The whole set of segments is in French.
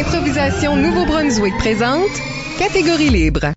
Improvisation Nouveau-Brunswick présente Catégorie libre.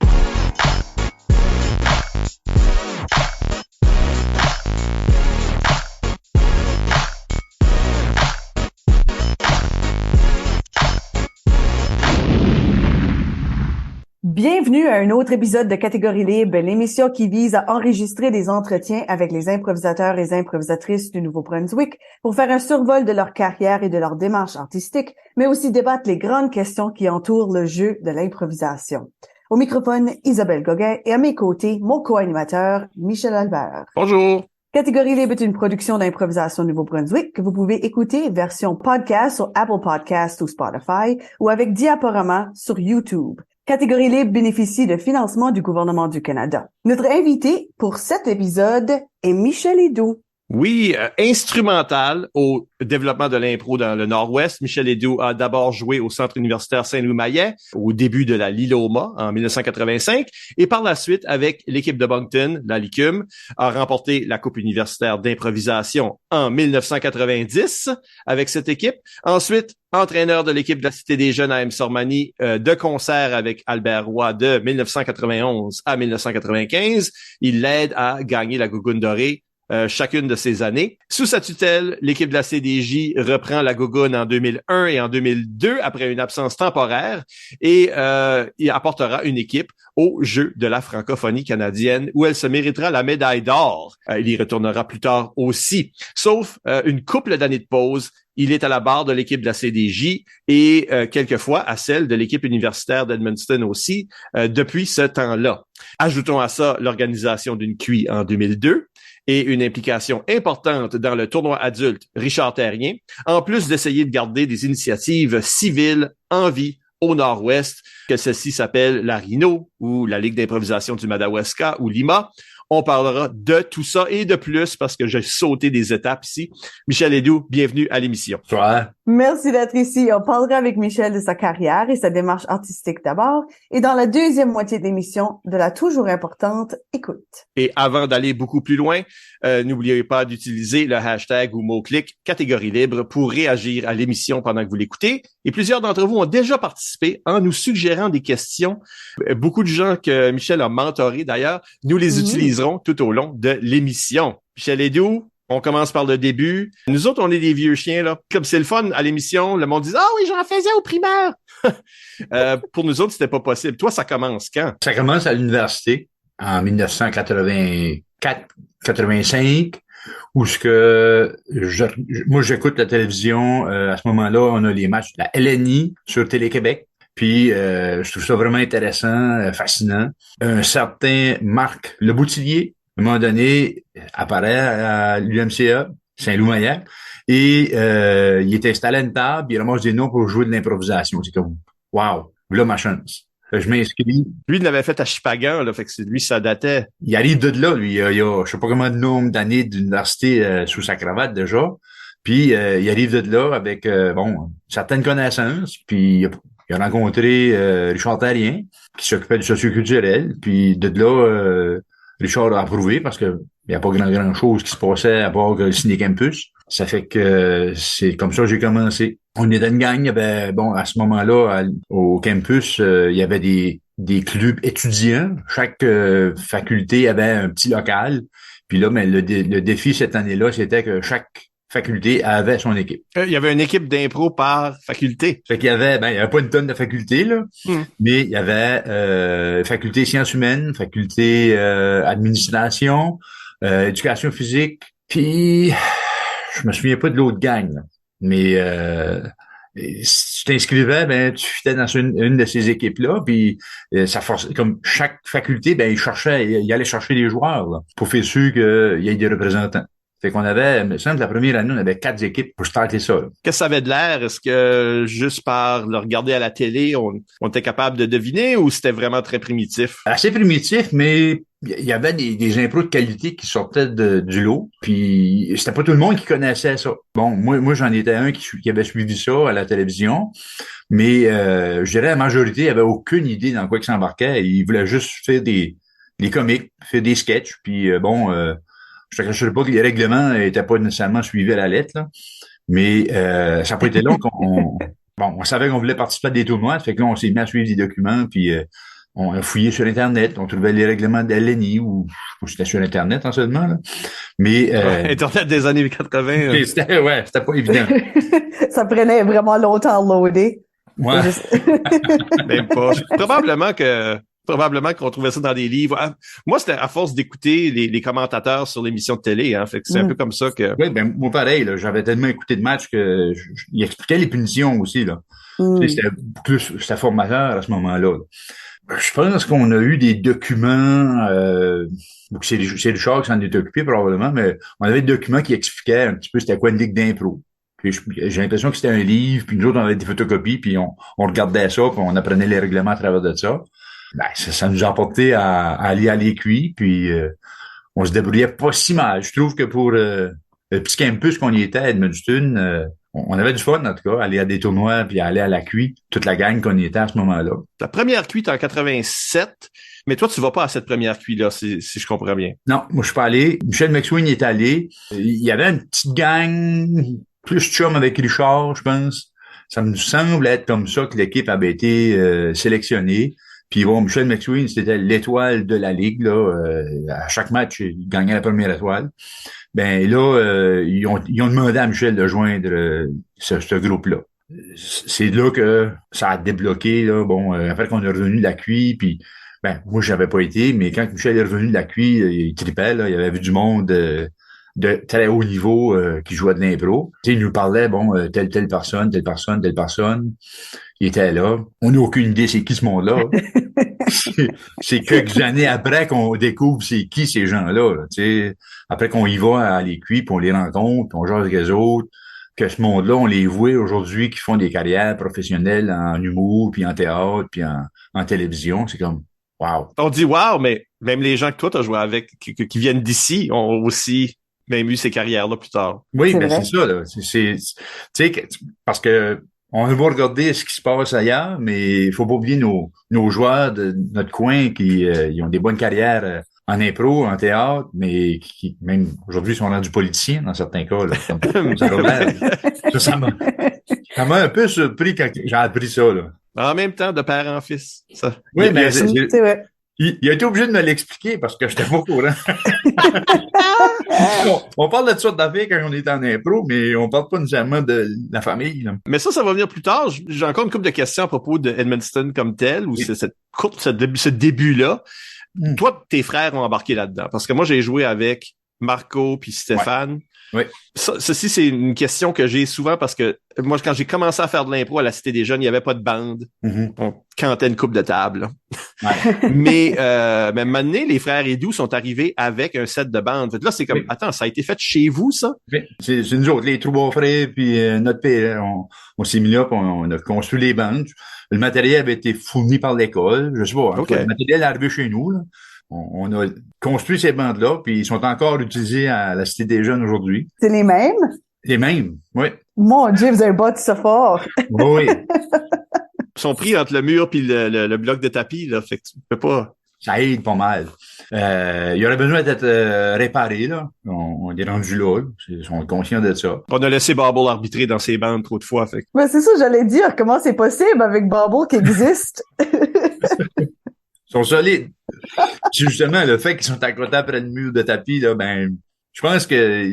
Bienvenue à un autre épisode de Catégorie libre, l'émission qui vise à enregistrer des entretiens avec les improvisateurs et improvisatrices du Nouveau-Brunswick pour faire un survol de leur carrière et de leur démarche artistique, mais aussi débattre les grandes questions qui entourent le jeu de l'improvisation. Au microphone, Isabelle Gauguin et à mes côtés, mon co-animateur, Michel Albert. Bonjour. Catégorie libre est une production d'improvisation Nouveau-Brunswick que vous pouvez écouter version podcast sur Apple Podcasts ou Spotify ou avec Diaporama sur YouTube. Catégorie libre bénéficie de financement du gouvernement du Canada. Notre invité pour cet épisode est Michel Hédoux. Oui, instrumental au développement de l'impro dans le Nord-Ouest. Michel Hédoux a d'abord joué au Centre universitaire Saint-Louis-Maillet au début de la LILOMA en 1985 et par la suite, avec l'équipe de Moncton, la LICUM, a remporté la Coupe universitaire d'improvisation en 1990 avec cette équipe. Ensuite, entraîneur de l'équipe de la Cité des Jeunes à M-Sormany, de concert avec Albert Roy de 1991 à 1995. Il l'aide à gagner la Gougoune dorée chacune de ces années. Sous sa tutelle, l'équipe de la CDJ reprend la Gougoune en 2001 et en 2002 après une absence temporaire et il apportera une équipe aux Jeux de la francophonie canadienne où elle se méritera la médaille d'or. Il y retournera plus tard aussi. Sauf une couple d'années de pause, il est à la barre de l'équipe de la CDJ et quelquefois à celle de l'équipe universitaire d'Edmundston aussi depuis ce temps-là. Ajoutons à ça l'organisation d'une QI en 2002 et une implication importante dans le tournoi adulte Richard Terrien, en plus d'essayer de garder des initiatives civiles en vie au Nord-Ouest, que celle-ci s'appelle la RINO ou la Ligue d'improvisation du Madawaska ou Lima. On parlera de tout ça et de plus parce que j'ai sauté des étapes ici. Michel Hédoux, bienvenue à l'émission. Ouais. Merci d'être ici. On parlera avec Michel de sa carrière et sa démarche artistique d'abord, et dans la deuxième moitié de l'émission, de la toujours importante écoute. Et avant d'aller beaucoup plus loin, n'oubliez pas d'utiliser le hashtag ou mot-clic Catégorie libre pour réagir à l'émission pendant que vous l'écoutez. Et plusieurs d'entre vous ont déjà participé en nous suggérant des questions. Beaucoup de gens que Michel a mentorés d'ailleurs, nous les utiliserons tout au long de l'émission. Michel Hédoux, on commence par le début. Nous autres, on est des vieux chiens, là. Comme c'est le fun à l'émission, le monde dit « Ah oui, j'en faisais au primaire! » Pour nous autres, c'était pas possible. Toi, ça commence quand? Ça commence à l'université en 1984-85, où moi, j'écoute la télévision. À ce moment-là, on a les matchs de la LNI sur Télé-Québec. Puis, je trouve ça vraiment intéressant, fascinant. Un certain Marc Leboutillier, à un moment donné, apparaît à l'UMCA, Saint-Louis-Maillet, et il est installé à une table, il ramasse des noms pour jouer de l'improvisation. C'est comme, wow, là ma chance. Je m'inscris. Lui, il l'avait fait à Chipagan, là, fait que lui, ça datait. Il arrive de là, lui. Il a je sais pas combien de nombre d'années d'université sous sa cravate déjà. Puis, il arrive de là avec, certaines connaissances, puis il a rencontré Richard Terrien, qui s'occupait du socioculturel, puis de là, Richard a approuvé parce que il n'y a pas grand chose qui se passait à part le Ciné Campus. Ça fait que c'est comme ça que j'ai commencé. On était une gang, il y avait, à ce moment-là, au campus, il y avait des clubs étudiants. Chaque faculté avait un petit local. Puis là, mais le défi cette année-là, c'était que chaque faculté avait son équipe. Il y avait une équipe d'impro par faculté. Fait qu'il y avait, il y avait pas une tonne de facultés, là, mais il y avait faculté sciences humaines, faculté administration, éducation physique, puis je me souviens pas de l'autre gang, là. Mais si tu t'inscrivais, tu fitais dans une de ces équipes-là, puis ça forçait, comme chaque faculté, il allait chercher des joueurs là, pour faire sûr qu'il y ait des représentants. Fait qu'on avait, il me semble, la première année, on avait 4 équipes pour starter ça. Là. Qu'est-ce que ça avait de l'air? Est-ce que juste par le regarder à la télé, on était capable de deviner ou c'était vraiment très primitif? Assez primitif, mais il y avait des impros de qualité qui sortaient du lot. Puis c'était pas tout le monde qui connaissait ça. Bon, moi j'en étais un qui avait suivi ça à la télévision, mais je dirais la majorité avait aucune idée dans quoi ils s'embarquaient. Ils voulaient juste faire des comics, faire des sketchs, puis je te cacherai pas que les règlements étaient pas nécessairement suivis à la lettre, là. Mais ça n'a pas été long qu'on bon, on savait qu'on voulait participer à des tournois, fait que là, on s'est mis à suivre des documents, puis on a fouillé sur Internet, on trouvait les règlements de LNI, ou c'était sur Internet en seulement, là. Mais Internet des années 80. c'était pas évident. Ça prenait vraiment longtemps à loader. Ouais. Même pas. Probablement qu'on trouvait ça dans des livres. Moi, c'était à force d'écouter les commentateurs sur l'émission de télé, hein. Fait que c'est un peu comme ça que... Oui, ben, moi, pareil, là. J'avais tellement écouté de matchs que il expliquait les punitions aussi, là. Tu sais, c'était formateur à ce moment-là, là. Je pense qu'on a eu des documents, c'est Richard qui s'en est occupé probablement, mais on avait des documents qui expliquaient un petit peu c'était quoi une ligue d'impro. Puis j'ai l'impression que c'était un livre, puis nous autres, on avait des photocopies, puis on regardait ça, puis on apprenait les règlements à travers de ça. Ben, ça nous a apporté à aller à l'écurie, puis on se débrouillait pas si mal. Je trouve que pour le petit campus qu'on y était à Edmundston, on avait du fun, en tout cas, aller à des tournois, puis aller à la cuit, toute la gang qu'on y était à ce moment-là. La première cuite en 87, mais toi, tu vas pas à cette première cuite-là, si je comprends bien. Non, moi, je suis pas allé. Michel McSween est allé. Il y avait une petite gang, plus chum avec Richard, je pense. Ça me semble être comme ça que l'équipe avait été sélectionnée. Puis bon, Michel McSween, c'était l'étoile de la ligue, là. À chaque match, il gagnait la première étoile. Ben là, ils ont demandé à Michel de joindre ce groupe-là. C'est là que ça a débloqué, là. Bon, après qu'on est revenu de la cuit, puis ben moi j'avais pas été, mais quand Michel est revenu de la cuit, il tripait, là. Il avait vu du monde de très haut niveau qui jouait de l'impro. Tu sais, il nous parlait, bon, telle personne. Il était là. On n'a aucune idée c'est qui ce monde-là. c'est quelques années après qu'on découvre c'est qui ces gens-là. Là, tu sais, après qu'on y va à l'écurie, puis on les rencontre, puis on joue avec les autres, que ce monde-là, on les voit aujourd'hui qui font des carrières professionnelles en humour, puis en théâtre, puis en télévision. C'est comme wow. On dit wow, mais même les gens que toi t'as joué avec, qui viennent d'ici, ont aussi même eu ces carrières-là plus tard. Oui, ben c'est ça, là. Tu sais, parce que on va regarder ce qui se passe ailleurs, mais il faut pas oublier nos joueurs de notre coin qui ils ont des bonnes carrières en impro, en théâtre, mais qui même aujourd'hui sont rendus politiciens dans certains cas. Là, ça m'a un peu surpris quand j'ai appris ça. Là. En même temps, de père en fils. Ça. Oui, mais c'est vrai. Il a été obligé de me l'expliquer parce que j'étais pas au courant. On parle de sortes d'affaires quand on est en impro, mais on parle pas nécessairement de la famille. Là. Mais ça va venir plus tard. J'ai encore une couple de questions à propos de Edmundston comme tel, ou c'est ce début-là. Toi, tes frères ont embarqué là-dedans. Parce que moi, j'ai joué avec Marco puis Stéphane. Oui. Ceci, c'est une question que j'ai souvent parce que moi, quand j'ai commencé à faire de l'impro à la Cité des Jeunes, il n'y avait pas de bande. Mm-hmm. On cantait une coupe de table. Ouais. mais maintenant, les frères Edoux sont arrivés avec un set de bandes. Là, c'est comme, attends, ça a été fait chez vous, ça? Oui. C'est nous autres, les trois frères, puis notre père. On s'est mis là, puis on a construit les bandes. Le matériel avait été fourni par l'école. Je sais pas. Okay. Le matériel est arrivé chez nous, là. On a construit ces bandes-là, puis ils sont encore utilisés à la Cité des Jeunes aujourd'hui. C'est les mêmes? Les mêmes, oui. Mon Dieu, vous avez bâti ça fort. Oui. Ils sont pris entre le mur puis le bloc de tapis, là. Fait que tu peux pas... Ça aide pas mal. Il aurait besoin d'être réparé, là. On est rendu là. Ils sont conscients de ça. On a laissé Bubble arbitrer dans ses bandes trop de fois, fait. Ben, c'est ça, j'allais dire. Comment c'est possible avec Bubble qui existe? Ils sont solides. C'est justement le fait qu'ils sont à côté après le mur de tapis, là, ben, je pense que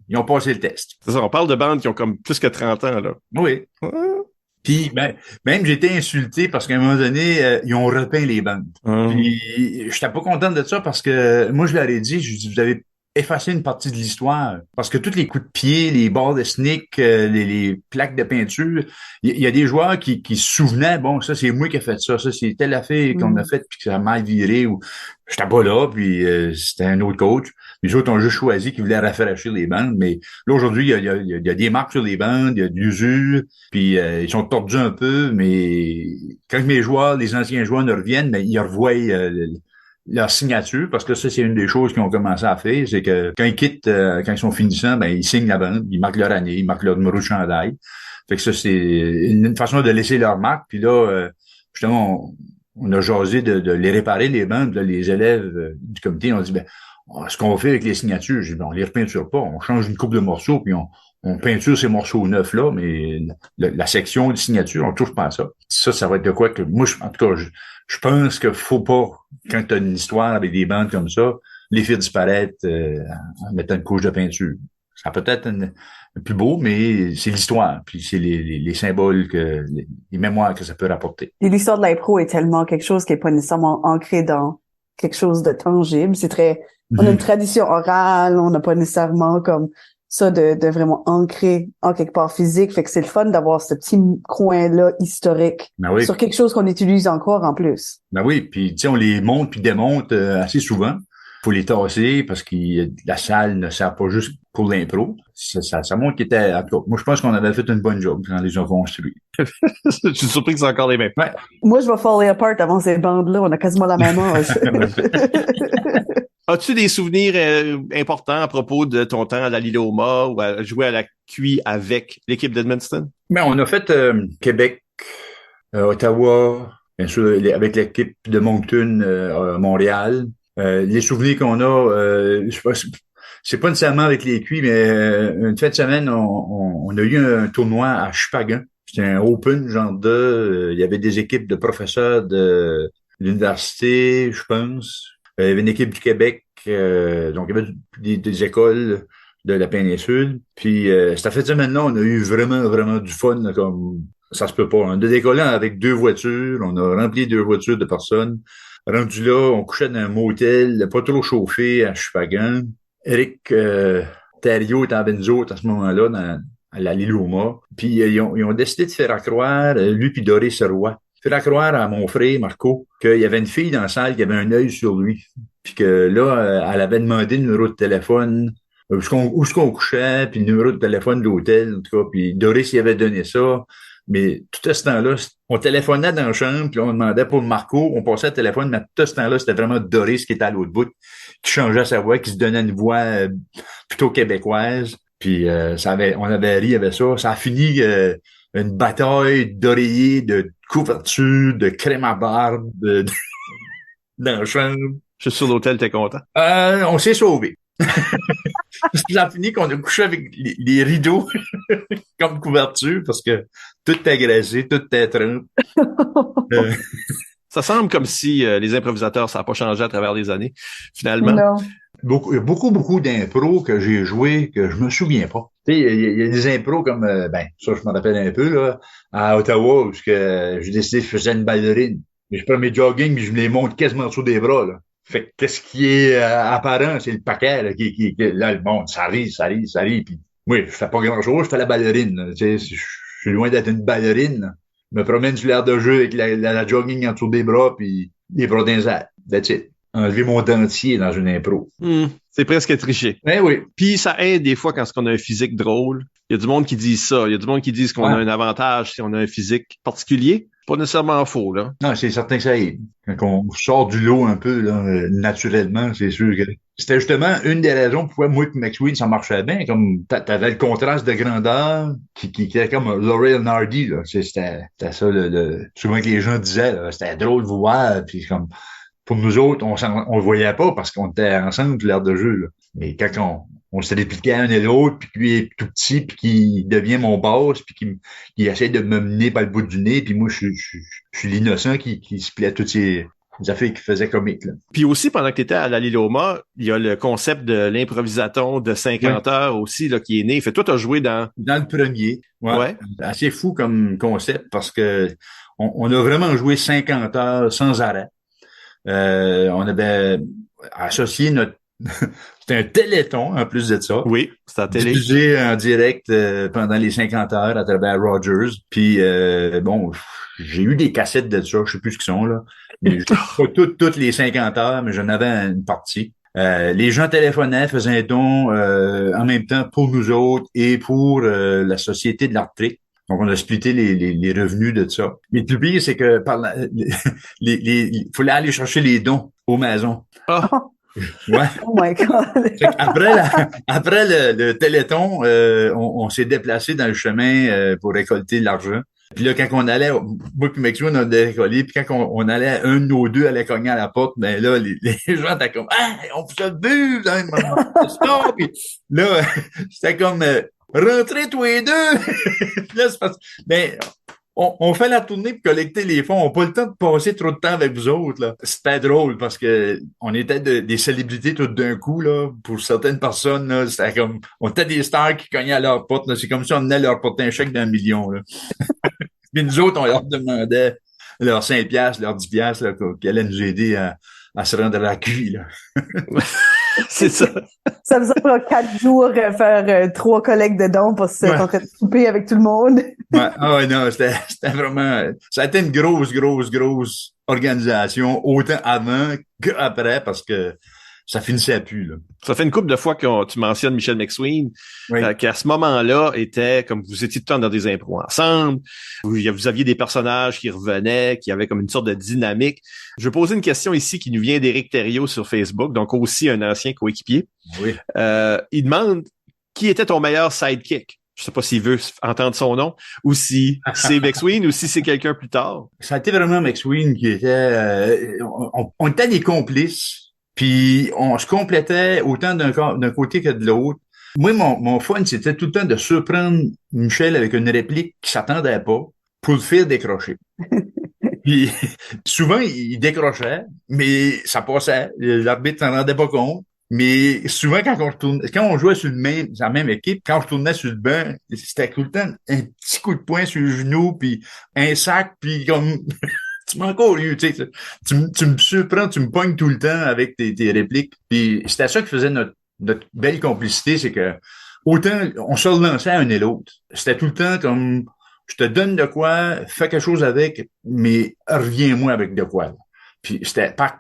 ils ont passé le test. C'est ça, on parle de bandes qui ont comme plus que 30 ans, là. Oui. Puis, ben, même j'ai été insulté parce qu'à un moment donné, ils ont repeint les bandes. Puis, j'étais pas content de ça parce que moi, je leur ai dit, vous avez effacé une partie de l'histoire. Parce que tous les coups de pied, les barres de sneak, les plaques de peinture, il y a des joueurs qui se souvenaient, bon, ça, c'est moi qui ai fait ça, c'est telle affaire qu'on a faite puis que ça a mal viré ou j'étais pas là, puis c'était un autre coach. Les autres ont juste choisi qu'ils voulaient rafraîchir les bandes, mais là, aujourd'hui, il y a des marques sur les bandes, il y a de l'usure, puis ils sont tordus un peu, mais quand mes joueurs, les anciens joueurs ne reviennent, ben, ils revoient leur signature, parce que ça, c'est une des choses qu'ils ont commencé à faire, c'est que quand ils quittent, quand ils sont finissants, ben, ils signent la bande, ils marquent leur année, ils marquent leur numéro de chandail. Fait que ça, c'est une façon de laisser leur marque, puis là, justement, on a jasé de les réparer, les bandes, là, les élèves du comité ont dit, ben, ce qu'on fait avec les signatures, je dis, ben, on les repeinture pas, on change une coupe de morceaux, puis on peinture ces morceaux neufs-là, mais la section de signature, on touche pas à ça. Ça va être de quoi que, moi, en tout cas, je pense que faut pas, quand tu as une histoire avec des bandes comme ça, les faire disparaître en mettant une couche de peinture. Ça peut être plus beau, mais c'est l'histoire, puis c'est les symboles, les mémoires que ça peut rapporter. Et l'histoire de l'impro est tellement quelque chose qui est pas nécessairement ancré dans quelque chose de tangible. C'est très, on a une tradition orale, on n'a pas nécessairement comme ça de vraiment ancrer en quelque part physique. Fait que c'est le fun d'avoir ce petit coin-là historique sur quelque chose qu'on utilise encore en plus. Ben oui, puis tu sais, on les monte puis démonte assez souvent. Faut les tasser parce que la salle ne sert pas juste pour l'impro. Ça montre qu'il était... En tout cas, moi, je pense qu'on avait fait une bonne job quand les gens vont construire. Je suis surpris que c'est encore les mêmes. Ouais. Moi, je vais fall apart avant ces bandes-là. On a quasiment la même âge. As-tu des souvenirs importants à propos de ton temps à la Liloma ou à jouer à la QI avec l'équipe d'Edmundston? Ben, on a fait Québec, Ottawa, bien sûr, avec l'équipe de Moncton, Montréal. Les souvenirs qu'on a, je sais pas, c'est pas nécessairement avec les cuits, mais une fin de semaine, on a eu un tournoi à Chupagan. C'était un open, genre il y avait des équipes de professeurs de l'université, je pense. Il y avait une équipe du Québec, donc il y avait des écoles de la péninsule. Puis cette fin de semaine-là, on a eu vraiment, vraiment du fun, là, comme ça se peut pas. On a décollé avec 2 voitures, on a rempli 2 voitures de personnes. Rendu là, on couchait dans un motel, pas trop chauffé à Chupagan. Eric Thériault était avec nous autres à ce moment-là, à la Liloma. Puis ils ont décidé de faire accroire, lui puis Doris Roy, faire accroire à mon frère Marco qu'il y avait une fille dans la salle qui avait un œil sur lui. Puis que là, elle avait demandé le numéro de téléphone, où est-ce qu'on couchait, puis le numéro de téléphone de l'hôtel, en tout cas. Puis Doris y avait donné ça. Mais tout à ce temps-là, on téléphonait dans la chambre, puis on demandait pour Marco, on passait le téléphone, mais tout à ce temps-là, c'était vraiment Doris qui était à l'autre bout, qui changeait sa voix, qui se donnait une voix plutôt québécoise. Puis on avait ri avec ça. Ça a fini une bataille d'oreillers, de couverture, de crème à barbe, dans la chambre. Je suis sur l'hôtel, t'es content? On s'est sauvés. Ça a fini qu'on a couché avec les rideaux comme couverture parce que tout était graissé, tout était trempe. Ça semble comme si les improvisateurs, ça n'a pas changé à travers les années, finalement. Non. Beaucoup d'impros que j'ai joué que je me souviens pas. Tu sais, il y a des impros comme, ça je me rappelle un peu, là, à Ottawa, où j'ai décidé que je faisais une ballerine. Mais je prends mes jogging et je me les monte quasiment sur des bras, là. Fait que qu'est-ce qui est apparent, c'est le paquet là, qui là, le monde, ça rit, puis oui, je fais pas grand-chose, je fais la ballerine. Tu sais, je suis loin d'être une ballerine. Je me promène sur l'air de jeu avec la jogging en dessous des bras, puis les bras dans les airs. That's it. Enlever mon dentier dans une impro. C'est presque triché. Ben oui. Puis ça aide des fois quand on a un physique drôle. Il y a du monde qui dit ça. Il y a du monde qui dit qu'on a un avantage si on a un physique particulier. Pas nécessairement faux, là. Non, c'est certain que ça aide. Quand on sort du lot un peu, là, naturellement, c'est sûr que... C'était justement une des raisons pourquoi moi et McSween, ça marchait bien. Comme t'avais le contraste de grandeur qui était comme Laurel Nardy, là. C'était ça, souvent que les gens disaient, là, c'était drôle de vous voir, puis comme... Pour nous autres, on le voyait pas parce qu'on était ensemble tout l'air de jeu, là. Mais quand on se répliquait un et l'autre, puis lui est tout petit, puis qui devient mon boss, puis qui essaie de me mener par le bout du nez, puis moi, je suis l'innocent qui se plaît toutes ces affaires qui faisaient comique, là. Puis aussi, pendant que tu étais à la Liloma, il y a le concept de l'improvisaton de 50 heures aussi, là, qui est né. Fait toi, t'as joué dans le premier. Ouais. Assez fou comme concept parce que on a vraiment joué 50 heures sans arrêt. On avait associé notre c'était un téléthon en plus de ça. Oui, c'était à télé. Diffusé en direct pendant les 50 heures à travers Rogers. Puis j'ai eu des cassettes de ça, je sais plus ce qu'ils sont là. Mais pas toutes les 50 heures, mais j'en avais une partie. Les gens téléphonaient, faisaient un don en même temps pour nous autres et pour la Société de l'Arctique. Donc, on a splitté les revenus de ça. Mais le pire, c'est que il fallait aller chercher les dons aux maisons. Ah. Ouais. Oh my God. Après le téléthon, on s'est déplacé dans le chemin pour récolter l'argent. Puis là, quand on allait, moi puis Maxime, on a décollé, puis quand on allait, un de nos deux allait cogner à la porte, ben là, les gens étaient comme, ah, on peut se bu, hein, puis là, c'était comme, rentrez tous les deux! Puis là, c'est parce... Ben, on fait la tournée pour collecter les fonds. On n'a pas le temps de passer trop de temps avec vous autres, là. C'était drôle parce que on était des célébrités tout d'un coup, là. Pour certaines personnes, là, c'était comme, on était des stars qui cognaient à leur porte, là. C'est comme si on venait leur porter un chèque d'1 million, là. Puis nous autres, on leur demandait leurs 5 piastres, leurs 10 piastres, là, qui allaient nous aider à se rendre à la cuve, là. C'est ça. Ça faisait pour 4 jours faire 3 collectes de dons pour se souper avec tout le monde. Ouais. Ah ouais, non, c'était vraiment... Ça a été une grosse organisation, autant avant qu'après, parce que ça finissait plus, là. Ça fait une couple de fois que tu mentionnes Michel McSween, Oui. qu'à ce moment-là, était comme vous étiez tout le temps dans des impros ensemble, vous aviez des personnages qui revenaient, qui avaient comme une sorte de dynamique. Je vais poser une question ici qui nous vient d'Éric Thériault sur Facebook, donc aussi un ancien coéquipier. Oui. Il demande qui était ton meilleur sidekick. Je sais pas s'il veut entendre son nom, ou si c'est McSween, ou si c'est quelqu'un plus tard. Ça a été vraiment McSween qui était... on était des complices. Puis on se complétait autant d'un côté que de l'autre. Moi, mon fun, c'était tout le temps de surprendre Michel avec une réplique qui s'attendait pas pour le faire décrocher. Puis souvent, il décrochait, mais ça passait. L'arbitre s'en rendait pas compte. Mais souvent, quand on jouait sur la même équipe, quand on retournait sur le banc, c'était tout le temps un petit coup de poing sur le genou, puis un sac, puis comme... Tu m'as encore eu, tu sais, tu me surprends, tu me pognes tout le temps avec tes répliques. Puis c'était ça qui faisait notre belle complicité, c'est que autant on se relançait un et l'autre. C'était tout le temps comme je te donne de quoi, fais quelque chose avec, mais reviens-moi avec de quoi. Puis c'était pack.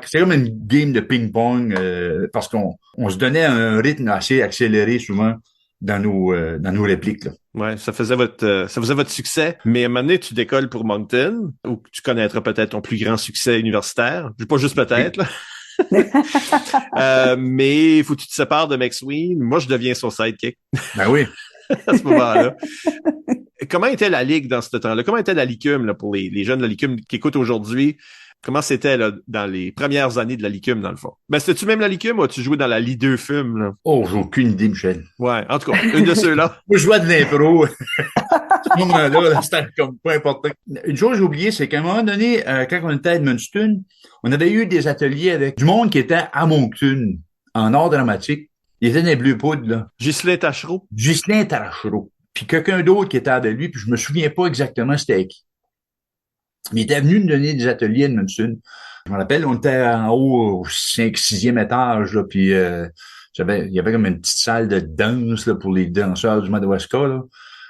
C'était comme une game de ping-pong parce qu'on se donnait un rythme assez accéléré souvent dans nos répliques, là. Ouais, ça faisait votre succès. Mais à un moment donné, tu décolles pour Moncton, où tu connaîtras peut-être ton plus grand succès universitaire. Pas juste peut-être, là. Mais il faut que tu te sépares de McSween. Moi, je deviens son sidekick. Ben oui. À ce moment-là. Comment était la Ligue dans ce temps-là? Comment était la Licume, là, pour les jeunes de la Licume qui écoutent aujourd'hui? Comment c'était là dans les premières années de la Licume, dans le fond? Ben, c'était-tu même la Licume ou as-tu joué dans la Ligue 2 Fume, là? Oh, j'ai aucune idée, Michel. Ouais, en tout cas, une de ceux-là. Moi, je jouais de l'impro. À ce moment-là, c'était comme pas important. Une chose que j'ai oubliée, c'est qu'à un moment donné, quand on était à Edmundston, on avait eu des ateliers avec du monde qui était à Moncton, en art dramatique. Il était dans les Bleus Poudres, là. Ghislain Tachereau. Ghislain Tachereau. Puis quelqu'un d'autre qui était avec lui, puis je me souviens pas exactement c'était qui. Mais il était venu nous donner des ateliers à Edmundston. Je me rappelle, on était en haut au 5e, 6e étage, là, puis il y avait comme une petite salle de danse là, pour les danseurs du Madawaska, là.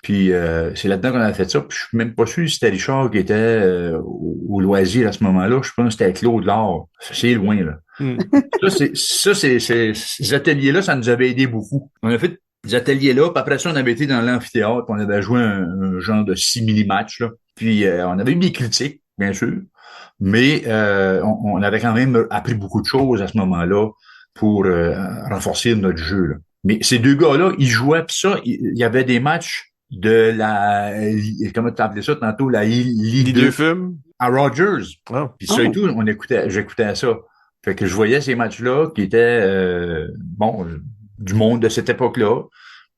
Puis c'est là-dedans qu'on a fait ça. Puis je suis même pas sûr si c'était Richard qui était au loisir à ce moment-là. Je pense que c'était Claude Laure. C'est loin, là. Ces ateliers-là, ça nous avait aidé beaucoup. On a fait des ateliers-là, puis après ça, on avait été dans l'amphithéâtre, on avait joué un genre de 6 mini-matchs, là. Puis on avait eu des critiques, bien sûr, mais on avait quand même appris beaucoup de choses à ce moment-là pour renforcer notre jeu, là. Mais ces deux gars-là, ils jouaient, puis ça, il y avait des matchs de comment tu appelais ça tantôt, la Ligue 2 Fume à Rogers. Oh. Puis ça et tout, j'écoutais ça. Fait que je voyais ces matchs-là qui étaient du monde de cette époque-là,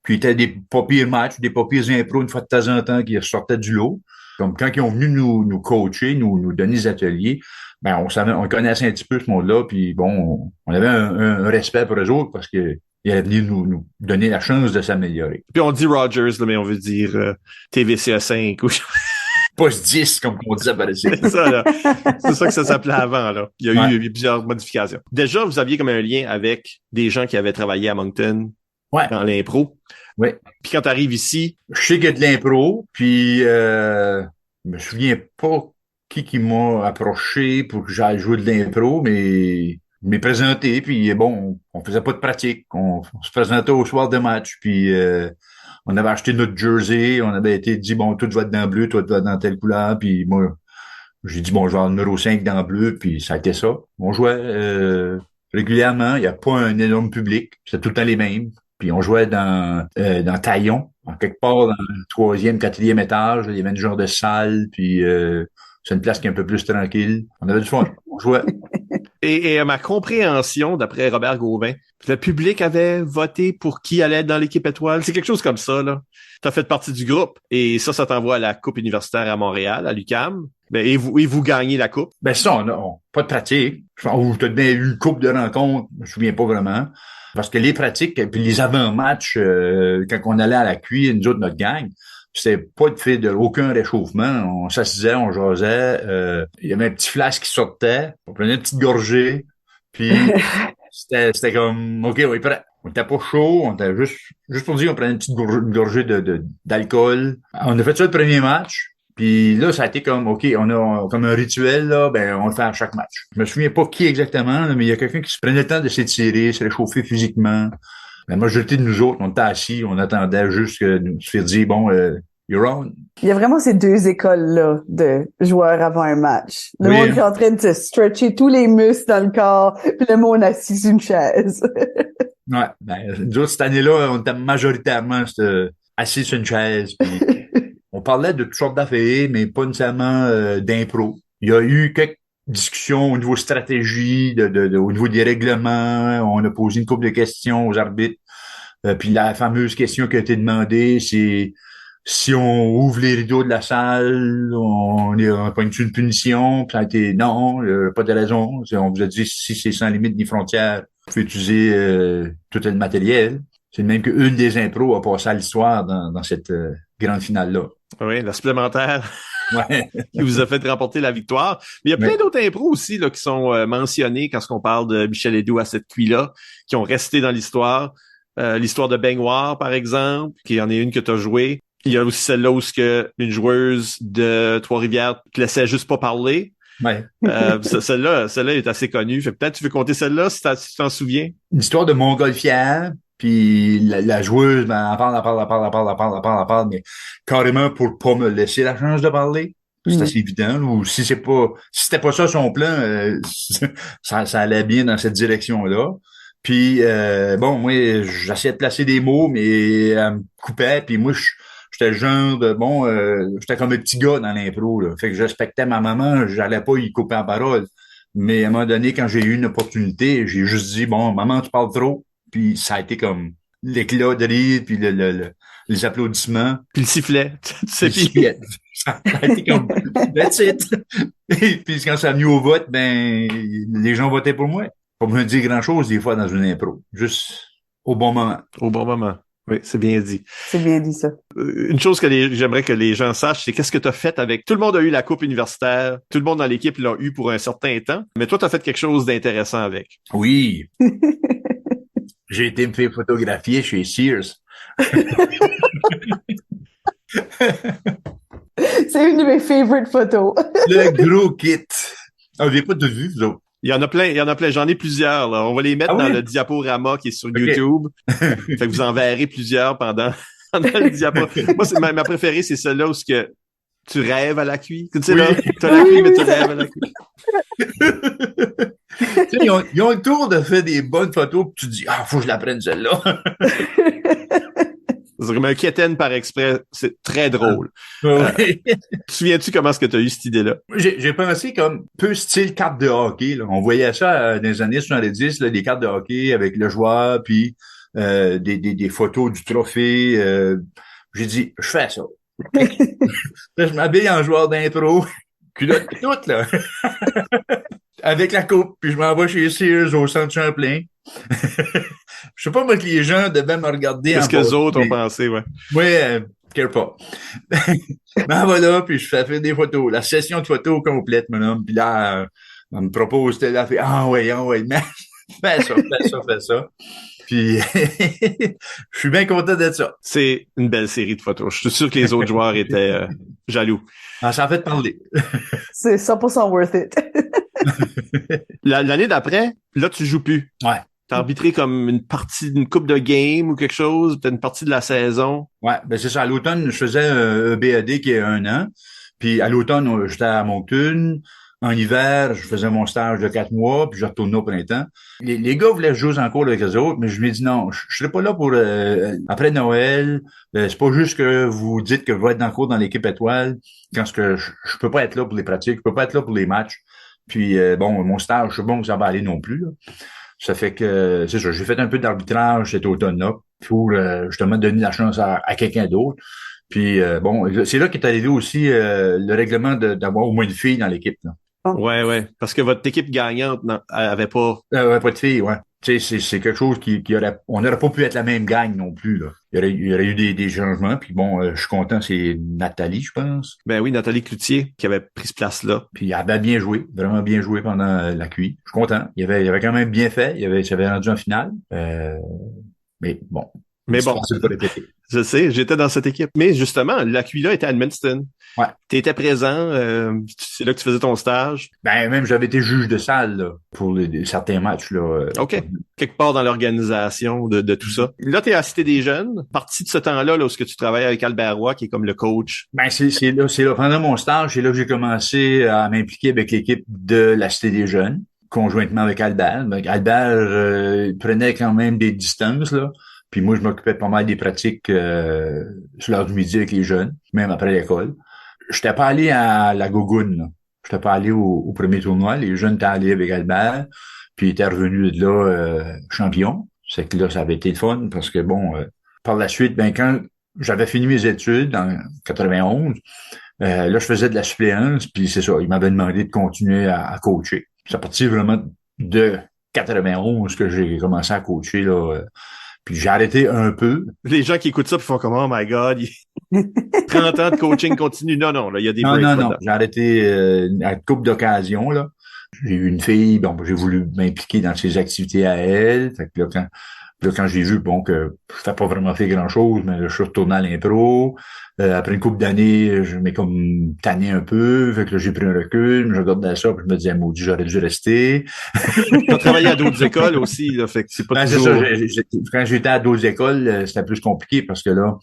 qui étaient des pas pires matchs, des pas pires impros une fois de temps en temps qui ressortaient du lot. Comme quand ils ont venu nous coacher, nous donner des ateliers, ben on connaissait un petit peu ce monde-là, puis bon, on avait un respect pour eux autres parce que il allait venir nous donner la chance de s'améliorer. Puis on dit Rogers, là, mais on veut dire TVCA 5 ou Post 10, comme on disait par ici. C'est ça, là. C'est ça que ça s'appelait avant, là. Il y a eu plusieurs modifications. Déjà, vous aviez comme un lien avec des gens qui avaient travaillé à Moncton dans l'impro. Oui. Puis quand tu arrives ici... Je sais qu'il y a de l'impro, puis je me souviens pas qui m'a approché pour que j'aille jouer de l'impro, mais je m'ai présenté, puis bon, on faisait pas de pratique. On se présentait au soir de match, puis on avait acheté notre jersey, on avait été dit, bon, toi tu vas être dans bleu, toi tu vas être dans telle couleur, puis moi, j'ai dit, bon, je vais avoir le numéro 5 dans bleu, puis ça a été ça. On jouait régulièrement, il n'y a pas un énorme public, c'était tout le temps les mêmes. Puis on jouait dans Taillon, en quelque part dans le 3e, 4e étage, il y avait une genre de salle, puis c'est une place qui est un peu plus tranquille. On avait du fun, on jouait. Et à ma compréhension, d'après Robert Gauvin, le public avait voté pour qui allait être dans l'équipe étoile. C'est quelque chose comme ça, là. T'as fait partie du groupe. Et ça t'envoie à la Coupe universitaire à Montréal, à l'UQAM. Ben, et vous gagnez la Coupe. Ben ça, on a pas de pratique. Ou t'as bien eu une coupe de rencontres, je me souviens pas vraiment. Parce que les pratiques, puis les avant-matchs, quand on allait à la cuire, nous autres, notre gang, c'était pas de fait de aucun réchauffement. On s'assisait, on jasait. Il y avait un petit flash qui sortait. On prenait une petite gorgée. Puis c'était comme, OK, on est prêt. On était pas chaud. On était juste pour dire, on prenait une petite gorgée d'alcool. On a fait ça le premier match. Puis là, ça a été comme, OK, on a comme un rituel, là, ben, on le fait à chaque match. Je me souviens pas qui exactement, là, mais il y a quelqu'un qui se prenait le temps de s'étirer, se réchauffer physiquement. La majorité de nous autres, on était assis, on attendait juste que nous se faire dire, bon, you're on. Il y a vraiment ces deux écoles-là de joueurs avant un match. Le monde qui est en train de se stretcher tous les muscles dans le corps, puis le monde assis sur une chaise. Ouais, ben, nous autres, cette année-là, on était majoritairement assis sur une chaise, puis on parlait de toutes sortes d'affaires, mais pas nécessairement d'impro. Il y a eu quelques discussions au niveau stratégie, au niveau des règlements. On a posé une couple de questions aux arbitres. Puis la fameuse question qui a été demandée, c'est si on ouvre les rideaux de la salle, on pogne une punition. Puis ça a été non, pas de raison. On vous a dit si c'est sans limite ni frontières, vous pouvez utiliser tout le matériel. C'est même qu'une des impros a passé à l'histoire dans cette grande finale-là. Oui, la supplémentaire Ouais. qui vous a fait remporter la victoire. Mais il y a plein d'autres impros aussi là qui sont mentionnés quand on parle de Michel Edo à cette cuit-là, qui ont resté dans l'histoire. L'histoire de baignoire, par exemple, qui en est une que tu as jouée. Il y a aussi celle-là où une joueuse de Trois-Rivières te laissait juste pas parler. Ouais. Celle-là est assez connue. Fait peut-être tu veux compter celle-là si tu t'en souviens. Une histoire de montgolfière. Puis la joueuse, ben, elle parle, mais carrément pour pas me laisser la chance de parler. C'est assez évident. Ou si c'était pas ça son plan, ça allait bien dans cette direction-là. Puis bon, moi, j'essayais de placer des mots, mais elle me coupait. Puis moi, j'étais le genre de j'étais comme un petit gars dans l'impro, là. Fait que je respectais ma maman, j'allais pas y couper en parole. Mais à un moment donné, quand j'ai eu une opportunité, j'ai juste dit bon, maman, tu parles trop. Puis ça a été comme l'éclat de rire, puis les applaudissements. Puis le sifflet. Ça a été comme that's it. Et puis quand ça a venu au vote, ben les gens votaient pour moi. Pas besoin de dire grand-chose des fois dans une impro. Juste au bon moment. Au bon moment. Oui, c'est bien dit. C'est bien dit, ça. Une chose que j'aimerais que les gens sachent, c'est qu'est-ce que tu as fait avec... Tout le monde a eu la coupe universitaire, tout le monde dans l'équipe l'a eu pour un certain temps, mais toi, tu as fait quelque chose d'intéressant avec. Oui. J'ai été me faire photographier chez Sears. C'est une de mes favorite photos. Le gros kit. Ah, vous n'avez pas de vue, vous autres? Il y en a plein. J'en ai plusieurs, là. On va les mettre dans le diaporama qui est sur YouTube. Fait que vous en verrez plusieurs pendant le diapo. Moi, ma préférée, c'est celle-là où tu rêves à la cuit. Tu sais, là, t'as la cuit, mais tu rêves à la cuit. Tu sais, ils ont le tour de faire des bonnes photos, puis tu te dis, faut que je la prenne celle-là. C'est comme un quétaine par exprès. C'est très drôle. Oui. Te souviens-tu comment est-ce que tu as eu cette idée-là? J'ai pensé comme peu style carte de hockey, là. On voyait ça dans les années 70, là, des cartes de hockey avec le joueur, puis des photos du trophée. J'ai dit, je fais ça. Là, je m'habille en joueur d'impro, culotte pis toute, là. Avec la coupe, puis je m'en vais chez Sears au centre Champlain. Je sais pas, moi, que les gens devaient me regarder Qu'est-ce que les autres ont pensé, ouais. Oui, care pas. Ben voilà, puis je fais des photos. La session de photos complète, mon homme. Puis là, on me propose, elle fait, ah ouais, mais fais ça. Puis, je suis bien content d'être ça. C'est une belle série de photos. Je suis sûr que les autres joueurs étaient jaloux. Ah, ça en fait parler. C'est 100% worth it. L'année d'après, là, tu joues plus. Ouais. T'as arbitré comme une partie d'une coupe de game ou quelque chose, peut-être une partie de la saison. Ouais, ben c'est ça. À l'automne, je faisais un BAD qui est 1 an. Puis à l'automne, j'étais à Moncton. En hiver, je faisais mon stage de 4 mois, puis je retournais au printemps. Les gars voulaient jouer en cours avec les autres, mais je me dis non, je serai pas là pour après Noël. C'est pas juste que vous dites que vous êtes dans le cours dans l'équipe étoile, quand je peux pas être là pour les pratiques, je peux pas être là pour les matchs. Puis bon, mon stage, je sais pas que ça va aller non plus, là. Ça fait que, c'est ça, j'ai fait un peu d'arbitrage cet automne-là pour justement donner la chance à quelqu'un d'autre. Puis bon, c'est là qu'est arrivé aussi le règlement d'avoir au moins une fille dans l'équipe, là. Ouais. Parce que votre équipe gagnante avait pas. Ouais, pas de fille, ouais. Tu sais, c'est quelque chose on n'aurait pas pu être la même gang non plus, là. Il y aurait eu des changements, puis bon, je suis content, c'est Nathalie, je pense. Ben oui, Nathalie Cloutier qui avait pris ce place-là. Puis elle avait bien joué, vraiment bien joué pendant la QI. Je suis content. Il avait quand même bien fait. Il avait rendu en finale. Mais bon. Mais bon, C'est pas répéter. Je sais, j'étais dans cette équipe. Mais justement, l'Aquila était à Edmundston. Ouais. T'étais présent, c'est là que tu faisais ton stage. Ben, même j'avais été juge de salle là, pour certains matchs. Là, OK. Quelque part dans l'organisation de tout ça. Là, t'es à la Cité des Jeunes. Partie de ce temps-là, lorsque tu travailles avec Albert Roy, qui est comme le coach. Ben, c'est là. Pendant mon stage, c'est là que j'ai commencé à m'impliquer avec l'équipe de la Cité des Jeunes, conjointement avec Albert. Donc, Albert prenait quand même des distances, là. Puis moi, je m'occupais pas mal des pratiques sur l'heure du midi avec les jeunes, même après l'école. J'étais pas allé à la Gougoune, là. J'étais pas allé au premier tournoi. Les jeunes étaient allés avec Albert, puis ils étaient revenus de là champion. C'est que là, ça avait été le fun, parce que bon, par la suite, ben quand j'avais fini mes études en 91, là, je faisais de la suppléance, puis c'est ça, ils m'avaient demandé de continuer à coacher. C'est parti vraiment de 91 que j'ai commencé à coacher, là. Puis j'ai arrêté un peu. Les gens qui écoutent ça, puis font comme, oh my God, 30 ans de coaching continue. Non, là, il y a des breaks. Non. J'ai arrêté à une couple d'occasions, là. J'ai eu une fille, bon, j'ai voulu m'impliquer dans ses activités à elle. Fait que là, quand j'ai vu, bon, que je n'ai pas vraiment fait grand-chose, mais là, je suis retourné à l'impro. Après une couple d'années, je m'ai comme tanné un peu. Fait que là, j'ai pris un recul, je regardais ça, puis je me disais, maudit, j'aurais dû rester. Tu as travaillé à d'autres écoles aussi, là, fait que c'est pas toujours... C'est ça, quand j'étais à d'autres écoles, c'était plus compliqué parce que là,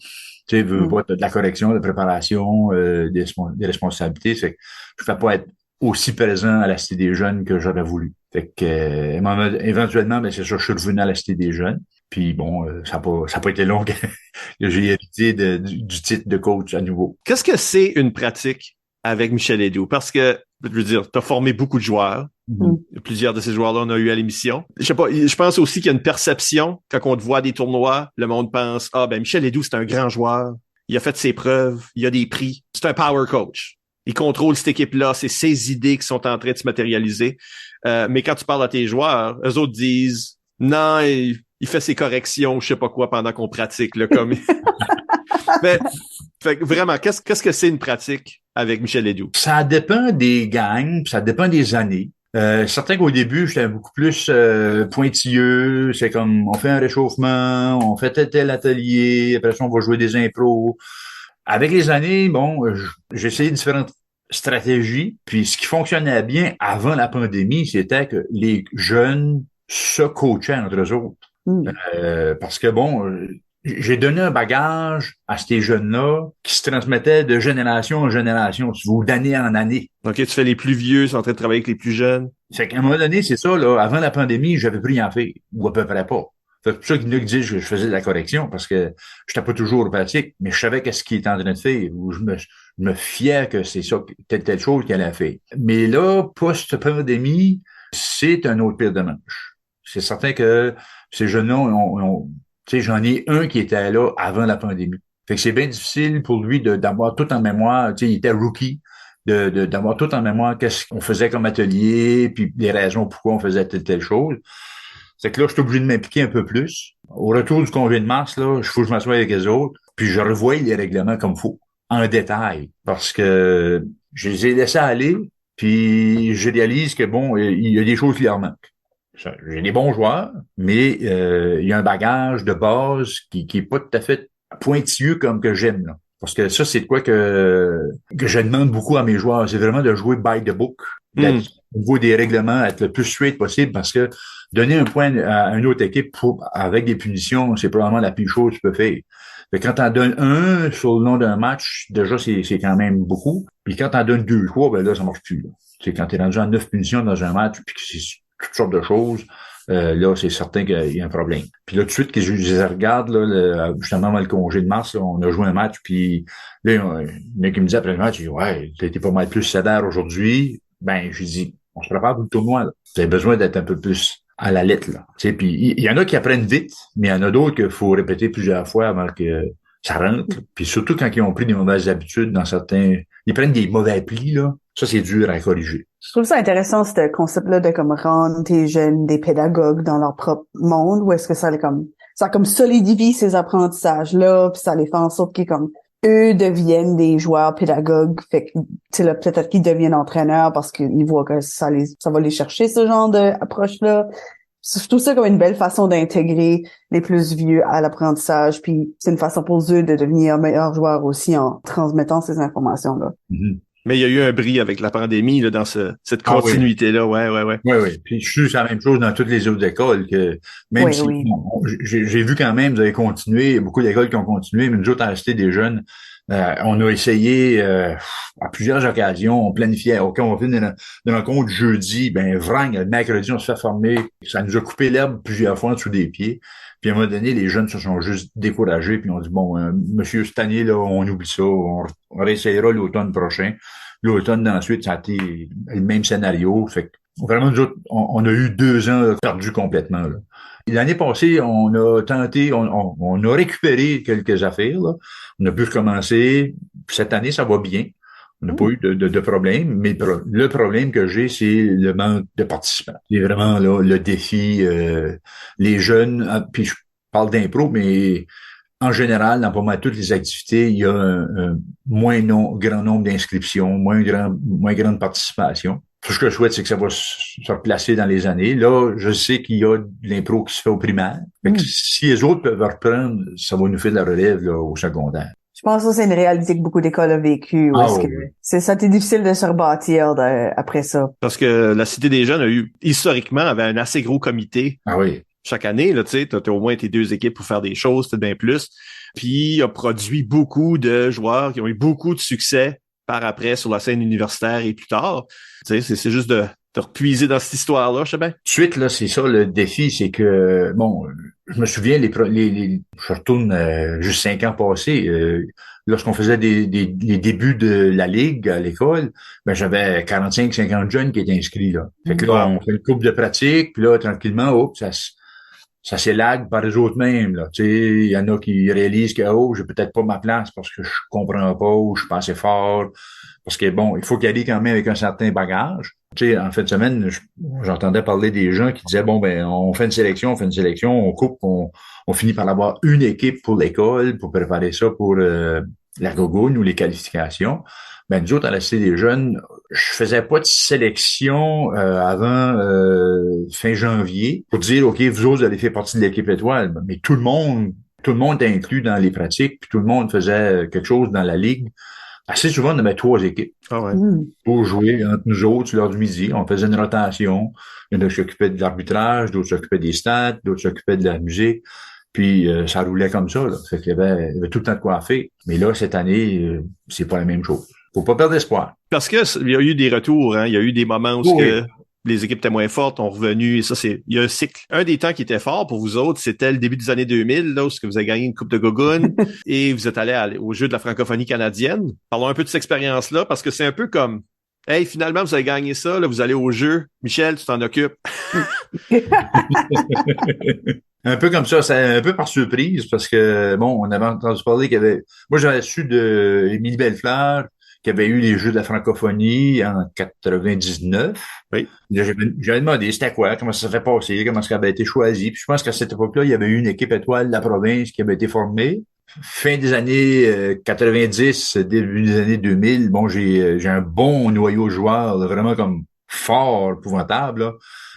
tu sais, veux pas de la correction, de la préparation, des responsabilités. C'est que je ne peux pas être aussi présent à la Cité des Jeunes que j'aurais voulu. Fait que éventuellement, ben c'est sûr, je suis revenu à la Cité des Jeunes. Puis bon, ça a pas été long que j'ai hérité du titre de coach à nouveau. Qu'est-ce que c'est une pratique avec Michel Ledoux? Parce que, je veux dire, tu as formé beaucoup de joueurs. Plusieurs de ces joueurs-là, on a eu à l'émission. Je sais pas, je pense aussi qu'il y a une perception, quand on te voit à des tournois, le monde pense, Michel Ledoux, c'est un grand joueur. Il a fait ses preuves. Il a des prix. C'est un power coach. Il contrôle cette équipe-là. C'est ses idées qui sont en train de se matérialiser. Mais quand tu parles à tes joueurs, eux autres disent, non, il fait ses corrections, je sais pas quoi, pendant qu'on pratique, là, comme... Mais, fait que vraiment, qu'est-ce que c'est une pratique avec Michel Ledoux? Ça dépend des gangs, ça dépend des années. Certains qu'au début, j'étais beaucoup plus pointilleux. C'est comme, on fait un réchauffement, on fait tel atelier, après ça, on va jouer des impros. Avec les années, bon, j'ai essayé différentes stratégies. Puis ce qui fonctionnait bien avant la pandémie, c'était que les jeunes se coachaient entre eux autres. Parce que bon, j'ai donné un bagage à ces jeunes-là qui se transmettait de génération en génération, ou d'année en année. OK, tu fais les plus vieux, c'est en train de travailler avec les plus jeunes. Fait qu'à un moment donné, c'est ça, là, avant la pandémie, j'avais plus rien fait, ou à peu près pas. C'est pour ça qu'il y en a qui disent que je faisais de la correction, parce que je n'étais pas toujours pratique, mais je savais qu'est-ce qu'il était en train de faire, ou je me fiais que c'est ça, telle chose qu'il allait faire. Mais là, post-pandémie, c'est un autre pire de manche. C'est certain que ces jeunes-là tu sais, j'en ai un qui était là avant la pandémie. Fait que c'est bien difficile pour lui d'avoir tout en mémoire. Tu sais, il était rookie, d'avoir tout en mémoire qu'est-ce qu'on faisait comme atelier, puis les raisons pourquoi on faisait telle chose. C'est que là, je suis obligé de m'impliquer un peu plus. Au retour du congé de mars, là, il faut que je m'assoie avec les autres, puis je revois les règlements comme il faut, en détail, parce que je les ai laissés aller, puis je réalise que bon, il y a des choses qui leur manquent. J'ai des bons joueurs, mais il y a un bagage de base qui est pas tout à fait pointilleux comme que j'aime, là. Parce que ça, c'est de quoi que je demande beaucoup à mes joueurs. C'est vraiment de jouer by the book, d'être au niveau des règlements, être le plus straight possible, parce que donner un point à une autre équipe avec des punitions, c'est probablement la pire chose que tu peux faire. Fait que quand t'en donnes un sur le long d'un match, déjà, c'est quand même beaucoup. Puis quand t'en donnes 2, 3, ben là, ça marche plus, là. C'est quand t'es rendu à 9 punitions dans un match, puis que c'est toutes sortes de choses, là, c'est certain qu'il y a un problème. Puis là, tout de suite, que je les regarde, là, justement, avant le congé de mars, là, on a joué un match, puis là, il y en a qui me dit après le match, il dit, ouais, t'as été pas mal plus sévère aujourd'hui. Ben, je dis, on se prépare pour le tournoi, là. Vous avez besoin d'être un peu plus à la lettre, là. Tu sais, puis il y en a qui apprennent vite, mais il y en a d'autres qu'il faut répéter plusieurs fois avant que ça rentre. Puis surtout quand ils ont pris des mauvaises habitudes dans certains... Ils prennent des mauvais plis, là. Ça, c'est dur à corriger. Je trouve ça intéressant, ce concept-là de comme rendre tes jeunes des pédagogues dans leur propre monde, ou est-ce que ça comme solidifie ces apprentissages-là, puis ça les fait en sorte qu'ils comme eux deviennent des joueurs pédagogues, fait que tu sais là, peut-être qu'ils deviennent entraîneurs parce qu'ils voient que ça va les chercher ce genre d'approche-là. Je trouve ça comme une belle façon d'intégrer les plus vieux à l'apprentissage, puis c'est une façon pour eux de devenir meilleurs joueurs aussi en transmettant ces informations-là. Mm-hmm. Mais il y a eu un bris avec la pandémie là, dans cette continuité-là. Oui. Oui. Puis je suis la même chose dans toutes les autres écoles, que même si j'ai vu quand même, vous avez continué, beaucoup d'écoles qui ont continué, mais nous autres, à rester des jeunes, on a essayé à plusieurs occasions, on planifiait, OK, on va faire une rencontre jeudi, ben vrang, le mercredi, on se fait former. Ça nous a coupé l'herbe plusieurs fois en dessous des pieds. Puis à un moment donné, les jeunes se sont juste découragés, puis on dit, bon, monsieur, cette année, là, on oublie ça, on réessayera l'automne prochain. L'automne d'ensuite, ça a été le même scénario. Fait que vraiment, nous autres, on a eu 2 ans perdus complètement, là. L'année passée, on a tenté, on a récupéré quelques affaires, là. On a pu recommencer. Cette année, ça va bien. On n'a pas eu de problème, mais le problème que j'ai, c'est le manque de participants. C'est vraiment là le défi. Les jeunes, puis je parle d'impro, mais en général, dans pas mal toutes les activités, il y a un grand nombre d'inscriptions, moins grande participation. Tout ce que je souhaite, c'est que ça va se replacer dans les années. Là, je sais qu'il y a de l'impro qui se fait au primaire. Fait que si les autres peuvent reprendre, ça va nous faire de la relève là, au secondaire. Je pense que c'est une réalité que beaucoup d'écoles ont vécue. Ça a été difficile de se rebâtir après ça. Parce que la Cité des Jeunes historiquement, avait un assez gros comité. Ah oui. Chaque année, là, tu sais, t'as au moins tes 2 équipes pour faire des choses, peut-être bien plus. Puis, il a produit beaucoup de joueurs qui ont eu beaucoup de succès par après sur la scène universitaire et plus tard. Tu sais, c'est juste de repuiser dans cette histoire-là, je sais bien. Tout de suite, là, c'est ça le défi, c'est que, bon, je me souviens, je retourne juste 5 ans passés, lorsqu'on faisait les débuts de la Ligue à l'école, ben j'avais 45-50 jeunes qui étaient inscrits, là. Fait que là, on fait une couple de pratique, puis là, tranquillement, ça s'élague par les autres mêmes, là. Tu sais, il y en a qui réalisent que, j'ai peut-être pas ma place parce que je comprends pas ou je suis pas assez fort. Parce que bon, il faut qu'il y ait quand même avec un certain bagage. Tu sais, en fin de semaine, j'entendais parler des gens qui disaient, bon, ben, on fait une sélection, on coupe, on finit par avoir une équipe pour l'école, pour préparer ça pour la gogoune ou les qualifications. Ben, nous autres, à la Cité des Jeunes, je faisais pas de sélection avant fin janvier pour dire, OK, vous autres, vous allez faire partie de l'équipe étoile. Mais tout le monde est inclus dans les pratiques, puis tout le monde faisait quelque chose dans la ligue. Assez souvent, on avait 3 équipes pour jouer entre nous autres sur l'heure du midi. On faisait une rotation. Il y en a qui s'occupaient de l'arbitrage, d'autres s'occupaient des stats, d'autres s'occupaient de la musique. Puis ça roulait comme ça, là. Fait qu'il y avait tout le temps de quoi faire. Mais là, cette année, c'est pas la même chose. Faut pas perdre espoir. Parce que il y a eu des retours, hein. Il y a eu des moments où les équipes étaient moins fortes, ont revenu, et ça, il y a un cycle. Un des temps qui était fort pour vous autres, c'était le début des années 2000, là, où vous avez gagné une coupe de gogoune, et vous êtes allé au jeu de la francophonie canadienne. Parlons un peu de cette expérience-là, parce que c'est un peu comme, hey, finalement, vous avez gagné ça, là, vous allez au jeu. Michel, tu t'en occupes. Un peu comme ça, c'est un peu par surprise, parce que, bon, on avait entendu parler qu'il y avait... Moi, j'avais su de Émilie Bellefleur, qui avait eu les Jeux de la francophonie en 99. Oui. J'avais demandé c'était quoi, comment ça s'est passé, comment ça avait été choisi. Puis je pense qu'à cette époque-là, il y avait eu une équipe étoile de la province qui avait été formée. Fin des années 90, début des années 2000, bon, j'ai un bon noyau de joueurs, là, vraiment comme fort, épouvantable, là,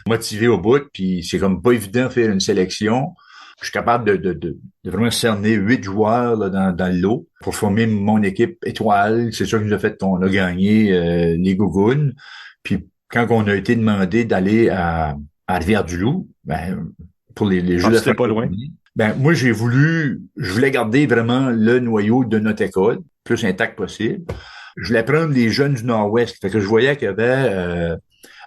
motivé au bout, puis c'est comme pas évident de faire une sélection. Je suis capable de vraiment cerner 8 joueurs là, dans le lot pour former mon équipe étoile. C'est ça qui nous a fait qu'on a gagné les Gougounes. Puis quand on a été demandé d'aller à Rivière-du-Loup, ben, pour les Jeux de c'était pas loin. Ben moi je voulais garder vraiment le noyau de notre école, plus intact possible. Je voulais prendre les jeunes du Nord-Ouest. Fait que je voyais qu'il y avait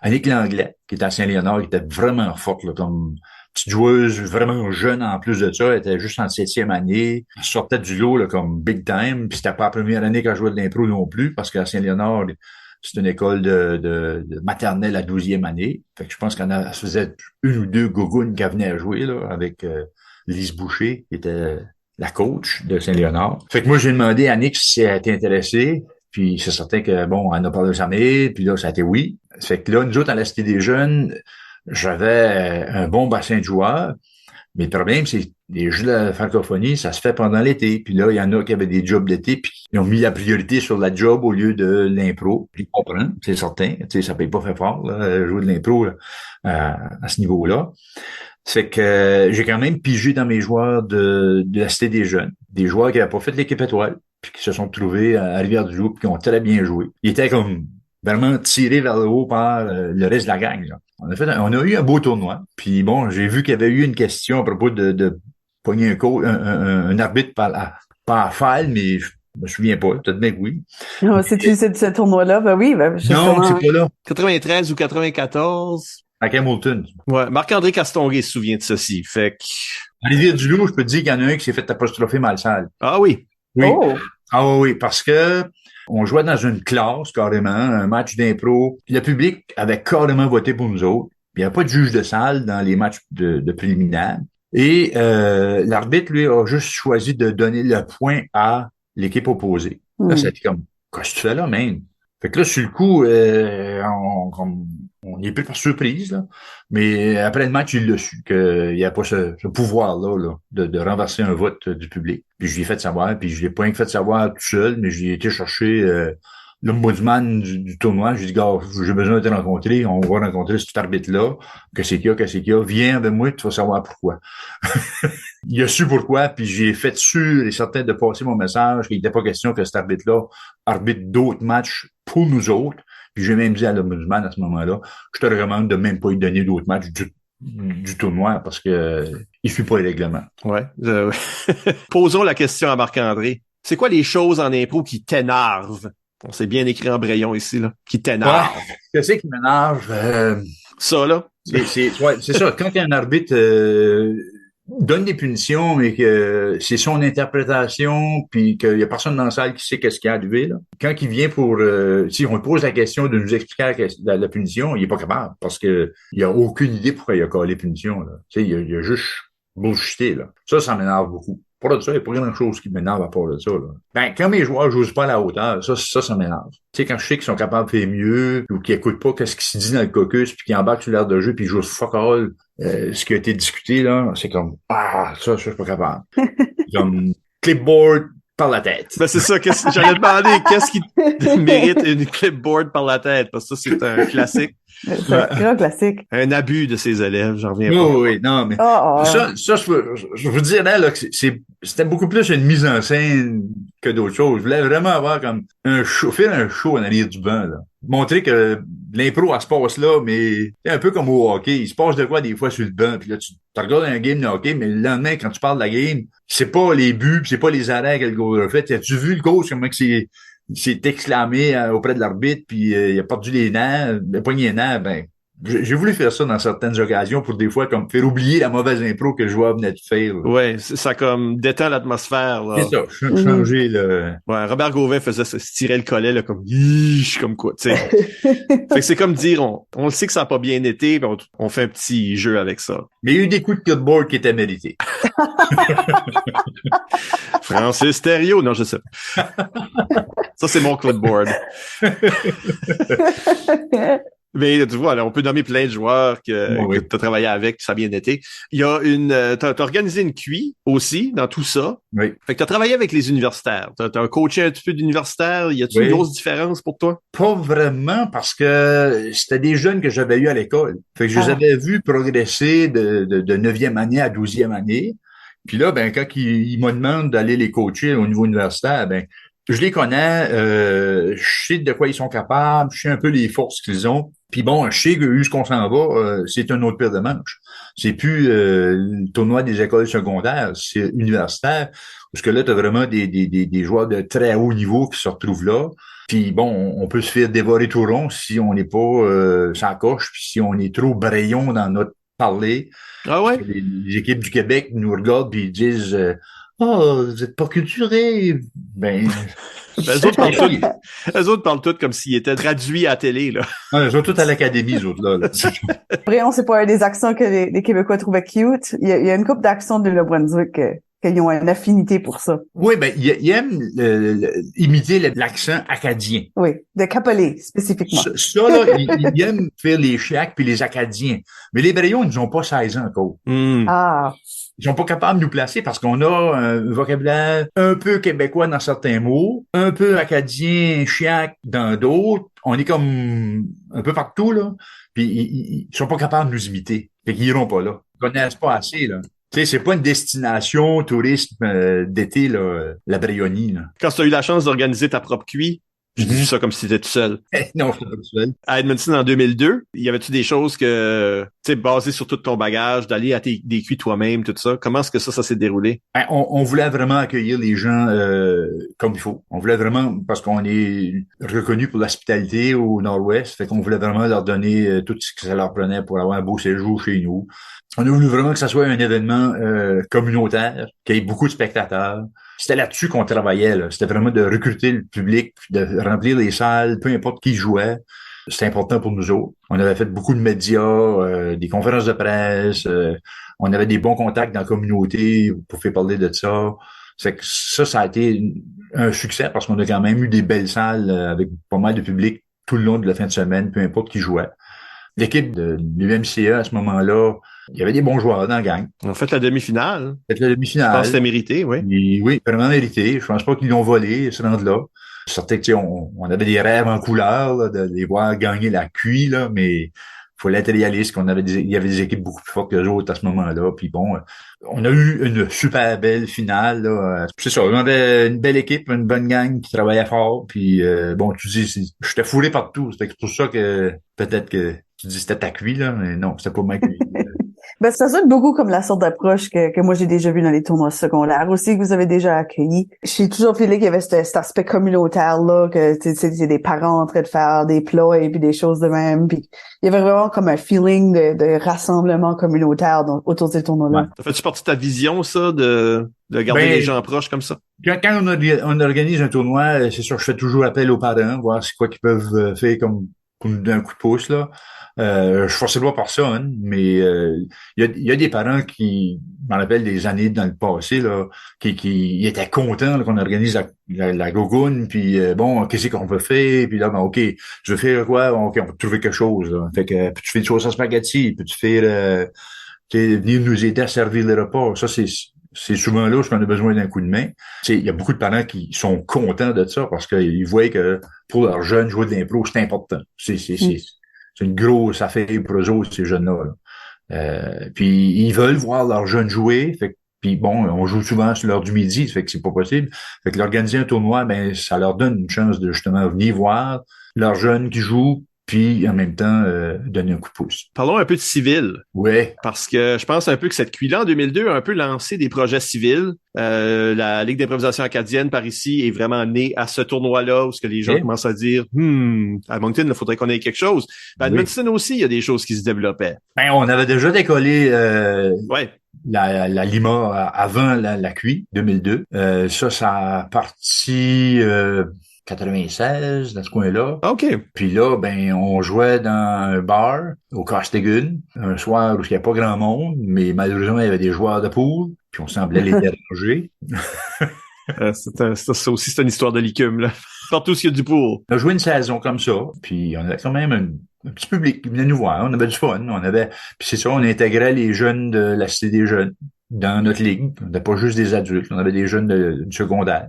Annick Langlais, qui était à Saint-Léonard, qui était vraiment forte, là, comme petite joueuse, vraiment jeune en plus de ça. Elle était juste en 7e année. Elle sortait du lot là, comme big time. Puis c'était pas la première année qu'elle jouait de l'impro non plus, parce qu'à Saint-Léonard, C'est une école de maternelle à 12e année. Fait que je pense qu'on a, ça faisait une ou deux gougounes qui venaient à jouer, là, avec Lise Boucher, qui était la coach de Saint-Léonard. Fait que moi, j'ai demandé à Nick si elle était intéressée. Puis c'est certain que, bon, elle en a parlé de sa mère, puis là, ça a été oui. Fait que là, nous autres, à la Cité des Jeunes, j'avais un bon bassin de joueurs. Mais le problème, c'est les jeux de la francophonie, ça se fait pendant l'été. Puis là, il y en a qui avaient des jobs d'été, puis ils ont mis la priorité sur la job au lieu de l'impro. Puis je comprends, c'est certain. Tu sais, ça paye pas fait fort, là, jouer de l'impro là, à ce niveau-là. C'est que j'ai quand même pigé dans mes joueurs de la Cité des Jeunes. Des joueurs qui n'avaient pas fait l'équipe étoile, puis qui se sont trouvés à Rivière-du-Loup, puis qui ont très bien joué. Ils étaient comme vraiment tirés vers le haut par le reste de la gang, là. On a eu un beau tournoi. Puis bon, j'ai vu qu'il y avait eu une question à propos de pogner un arbitre par faille, mais je me souviens pas. Peut-être bien que oui. Non, c'est-tu ce tournoi-là? Ben oui, ben, justement. Non, c'est pas là. 93 ou 94. À Hamilton. Ouais, Marc-André Castonguay se souvient de ceci. Fait que... À Rivière-du-Loup, je peux te dire qu'il y en a un qui s'est fait apostropher mal sale. Ah oui. Oui. Oh! Ah oui, parce que on jouait dans une classe, carrément, un match d'impro. Puis le public avait carrément voté pour nous autres. Puis il n'y a pas de juge de salle dans les matchs de préliminaires. Et l'arbitre, lui, a juste choisi de donner le point à l'équipe opposée. Là, ça a été comme, qu'est-ce que tu fais là, man? Fait que là, sur le coup, on est pris par surprise, là. Mais après le match, il l'a su qu'il n'y a pas ce pouvoir-là, de renverser un vote du public. Puis je lui ai fait savoir, puis je l'ai pas fait savoir tout seul, mais je lui ai été chercher l'ombudsman du tournoi. J'ai dit, gars, j'ai besoin de te rencontrer, on va rencontrer cet arbitre-là, qu'est-ce qu'il y a, viens avec moi, tu vas savoir pourquoi. Il a su pourquoi, puis j'ai fait sûr et certain de passer mon message qu'il n'était pas question que cet arbitre-là arbitre d'autres matchs pour nous autres. Puis j'ai même dit à l'ombudsman à ce moment-là, je te recommande de même pas lui donner d'autres matchs du tournoi parce que il suit pas les règlements. Ouais. Posons la question à Marc-André. C'est quoi les choses en impro qui t'énervent? On s'est bien écrit en braillon ici, là. Qui t'énerve. Ouais, qu'est-ce qui m'énerve? Ça, là. C'est ça. Quand un arbitre donne des punitions, mais que c'est son interprétation, puis qu'il y a personne dans la salle qui sait qu'est-ce qui est arrivé, là. Quand il vient pour, si on lui pose la question de nous expliquer la punition, il est pas capable, parce que il a aucune idée pourquoi il a collé punition, là. Tu sais, il a juste bullshité, là. Ça m'énerve beaucoup. Pour de ça, il n'y a pas grand-chose qui m'énerve à part de ça, là. Ben, quand mes joueurs jouent pas à la hauteur, ça m'énerve. Tu sais, quand je sais qu'ils sont capables de faire mieux, ou qu'ils écoutent pas qu'est-ce qui se dit dans le caucus, puis qu'ils embarquent sur l'air de jeu, puis ils jouent fuck all, ce qui a été discuté, là, c'est comme, ça, je suis pas capable. Comme, clipboard par la tête. Ben, c'est ça, j'allais demander, qu'est-ce qui mérite une clipboard par la tête? Parce que ça, c'est un classique. C'est un grand classique. Un abus de ses élèves, j'en reviens pas. Oui, non, mais ça, je vous dirais là que c'était beaucoup plus une mise en scène que d'autres choses. Je voulais vraiment avoir comme faire un show en arrière du banc, là. Montrer que l'impro, elle se passe là, mais c'est un peu comme au hockey. Il se passe de quoi des fois sur le banc, puis là, tu regardes un game de hockey, mais le lendemain, quand tu parles de la game, c'est pas les buts, pis c'est pas les arrêts que le goal a fait. As-tu vu le coach, comment que c'est exclamé auprès de l'arbitre, puis il a perdu les nerfs, il a pogné les nerfs, ben, j'ai voulu faire ça dans certaines occasions pour des fois comme faire oublier la mauvaise impro que le joueur venait de faire. Là. Ouais, ça comme détend l'atmosphère, là. C'est ça, changer le... Ouais, Robert Gauvin faisait ça, se tirait le collet, là, comme, comme quoi, tu sais. Fait que c'est comme dire, on le sait que ça n'a pas bien été, puis on fait un petit jeu avec ça. Mais il y a eu des coups de cutboard qui étaient mérités. Francis Thériault, non, je sais pas. Ça, c'est mon clipboard. Mais tu vois, là, on peut nommer plein de joueurs que tu as travaillé avec, que ça a bien été. Il y a t'as organisé une QI aussi dans tout ça. Oui. Fait que tu as travaillé avec les universitaires. T'as coaché un petit peu d'universitaires. Y a-t-il une grosse différence pour toi? Pas vraiment, parce que c'était des jeunes que j'avais eu à l'école. Fait que je les avais vus progresser de 9e année à 12e année. Puis là, ben, quand ils me demandent d'aller les coacher au niveau universitaire, ben, je les connais, je sais de quoi ils sont capables, je sais un peu les forces qu'ils ont. Puis bon, je sais que où qu'on s'en va, c'est un autre paire de manches. C'est plus le tournoi des écoles secondaires, c'est universitaire. Parce que là, tu as vraiment des joueurs de très haut niveau qui se retrouvent là. Puis bon, on peut se faire dévorer tout rond si on n'est pas sans coche, puis si on est trop braillon dans notre parler. Ah ouais? Les équipes du Québec nous regardent puis ils disent vous êtes pas culturés. Ben, Eux autres parlent tout comme s'ils étaient traduits à la télé, là. Ouais, ils sont tous à l'académie, eux autres, là. Après, on sait pas un des accents que les Québécois trouvaient cute. Il y a une couple d'accents de Le Brunswick qu'ils ont une affinité pour ça. Oui, ben, ils aiment imiter l'accent acadien. Oui, de Capolé, spécifiquement. Ça, là, ils aiment faire les Chiacs puis les Acadiens. Mais les Brayons, ils n'ont pas 16 ans encore. Ah. Ils sont pas capables de nous placer parce qu'on a un vocabulaire un peu québécois dans certains mots, un peu acadien, chiac dans d'autres. On est comme un peu partout, là. Puis ils sont pas capables de nous imiter. Fait qu'ils iront pas là. Ils connaissent pas assez, là. Tu sais, c'est pas une destination tourisme d'été, là, la Bryonie, là. Quand tu as eu la chance d'organiser ta propre cuit, je dis ça comme si tu étais tout seul. Non, je suis pas tout seul. À Edmonton en 2002, y avait-tu des choses que, tu sais, basées sur tout ton bagage, d'aller à des cuits toi-même, tout ça? Comment est-ce que ça s'est déroulé? Ben, on voulait vraiment accueillir les gens comme il faut. On voulait vraiment, parce qu'on est reconnu pour l'hospitalité au Nord-Ouest, fait qu'on voulait vraiment leur donner tout ce que ça leur prenait pour avoir un beau séjour chez nous. On a voulu vraiment que ça soit un événement communautaire, qu'il y ait beaucoup de spectateurs. C'était là-dessus qu'on travaillait, là. C'était vraiment de recruter le public, de remplir les salles, peu importe qui jouait. C'était important pour nous autres. On avait fait beaucoup de médias, des conférences de presse, on avait des bons contacts dans la communauté pour faire parler de ça. C'est que ça a été un succès parce qu'on a quand même eu des belles salles avec pas mal de public tout le long de la fin de semaine, peu importe qui jouait. L'équipe de l'UMCA à ce moment-là, il y avait des bons joueurs dans la gang. On a fait la demi-finale. Fait la demi-finale. Je pense que c'était mérité, oui. Et oui, vraiment mérité. Je pense pas qu'ils l'ont volé, ce rendre-là. Certain que, on avait des rêves en couleur, là, de les voir gagner la cuit, là, mais faut être réaliste qu'on avait il y avait des équipes beaucoup plus fortes que les autres à ce moment-là. Puis bon, on a eu une super belle finale, là. C'est ça, on avait une belle équipe, une bonne gang qui travaillait fort. Puis bon, tu dis, j'étais fourré partout. C'est pour ça que peut-être que tu dis c'était ta cuit, là, mais non, c'était pas ma cuit. Ben, ça sonne beaucoup comme la sorte d'approche que moi j'ai déjà vu dans les tournois secondaires aussi, que vous avez déjà accueilli. J'ai toujours filé qu'il y avait cet aspect communautaire-là, que c'est des parents en train de faire des plats et puis des choses de même. Puis il y avait vraiment comme un feeling de rassemblement communautaire autour de ces tournois-là. Ouais. Ça fait-tu partie de ta vision, ça, de garder les gens proches comme ça? Quand on organise un tournoi, c'est sûr que je fais toujours appel aux parents, voir c'est quoi qu'ils peuvent faire comme pour nous donner un coup de pouce, là. Je forçais pas personne, mais il y a des parents qui, je m'en rappelle des années dans le passé, là, qui étaient contents là, qu'on organise la gogoune, puis bon, qu'est-ce qu'on peut faire, puis là, ben, OK, je veux faire quoi? OK, on peut trouver quelque chose, là. Fait que, peux-tu faire une sauce à spaghetti? Peux-tu faire, venir nous aider à servir les repas? Ça, c'est souvent là où on a besoin d'un coup de main. Il y a beaucoup de parents qui sont contents de ça parce qu'ils voient que pour leurs jeunes, jouer de l'impro, c'est important. C'est une grosse affaire pour eux autres, ces jeunes-là. Là. Puis ils veulent voir leurs jeunes jouer. Fait que, puis bon, on joue souvent sur l'heure du midi, fait que c'est pas possible. Fait que l'organiser un tournoi, ben ça leur donne une chance de justement venir voir leurs jeunes qui jouent, puis en même temps donner un coup de pouce. Parlons un peu de civil. Ouais. Parce que je pense un peu que cette cuit-là, en 2002, a un peu lancé des projets civils. La Ligue d'improvisation acadienne par ici est vraiment née à ce tournoi-là où ce que les gens commencent à dire à Moncton, il faudrait qu'on ait quelque chose. À Edmonton aussi, il y a des choses qui se développaient. Ben, on avait déjà décollé ouais. la Lima avant la QI 2002. Ça a parti 96 dans ce coin-là. OK. Puis là, ben, on jouait dans un bar au Costigan, un soir où il n'y avait pas grand monde, mais malheureusement, il y avait des joueurs de pool, puis on semblait les déranger. Ça aussi, c'est une histoire de licume, là. Partout où il y a du pool. On a joué une saison comme ça, puis on avait quand même un petit public qui venait nous voir. On avait du fun. Puis c'est ça, on intégrait les jeunes de la Cité des jeunes dans notre ligue. On n'avait pas juste des adultes, on avait des jeunes du secondaire.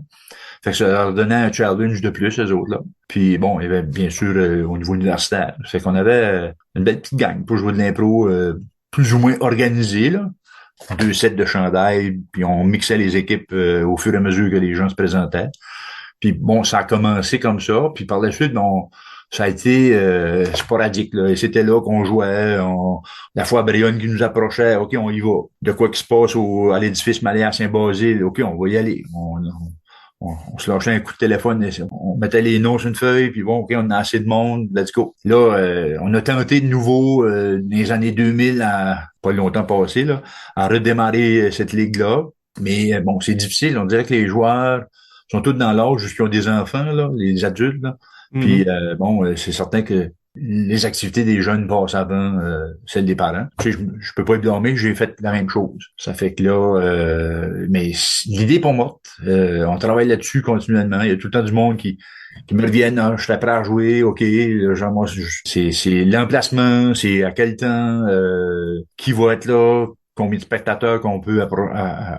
Fait que ça leur donnait un challenge de plus, eux autres, là. Puis bon, il y avait bien sûr au niveau universitaire. Fait qu'on avait une belle petite gang pour jouer de l'impro plus ou moins organisée, là. 2 sets de chandail, puis on mixait les équipes au fur et à mesure que les gens se présentaient. Puis bon, ça a commencé comme ça. Puis par la suite, ça a été sporadique, là. Et c'était là qu'on jouait. La fois, Brion qui nous approchait, OK, on y va. De quoi qui se passe à l'édifice Malais à Saint-Basile, OK, on va y aller. On se lâchait un coup de téléphone, on mettait les noms sur une feuille, puis bon, OK, on a assez de monde, let's go. Là, on a tenté de nouveau, dans les années 2000, pas longtemps passé, là, à redémarrer cette ligue-là. Mais bon, c'est difficile. On dirait que les joueurs sont tous dans l'âge jusqu'ils ont des enfants, là, les adultes, là. Puis c'est certain que les activités des jeunes passent avant celles des parents. Tu sais, je peux pas être blâmé, j'ai fait la même chose. Ça fait que là, mais l'idée est pas morte. On travaille là-dessus continuellement. Il y a tout le temps du monde qui me reviennent, ah, je suis prêt à jouer, ok, genre moi, c'est l'emplacement, c'est à quel temps, qui va être là, combien de spectateurs qu'on peut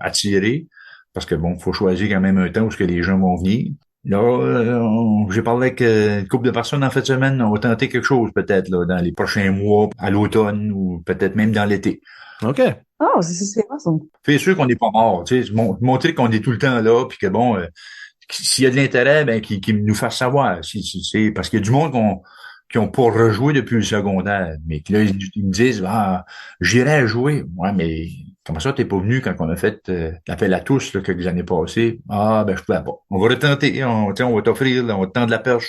attirer. Parce que bon, faut choisir quand même un temps où ce que les gens vont venir. Là, j'ai parlé avec une couple de personnes en fin de semaine. On va tenter quelque chose peut-être là dans les prochains mois, à l'automne ou peut-être même dans l'été. OK. Oh, c'est awesome. Fait sûr qu'on n'est pas mort, tu sais, montrer qu'on est tout le temps là, puis que bon, s'il y a de l'intérêt, ben qui nous fasse savoir. Si, parce qu'il y a du monde qui ont pas rejoué depuis le secondaire, mais que là ils me disent j'irai jouer. Ouais, mais comment ça t'es pas venu quand on a fait l'appel à tous là, quelques années passées? Ah ben je pouvais pas. On va retenter, on va t'offrir, là, on va te tendre la perche.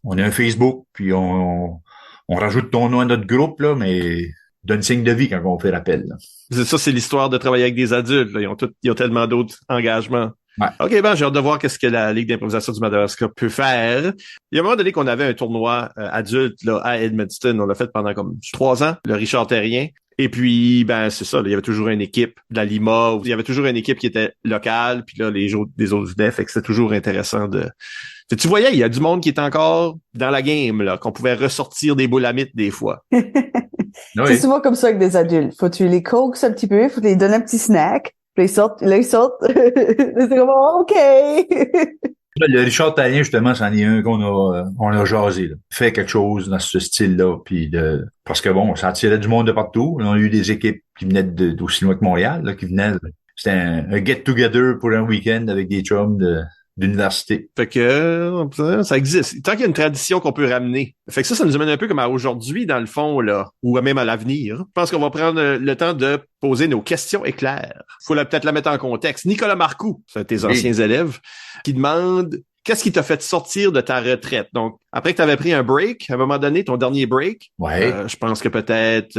On a un Facebook, puis on rajoute ton nom à notre groupe là, mais donne signe de vie quand on fait l'appel. Là. Ça, c'est l'histoire de travailler avec des adultes. Là. Ils ont tellement d'autres engagements. Ouais. OK, j'ai hâte de voir qu'est-ce que la Ligue d'improvisation du Madawaska peut faire. Il y a un moment donné qu'on avait un tournoi adulte là, à Edmundston. On l'a fait pendant comme 3 ans, le Richard Terrien. Et puis, c'est ça, là, il y avait toujours une équipe de la Lima, il y avait toujours une équipe qui était locale, puis là, les autres venaient, fait que c'était toujours intéressant de... Tu voyais, il y a du monde qui est encore dans la game, là, qu'on pouvait ressortir des boules à mythe des fois. Oui. C'est souvent comme ça avec des adultes. Faut que tu les coaxes un petit peu, faut que tu les donnes un petit snack, puis ils sortent. C'est comme, OK! Le Richard Tallien, justement, c'en est un on a jasé, là. Fait quelque chose dans ce style-là, puis parce que bon, ça attirait du monde de partout. On a eu des équipes qui venaient d'aussi loin que Montréal, là, qui venaient. C'était un get-together pour un week-end avec des chums d'université. Fait que ça existe. Tant qu'il y a une tradition qu'on peut ramener. Fait que ça nous amène un peu comme à aujourd'hui, dans le fond, là, ou même à l'avenir. Je pense qu'on va prendre le temps de poser nos questions éclairs. Faut peut-être la mettre en contexte. Nicolas Marcoux, c'est un de tes anciens élèves, qui demande qu'est-ce qui t'a fait sortir de ta retraite? Donc, après que tu avais pris un break, à un moment donné, ton dernier break, je pense que peut-être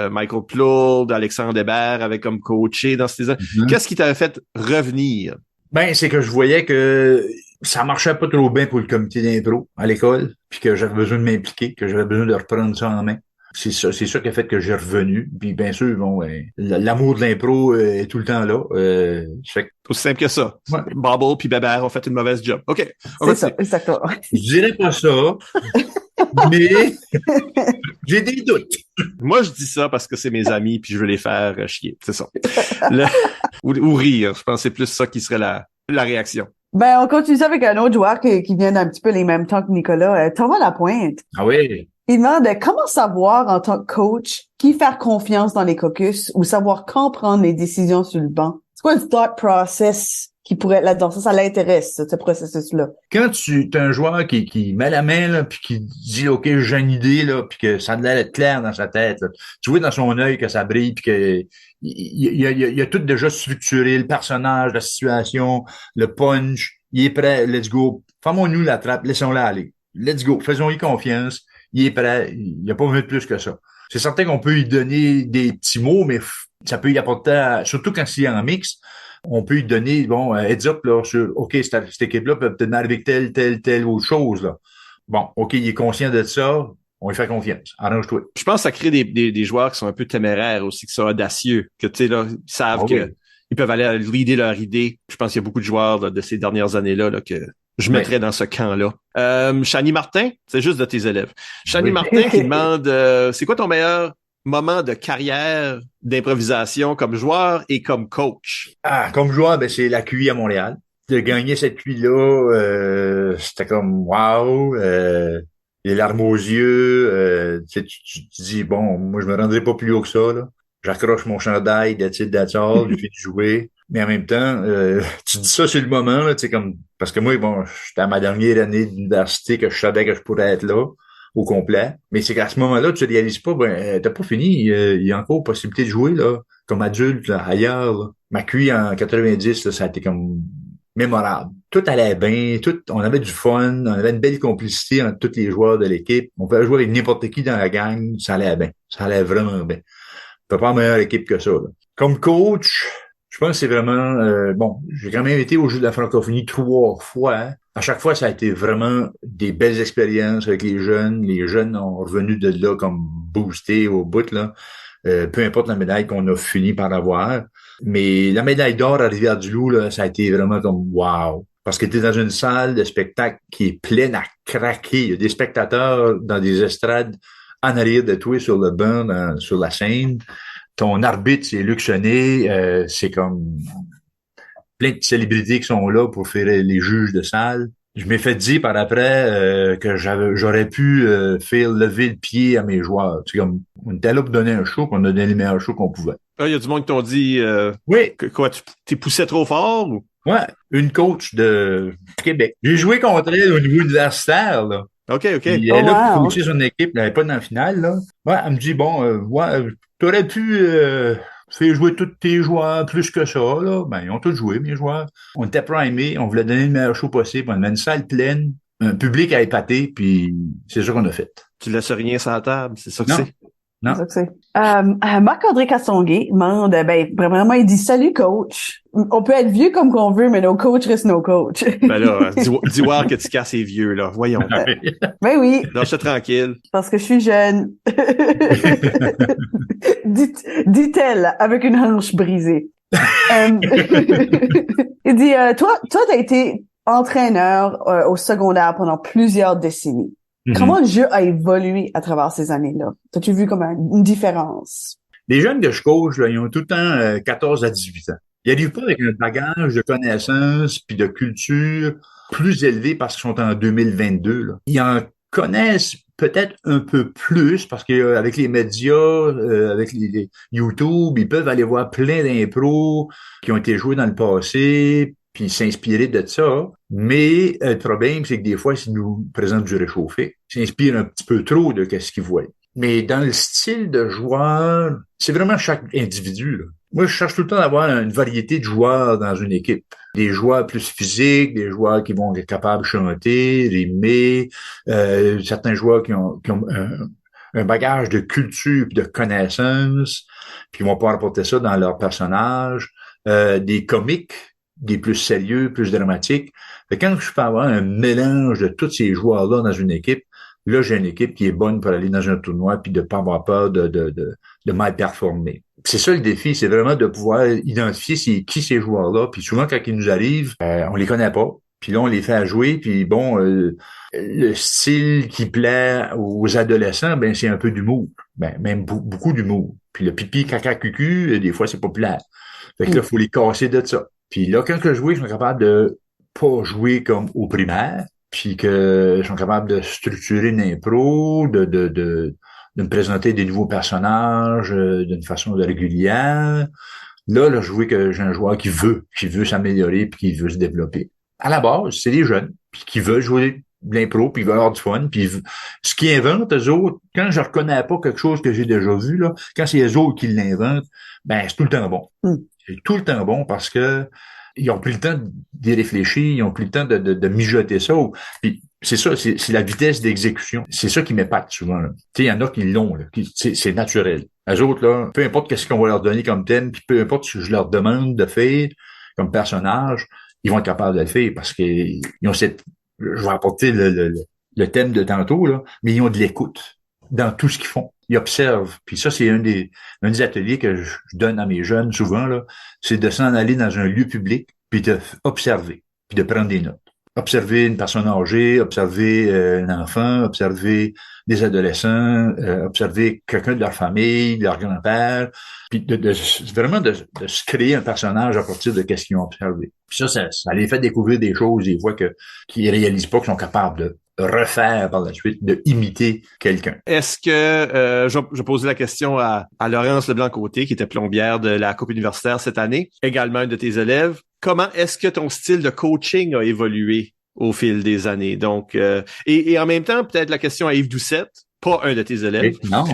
Michael Plourde, Alexandre Hébert avaient comme coaché dans ces ans. Qu'est-ce qui t'avait fait revenir? Ben, c'est que je voyais que ça marchait pas trop bien pour le comité d'impro à l'école, puis que j'avais besoin de m'impliquer, que j'avais besoin de reprendre ça en main. C'est ça qui a fait que j'ai revenu. Puis bien sûr, bon, l'amour de l'impro est tout le temps là. Aussi simple que ça. Ouais. Bobble puis Bébert ont fait une mauvaise job. OK. C'est ça, exactement. Je dirais pas ça, mais j'ai des doutes. Moi, je dis ça parce que c'est mes amis puis je veux les faire chier. C'est ça. Ou rire. Je pense que c'est plus ça qui serait la réaction. Ben, on continue ça avec un autre joueur qui vient d'un petit peu les mêmes temps que Nicolas, Thomas Lapointe. Ah oui? Il demande comment savoir en tant que coach qui faire confiance dans les caucus ou savoir quand prendre les décisions sur le banc. C'est quoi le thought process qui pourrait être là-dedans? Ça l'intéresse, ce processus-là. Quand tu as un joueur qui met la main, là, puis qui dit, OK, j'ai une idée, là, puis que ça a l'air d'être clair dans sa tête, là. Tu vois dans son œil que ça brille, puis que il a tout déjà structuré, le personnage, la situation, le punch, il est prêt, let's go. Fais-moi-nous la trappe, laissons-la aller. Let's go, faisons-y confiance. Il est prêt, il n'y a pas besoin de plus que ça. C'est certain qu'on peut lui donner des petits mots, mais ça peut y apporter, surtout quand c'est en mix, on peut lui donner, bon, heads up, là, sur, OK, cette équipe-là peut peut-être m'arriver telle autre chose, là. Bon, OK, il est conscient de ça, on lui fait confiance. Arrange-toi. Je pense que ça crée des joueurs qui sont un peu téméraires aussi, qui sont audacieux, que, tu sais, là, ils savent ils peuvent aller leader leur idée. Je pense qu'il y a beaucoup de joueurs là, de ces dernières années-là là, que je mettrais dans ce camp-là. Chani Martin, c'est juste de tes élèves. Chani Martin qui demande c'est quoi ton meilleur moment de carrière d'improvisation comme joueur et comme coach? Comme joueur, ben c'est la QI à Montréal. De gagner cette QI-là, c'était comme wow, les larmes aux yeux, tu te dis bon, moi je me rendrai pas plus haut que ça, là. J'accroche mon chandail, that's all, j'ai fait jouer. Mais en même temps, tu dis ça sur le moment, là, tu sais, comme, parce que moi, bon, j'étais à ma dernière année d'université que je savais que je pourrais être là, au complet. Mais c'est qu'à ce moment-là, tu réalises pas, t'as pas fini, il y a encore possibilité de jouer, là, comme adulte, là, ailleurs, là. Ma QI en 90, là, ça a été comme mémorable. Tout allait bien, on avait du fun, on avait une belle complicité entre tous les joueurs de l'équipe. On pouvait jouer avec n'importe qui dans la gang, ça allait bien. Ça allait vraiment bien. Pas meilleure équipe que ça, là. Comme coach, je pense que c'est vraiment bon. J'ai quand même été au Jeu de la francophonie 3 fois. Hein. À chaque fois, ça a été vraiment des belles expériences avec les jeunes. Les jeunes ont revenu de là comme boostés au bout là. Peu importe la médaille qu'on a fini par avoir. Mais la médaille d'or à Rivière-du-Loup, là, ça a été vraiment comme wow. Parce que tu es dans une salle de spectacle qui est pleine à craquer. Il y a des spectateurs dans des estrades en arrière de toi sur le banc, sur la scène. Ton arbitre, c'est Luc Chenet. C'est comme plein de célébrités qui sont là pour faire les juges de salle. Je m'ai fait dire par après que j'aurais pu faire lever le pied à mes joueurs. C'est comme on était là pour donner un show, puis on a donné le meilleur show qu'on pouvait. Ah, il y a du monde qui t'ont dit Oui, que quoi, tu t'es poussé trop fort ou? ouais, une coach de Québec. J'ai joué contre elle au niveau universitaire, là. OK. Puis Oh, elle a wow. coaché son équipe, elle n'avait pas dans la finale, là. Ouais, elle me dit, bon, ouais, t'aurais pu faire jouer tous tes joueurs plus que ça, là. Ben, ils ont tous joué, mes joueurs. On était primés, on voulait donner le meilleur show possible, on avait une salle pleine, un public à épater, puis c'est ça qu'on a fait. Tu laisses rien sur la table, c'est ça que Non. c'est. Non. C'est ça que c'est. Marc-André Castonguay demande, vraiment, il dit, salut coach. On peut être vieux comme qu'on veut, mais nos coachs restent nos coachs. Ben là, dis voir que tu casses les vieux, là. Voyons. Ben oui, Lâche-toi tranquille. parce que je suis jeune. Dit-elle avec une hanche brisée. Il dit, toi, t'as été entraîneur au secondaire pendant plusieurs décennies. Comment le jeu a évolué à travers ces années-là? T'as-tu vu comme une différence? Les jeunes que je coach, là, ils ont tout le temps 14 à 18 ans. Ils n'arrivent pas avec un bagage de connaissances puis de culture plus élevé parce qu'ils sont en 2022. Là. Ils en connaissent peut-être un peu plus parce qu'avec les médias, avec les YouTube, ils peuvent aller voir plein d'impros qui ont été joués dans le passé puis s'inspirer de ça. Mais le problème, c'est que des fois, s'ils nous présentent du réchauffé, ils s'inspirent un petit peu trop de ce qu'ils voient. Mais dans le style de joueur, c'est vraiment chaque individu. Là. Moi, je cherche tout le temps d'avoir une variété de joueurs dans une équipe. Des joueurs plus physiques, des joueurs qui vont être capables de chanter, rimer, certains joueurs qui ont un bagage de culture et de connaissances, puis qui vont pouvoir apporter ça dans leur personnage, des comiques, des plus sérieux, plus dramatiques. Fait que quand je peux avoir un mélange de tous ces joueurs-là dans une équipe, là, j'ai une équipe qui est bonne pour aller dans un tournoi puis de pas avoir peur de mal performer. C'est ça le défi, c'est vraiment de pouvoir identifier c'est qui ces joueurs-là. Puis souvent, quand ils nous arrivent, on les connaît pas. Puis là, on les fait jouer. Puis bon, le style qui plaît aux adolescents, ben c'est un peu d'humour. Ben, même beaucoup d'humour. Puis le pipi, caca, cucu, des fois, c'est populaire. Fait que là, il faut les casser de ça. Puis là, quand je joue, ils sont capables de pas jouer comme au primaire, puis qu'ils sont capables de structurer une impro, de me présenter des nouveaux personnages d'une façon régulière. Là, je vois que j'ai un joueur qui veut s'améliorer puis qui veut se développer. À la base, c'est des jeunes puis qui veulent jouer de l'impro puis ils veulent avoir du fun puis ce qu'ils inventent eux autres, quand je reconnais pas quelque chose que j'ai déjà vu là, quand c'est eux autres qui l'inventent, ben c'est tout le temps bon. C'est tout le temps bon parce que ils ont pris le temps d'y réfléchir, ils ont pris le temps de mijoter ça. Puis c'est ça, c'est la vitesse d'exécution. C'est ça qui m'épate souvent. Tu sais, il y en a qui l'ont, là, c'est naturel. Les autres, là, peu importe qu'est-ce qu'on va leur donner comme thème, puis peu importe ce que je leur demande de faire comme personnage, ils vont être capables de le faire parce qu'ils ont cette. Je vais apporter le thème de tantôt, là, mais ils ont de l'écoute dans tout ce qu'ils font. Ils observent. Puis ça, c'est un des ateliers que je donne à mes jeunes souvent, là, c'est de s'en aller dans un lieu public, puis de observer, puis de prendre des notes. Observer une personne âgée, observer un enfant, observer des adolescents, observer quelqu'un de leur famille, de leur grand-père, puis vraiment de se créer un personnage à partir de ce qu'ils ont observé. Puis ça les fait découvrir des choses, des fois qu'ils réalisent pas, qu'ils sont capables de refaire par la suite, de imiter quelqu'un. Est-ce que, je posais la question à Laurence Leblanc-Côté, qui était plombière de la Coupe universitaire cette année, également une de tes élèves. Comment est-ce que ton style de coaching a évolué au fil des années? Donc, et en même temps, peut-être la question à Yves Doucette, pas un de tes élèves. Non.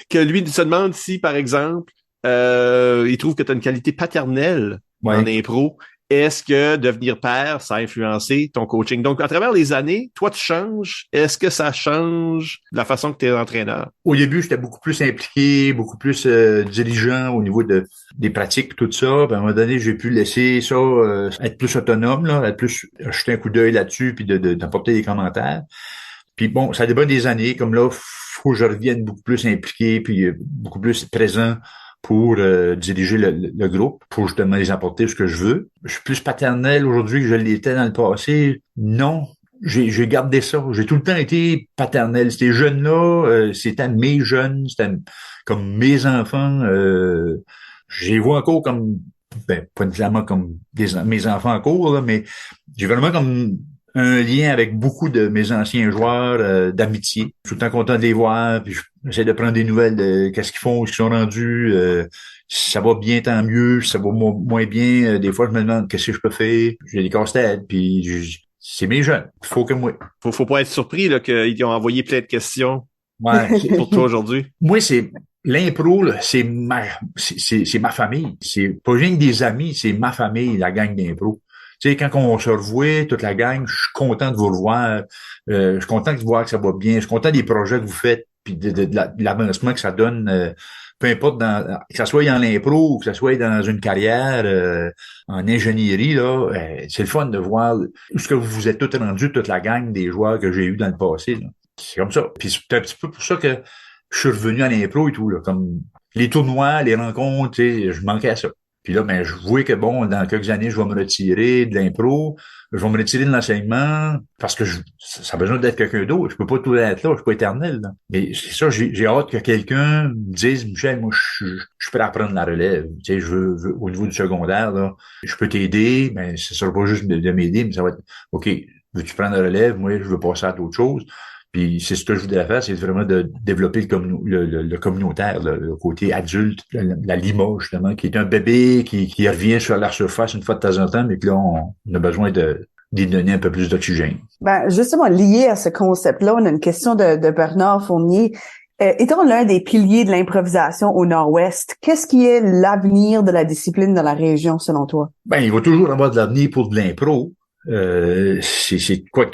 Que lui se demande si, par exemple, il trouve que tu as une qualité paternelle en impro. est-ce que devenir père, ça a influencé ton coaching? Donc, à travers les années, toi, tu changes. Est-ce que ça change la façon que tu es entraîneur? Au début, j'étais beaucoup plus impliqué, beaucoup plus dirigeant au niveau des pratiques, tout ça. Puis à un moment donné, j'ai pu laisser ça être plus autonome, là, être plus jeter un coup d'œil là-dessus, puis d'apporter des commentaires. Puis bon, ça dépend des années. Comme là, faut que je revienne beaucoup plus impliqué, puis beaucoup plus présent pour diriger le groupe, pour justement les apporter ce que je veux. Je suis plus paternel aujourd'hui que je l'étais dans le passé. Non. J'ai gardé ça. J'ai tout le temps été paternel. Ces jeunes-là, c'était mes jeunes, c'était comme mes enfants. Je les vois encore comme, pas nécessairement comme mes enfants encore, là, mais j'ai vraiment comme un lien avec beaucoup de mes anciens joueurs d'amitié. Je suis tout le temps content de les voir, puis j'essaie de prendre des nouvelles de qu'est-ce qu'ils font, où ils sont rendus. Si ça va bien, tant mieux. Si ça va moins bien, des fois, je me demande qu'est-ce que je peux faire. J'ai des casse-têtes, puis c'est mes jeunes. Faut que moi. Faut pas être surpris là qu'ils ont envoyé plein de questions Ouais. pour toi aujourd'hui. Moi, c'est l'impro, là, c'est ma famille. C'est pas rien que des amis, c'est ma famille, la gang d'impro. Tu sais, quand on se revoit, toute la gang, je suis content de vous revoir. Je suis content de voir que ça va bien. Je suis content des projets que vous faites, puis de l'avancement que ça donne. Peu importe que ça soit dans l'impro ou que ça soit dans une carrière en ingénierie, là, c'est le fun de voir où ce que vous vous êtes tous rendus, toute la gang des joueurs que j'ai eu dans le passé. Là. C'est comme ça. Puis c'est un petit peu pour ça que je suis revenu à l'impro et tout, là, comme les tournois, les rencontres, tu sais, je manquais à ça. Puis là, je vois que bon, dans quelques années, je vais me retirer de l'impro, je vais me retirer de l'enseignement, parce que ça a besoin d'être quelqu'un d'autre. Je peux pas tout être là, je suis pas éternel. Là. Mais c'est ça, j'ai hâte que quelqu'un me dise, Michel, moi, je suis prêt à prendre la relève. Tu sais, je veux au niveau du secondaire, là, je peux t'aider, mais ce sera pas juste de m'aider, mais ça va être, OK, veux-tu prendre la relève? Moi, je veux passer à d'autres choses. Puis c'est ce que je voudrais faire, c'est vraiment de développer le communautaire, le côté adulte, la Lima, justement, qui est un bébé qui revient sur la surface une fois de temps en temps, mais que là, on a besoin d'y donner un peu plus d'oxygène. Ben, justement, lié à ce concept-là, on a une question de Bernard Fournier. Étant l'un des piliers de l'improvisation au Nord-Ouest, qu'est-ce qui est l'avenir de la discipline dans la région, selon toi? Ben, il va toujours avoir de l'avenir pour de l'impro. C'est quoi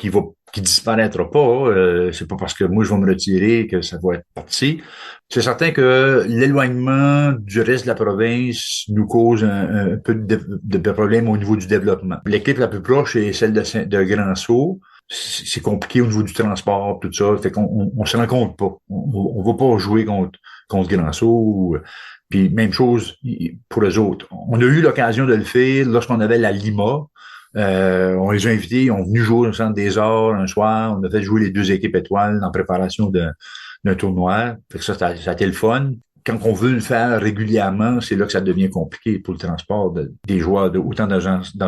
qui disparaîtra pas. C'est pas parce que moi je vais me retirer que ça va être parti. C'est certain que l'éloignement du reste de la province nous cause un peu de problèmes au niveau du développement. L'équipe la plus proche est celle de Grand-Sault. C'est compliqué au niveau du transport, tout ça. Fait qu'on se rencontre pas. On va pas jouer contre Grand-Sault. Puis même chose pour les autres. On a eu l'occasion de le faire lorsqu'on avait la Lima. On les a invités, ils ont venu jouer au Centre des Arts un soir. On a fait jouer les 2 équipes étoiles en préparation d'un tournoi. Fait que ça a été le fun. Quand on veut le faire régulièrement, c'est là que ça devient compliqué pour le transport des joueurs, autant dans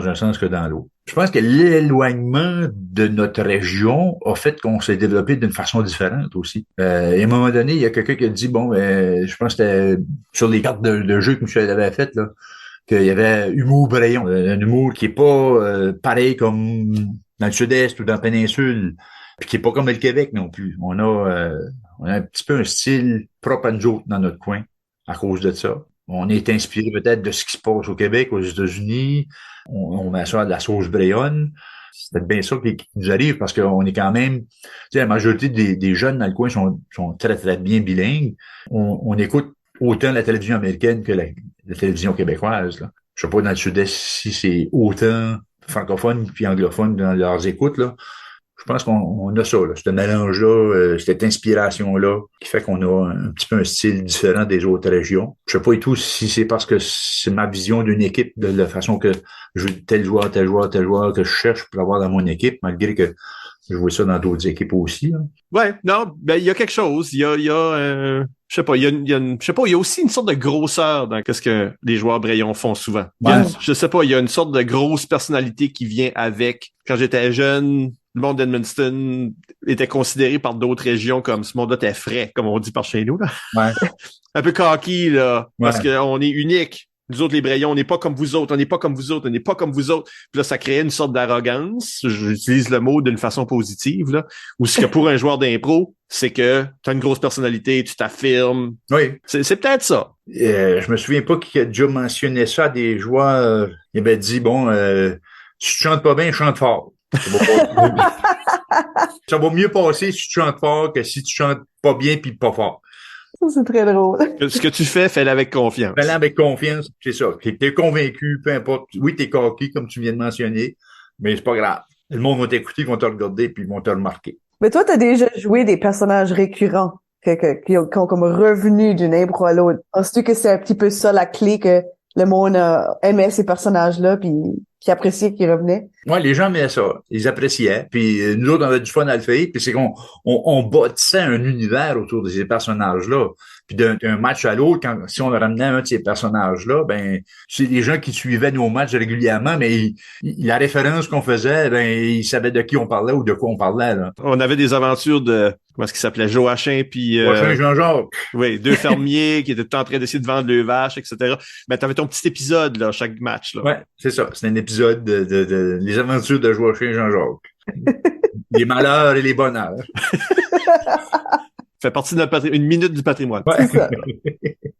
un sens que dans l'autre. Je pense que l'éloignement de notre région a fait qu'on s'est développé d'une façon différente aussi. Et à un moment donné, il y a quelqu'un qui a dit, je pense que c'était sur les cartes de jeu que Michel avait faites, là, qu'il y avait humour Braillon, un humour qui est pas pareil comme dans le sud-est ou dans la péninsule, puis qui est pas comme le Québec non plus. On a un petit peu un style propre à nous autres dans notre coin à cause de ça. On est inspiré peut-être de ce qui se passe au Québec, aux États-Unis. On met ça à de la sauce Braillon. C'est peut-être bien ça qui nous arrive parce qu'on est quand même, tu sais, la majorité des jeunes dans le coin sont très, très bien bilingues. On écoute autant la télévision américaine que la télévision québécoise. Là. Je sais pas dans le sud-est si c'est autant francophone puis anglophone dans leurs écoutes. Là. Je pense qu'on a ça, là, ce mélange-là, cette inspiration-là, qui fait qu'on a un petit peu un style différent des autres régions. Je sais pas et tout si c'est parce que c'est ma vision d'une équipe, de la façon que je veux tel joueur que je cherche pour avoir dans mon équipe, malgré que je vois ça dans d'autres équipes aussi. Là. Ouais, non, il y a quelque chose. Il y a je sais pas, il y a aussi une sorte de grosseur dans ce que les joueurs Braillon font souvent. Je sais pas, il y a une sorte de grosse personnalité qui vient avec. Quand j'étais jeune, le monde d'Edmundston était considéré par d'autres régions comme ce monde-là était frais, comme on dit par chez nous, là. Ouais. Un peu cocky, là. Parce qu'on est unique. Nous autres, les Brayons, on n'est pas comme vous autres, on n'est pas comme vous autres, on n'est pas comme vous autres. Puis là, ça créait une sorte d'arrogance. J'utilise le mot d'une façon positive, là. Ou ce que pour un joueur d'impro, c'est que tu as une grosse personnalité, tu t'affirmes. Oui. C'est peut-être ça. Je me souviens pas qui a déjà mentionné ça à des joueurs. Il avait dit, si tu chantes pas bien, chante fort. Ça va mieux passer si tu chantes fort que si tu chantes pas bien puis pas fort. C'est très drôle. Ce que tu fais-le avec confiance. Fais-le avec confiance, c'est ça. T'es convaincu, peu importe. Oui, t'es coquille, comme tu viens de mentionner, mais c'est pas grave. Le monde va t'écouter, ils vont te regarder puis ils vont te remarquer. Mais toi, t'as déjà joué des personnages récurrents qui ont comme revenu d'une impro à l'autre. Penses-tu que c'est un petit peu ça la clé que le monde aimait ces personnages-là puis qui appréciait qu'ils revenaient? Ouais, les gens aimaient ça. Ils appréciaient. Puis nous autres, on avait du fun à le faire. Puis c'est qu'on bâtissait un univers autour de ces personnages-là. Puis d'un match à l'autre, si on ramenait un de ces personnages-là, ben c'est des gens qui suivaient nos matchs régulièrement, mais la référence qu'on faisait, ben ils savaient de qui on parlait ou de quoi on parlait. Là. On avait des aventures de comment est-ce qu'il s'appelait, Joachim puis Jean-Jacques. Oui, deux fermiers qui étaient en train d'essayer de vendre leurs vaches, etc. Mais t'avais ton petit épisode là, chaque match là. Ouais, c'est ça. C'est un épisode de les aventures de Joachim et Jean-Jacques. Les malheurs et les bonheurs. Fait partie de une minute du patrimoine. Ouais. C'est ça.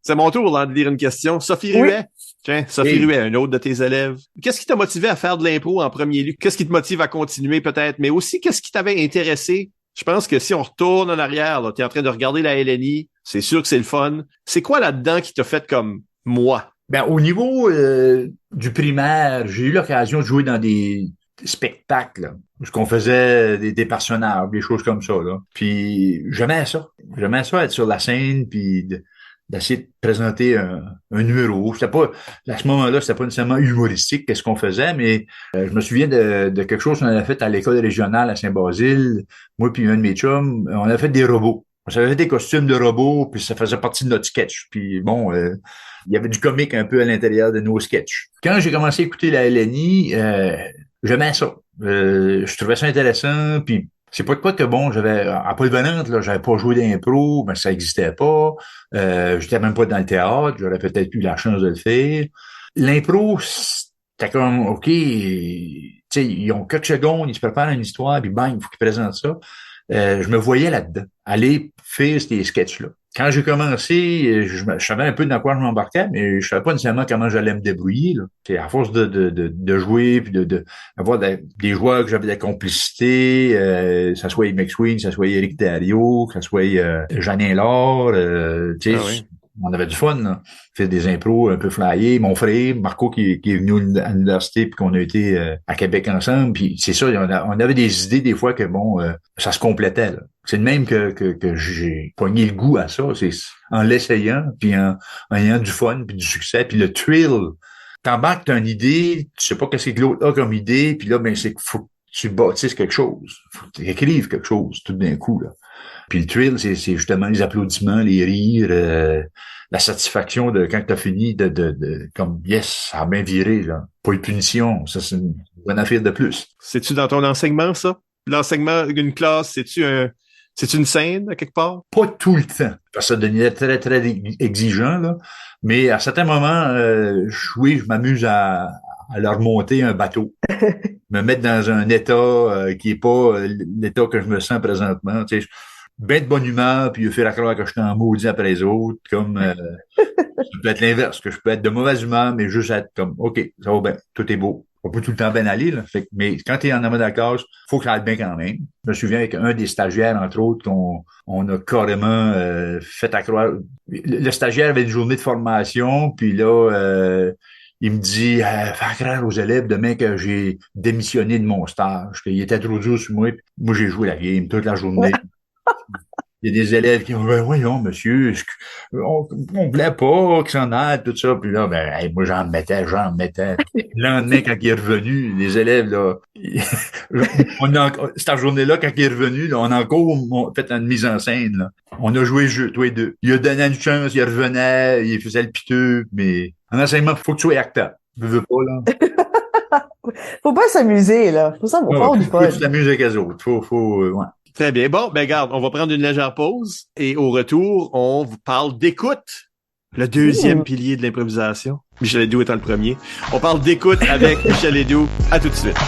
C'est mon tour là, de lire une question. Sophie Ruet. Tiens, Sophie Ruet, un autre de tes élèves. Qu'est-ce qui t'a motivé à faire de l'impro en premier lieu? Qu'est-ce qui te motive à continuer peut-être? Mais aussi, qu'est-ce qui t'avait intéressé? Je pense que si on retourne en arrière, là, t'es en train de regarder la LNI, c'est sûr que c'est le fun. C'est quoi là-dedans qui t'a fait comme moi? Ben, au niveau du primaire, j'ai eu l'occasion de jouer dans des spectacles, là, où qu'on faisait des personnages, des choses comme ça, là. Puis j'aimais ça. J'aimais ça être sur la scène, puis d'essayer de présenter un numéro. C'était pas, à ce moment-là, c'était pas nécessairement humoristique, qu'est-ce qu'on faisait, mais je me souviens de quelque chose qu'on avait fait à l'école régionale à Saint-Basile. Moi puis un de mes chums, on avait fait des robots. On avait fait des costumes de robots, puis ça faisait partie de notre sketch. Puis bon, il y avait du comique un peu à l'intérieur de nos sketchs. Quand j'ai commencé à écouter la LNI, j'aimais ça. Je trouvais ça intéressant, puis c'est pas de quoi que bon, j'avais à Paul-Venante, là, j'avais pas joué d'impro, mais ça existait pas. J'étais même pas dans le théâtre, j'aurais peut-être eu la chance de le faire. L'impro, c'était comme OK, tu sais, ils ont quelques secondes, ils se préparent une histoire, puis bang, il faut qu'ils présentent ça. Je me voyais là-dedans, aller faire ces sketchs-là. Quand j'ai commencé, je savais un peu dans quoi je m'embarquais, mais je savais pas nécessairement comment j'allais me débrouiller. Là. C'est à force de jouer, puis d'avoir des joueurs que j'avais de la complicité, ça soit McSween, ça soit Éric Dario, que ça soit Jeannin Laure, tu sais, oui. On avait du fun, là. Fait des impros un peu flyés. Mon frère, Marco, qui est venu à l'université, puis qu'on a été à Québec ensemble. Puis c'est ça, on avait des idées des fois que bon, ça se complétait. Là. C'est le même que j'ai pogné le goût à ça. C'est en l'essayant, puis en ayant du fun, puis du succès, puis le thrill. T'embarques, t'as une idée, tu sais pas qu'est-ce que l'autre a comme idée, puis là, ben c'est qu'il faut que tu bâtisses quelque chose. Faut que tu écrives quelque chose tout d'un coup, là. Puis le thrill, c'est justement les applaudissements, les rires, la satisfaction de quand t'as fini de comme yes, ça a bien viré, là. Pas une punition, ça c'est une bonne affaire de plus. C'est-tu dans ton enseignement, ça? L'enseignement d'une classe, c'est-tu une scène, à quelque part? Pas tout le temps, parce que ça devenait très, très exigeant, là. Mais à certains moments, oui, je m'amuse à leur monter un bateau. Me mettre dans un état qui est pas l'état que je me sens présentement, tu sais. Ben de bonne humeur, puis faire croire que je suis en maudit après les autres, comme ça peut être l'inverse, que je peux être de mauvaise humeur, mais juste être comme OK, ça va bien, tout est beau. On peut tout le temps bien aller, là. Fait que, mais quand t'es en amont de la classe, faut que ça aille bien quand même. Je me souviens avec un des stagiaires, entre autres, qu'on a carrément fait à croire. Le stagiaire avait une journée de formation, puis là, il me dit faire croire aux élèves demain que j'ai démissionné de mon stage, qu'il était trop dur sur moi. Moi, j'ai joué la game toute la journée. Il y a des élèves qui ont dit, voyons, monsieur, on voulait pas que s'en aille, tout ça. Puis là, ben, hey, moi, j'en mettais. Le lendemain, quand il est revenu, les élèves, là, cette journée-là, quand il est revenu, là, on a encore fait une mise en scène, là. On a joué le jeu, tous les deux. Il a donné une chance, il revenait, il faisait le piteux, mais en enseignement, faut que tu sois acteur. Tu veux pas, là. Faut pas s'amuser, là. Faut ça, faut du fun. Faut s'amuser avec les autres. Ouais. Très bien. Bon, ben garde, on va prendre une légère pause et au retour, on vous parle d'écoute. Le deuxième pilier de l'improvisation. Michel Ledoux étant le premier. On parle d'écoute avec Michel Ledoux. À tout de suite.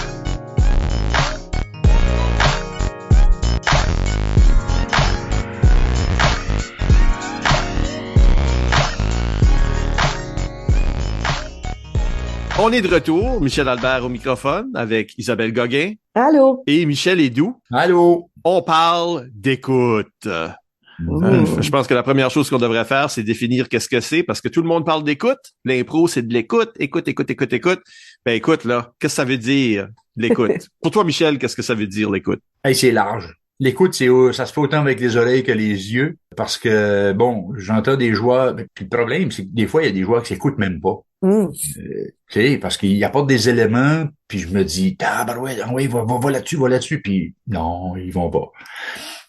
On est de retour, Michel Albert au microphone avec Isabelle Gauguin Allô? et Michel Hédoux. Allô? On parle d'écoute. Je pense que la première chose qu'on devrait faire, c'est définir qu'est-ce que c'est, parce que tout le monde parle d'écoute. L'impro, c'est de l'écoute. Écoute. Ben écoute, là, qu'est-ce que ça veut dire, l'écoute? Pour toi, Michel, qu'est-ce que ça veut dire, l'écoute? Hey, c'est large. L'écoute, ça se fait autant avec les oreilles que les yeux, parce que, bon, j'entends des joueurs, puis le problème, c'est que des fois, il y a des joueurs qui s'écoutent même pas. Tu sais, parce qu'ils apportent des éléments, puis je me dis, ouais, va là-dessus, puis non, ils vont pas.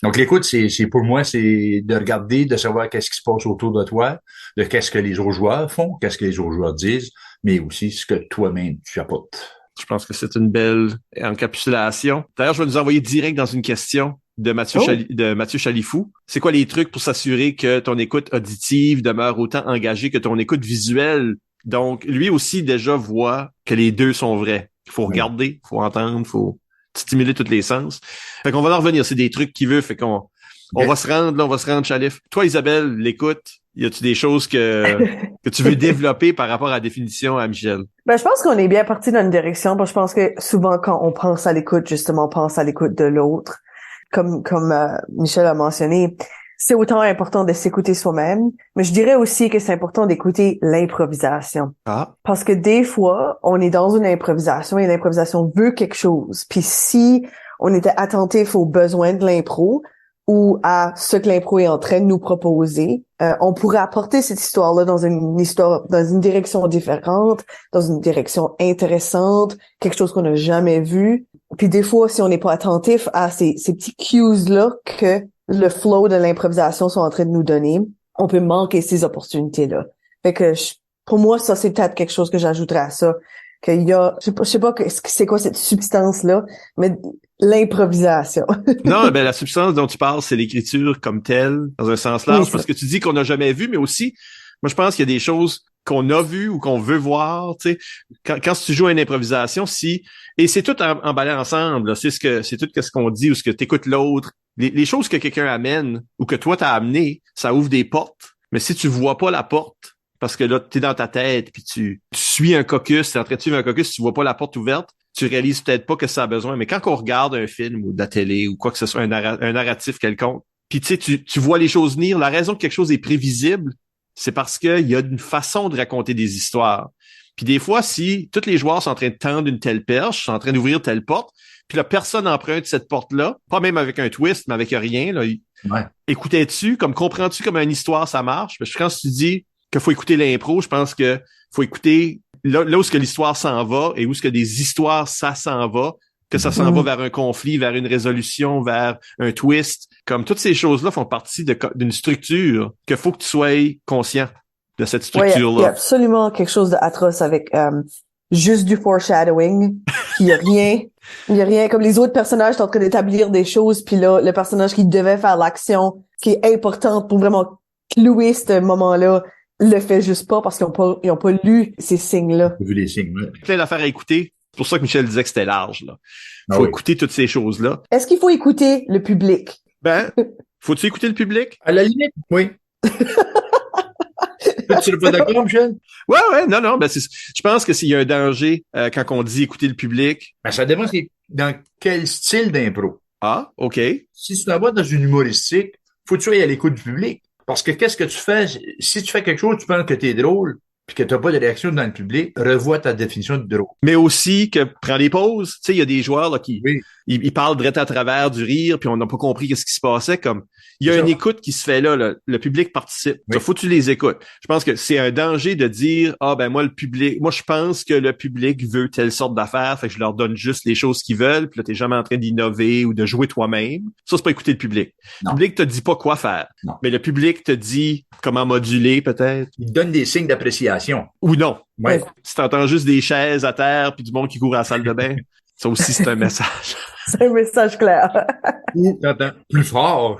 Donc, l'écoute, c'est pour moi, c'est de regarder, de savoir qu'est-ce qui se passe autour de toi, de qu'est-ce que les autres joueurs font, qu'est-ce que les autres joueurs disent, mais aussi ce que toi-même tu apportes. Je pense que c'est une belle encapsulation. D'ailleurs, je vais nous envoyer direct dans une question de Mathieu Chalifou. C'est quoi les trucs pour s'assurer que ton écoute auditive demeure autant engagée que ton écoute visuelle? Donc, lui aussi déjà voit que les deux sont vrais. Il faut regarder, il faut entendre, il faut stimuler tous les sens. Fait qu'on va en revenir. C'est des trucs qu'il veut. Fait qu'on va se rendre, Chalif. Toi, Isabelle, l'écoute, y a-tu des choses que tu veux développer par rapport à la définition à Michel? Ben, je pense qu'on est bien parti dans une direction, parce que je pense que souvent, quand on pense à l'écoute, justement, on pense à l'écoute de l'autre. Comme Michel a mentionné, c'est autant important de s'écouter soi-même, mais je dirais aussi que c'est important d'écouter l'improvisation. Ah. Parce que des fois, on est dans une improvisation et l'improvisation veut quelque chose. Puis si on était attentif aux besoins de l'impro ou à ce que l'impro est en train de nous proposer, on pourrait apporter cette histoire-là dans une direction différente, dans une direction intéressante, quelque chose qu'on n'a jamais vu. Puis des fois, si on n'est pas attentif à ces petits cues-là que le flow de l'improvisation sont en train de nous donner, on peut manquer ces opportunités-là. Fait que pour moi, ça, c'est peut-être quelque chose que j'ajouterais à ça. Qu'il y a, je sais pas c'est quoi cette substance-là, mais l'improvisation. Non, ben la substance dont tu parles, c'est l'écriture comme telle, dans un sens large, parce que tu dis qu'on n'a jamais vu, mais aussi, moi je pense qu'il y a des choses qu'on a vues ou qu'on veut voir, tu sais. Quand tu joues à une improvisation, et c'est tout emballé ensemble, là, c'est tout ce qu'on dit ou ce que t'écoutes l'autre, les choses que quelqu'un amène ou que toi t'as amené, ça ouvre des portes. Mais si tu vois pas la porte, parce que là, t'es dans ta tête, puis tu suis un caucus, t'es en train de suivre un caucus, tu vois pas la porte ouverte, tu réalises peut-être pas que ça a besoin. Mais quand on regarde un film ou de la télé ou quoi que ce soit, un narratif quelconque, puis tu sais, tu vois les choses venir, la raison que quelque chose est prévisible, c'est parce qu'il y a une façon de raconter des histoires. Puis des fois, si tous les joueurs sont en train de tendre une telle perche, sont en train d'ouvrir telle porte, puis la personne emprunte cette porte-là, pas même avec un twist, mais avec rien, là, écoutais-tu, comprends-tu comment une histoire ça marche? Parce que quand tu dis qu'il faut écouter l'impro, je pense que faut écouter là où est-ce que l'histoire s'en va et où est-ce que des histoires ça s'en va, que ça s'en va vers un conflit, vers une résolution, vers un twist. Comme toutes ces choses-là font partie d'une structure que faut que tu sois conscient de cette structure-là. Il y a absolument quelque chose d'atroce avec juste du foreshadowing. Puis il y a rien comme les autres personnages sont en train d'établir des choses, puis là le personnage qui devait faire l'action qui est importante pour vraiment clouer ce moment-là le fait juste pas parce qu'ils ont pas lu ces signes-là. Vu les signes, ouais. Plein d'affaires à écouter. C'est pour ça que Michel disait que c'était large, là. Faut écouter toutes ces choses-là. Est-ce qu'il faut écouter le public? Ben, faut-tu écouter le public? À la limite, oui. Tu n'es pas d'accord, Michel? Ouais, non, ben je pense que s'il y a un danger quand on dit écouter le public. Ben, ça dépend dans quel style d'impro. Ah, OK. Si tu t'en vas dans une humoristique, faut que tu sois à l'écoute du public. Parce que qu'est-ce que tu fais? Si tu fais quelque chose, tu penses que t'es drôle, puis que t'as pas de réaction dans le public, revois ta définition de drôle. Mais aussi que prends des pauses. Tu sais, il y a des joueurs là qui ils parlent direct à travers du rire, puis on n'a pas compris qu'est-ce qui se passait. Comme il y a une écoute qui se fait là, le public participe. Oui. Faut que tu les écoutes. Je pense que c'est un danger de dire moi je pense que le public veut telle sorte d'affaires, fait que je leur donne juste les choses qu'ils veulent, puis là t'es jamais en train d'innover ou de jouer toi-même. Ça c'est pas écouter le public. Non. Le public te dit pas quoi faire, mais le public te dit comment moduler peut-être. Il donne des signes d'appréciation ou non. Ouais. Si t'entends juste des chaises à terre puis du monde qui court à la salle de bain, ça aussi c'est un message. C'est un message clair. Ou t'entends plus fort.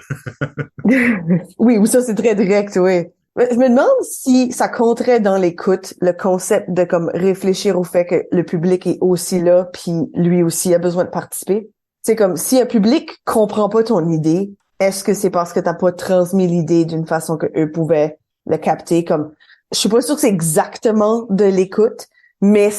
Oui, ou ça c'est très direct, oui. Je me demande si ça compterait dans l'écoute le concept de comme réfléchir au fait que le public est aussi là puis lui aussi a besoin de participer. C'est comme si un public comprend pas ton idée, est-ce que c'est parce que t'as pas transmis l'idée d'une façon que eux pouvaient le capter? Comme je suis pas sûre que c'est exactement de l'écoute, Mais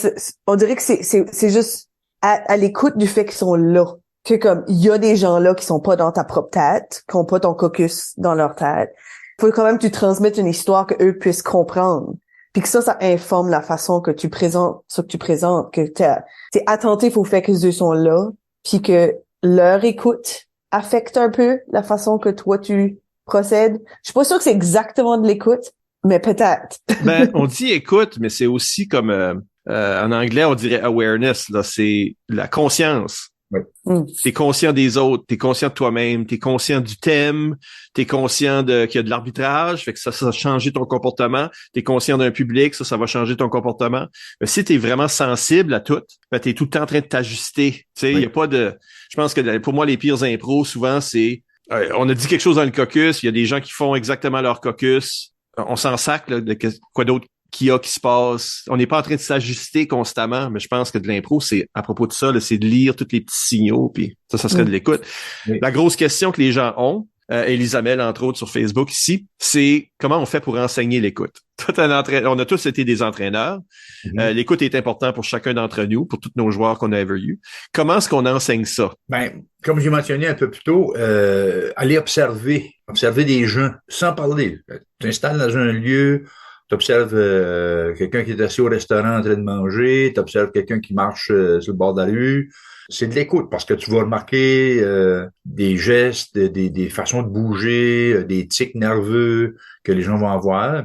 on dirait que c'est juste à l'écoute du fait qu'ils sont là. Que comme, il y a des gens là qui sont pas dans ta propre tête, qui ont pas ton caucus dans leur tête. Faut quand même que tu transmettes une histoire que eux puissent comprendre. Puis que ça informe la façon que tu présentes, ce que tu présentes, que t'es attentif au fait que eux sont là, puis que leur écoute affecte un peu la façon que toi tu procèdes. Je suis pas sûre que c'est exactement de l'écoute, mais peut-être. Ben, on dit écoute, mais c'est aussi comme en anglais on dirait awareness. Là, c'est la conscience. Oui. T'es conscient des autres, t'es conscient de toi-même, t'es conscient du thème, t'es conscient qu'il y a de l'arbitrage, fait que ça va changer ton comportement, t'es conscient d'un public, ça va changer ton comportement. Mais si t'es vraiment sensible à tout, ben t'es tout le temps en train de t'ajuster. Tu sais, il y a pas de. Je pense que pour moi les pires impros souvent c'est on a dit quelque chose dans le caucus, il y a des gens qui font exactement leur caucus, on s'en sac là, de quoi d'autre qui se passe. On n'est pas en train de s'ajuster constamment, mais je pense que de l'impro, c'est à propos de ça, là, c'est de lire tous les petits signaux, puis ça serait de l'écoute. Oui. La grosse question que les gens ont, Elisabeth, entre autres, sur Facebook ici, c'est comment on fait pour enseigner l'écoute. On a tous été des entraîneurs. L'écoute est important pour chacun d'entre nous, pour tous nos joueurs qu'on a ever eu. Comment est-ce qu'on enseigne ça? Ben, comme j'ai mentionné un peu plus tôt, aller observer des gens sans parler. Tu t'installes dans un lieu, t'observes quelqu'un qui est assis au restaurant en train de manger, t'observes quelqu'un qui marche sur le bord de la rue. C'est de l'écoute parce que tu vas remarquer des gestes, des façons de bouger, des tics nerveux que les gens vont avoir.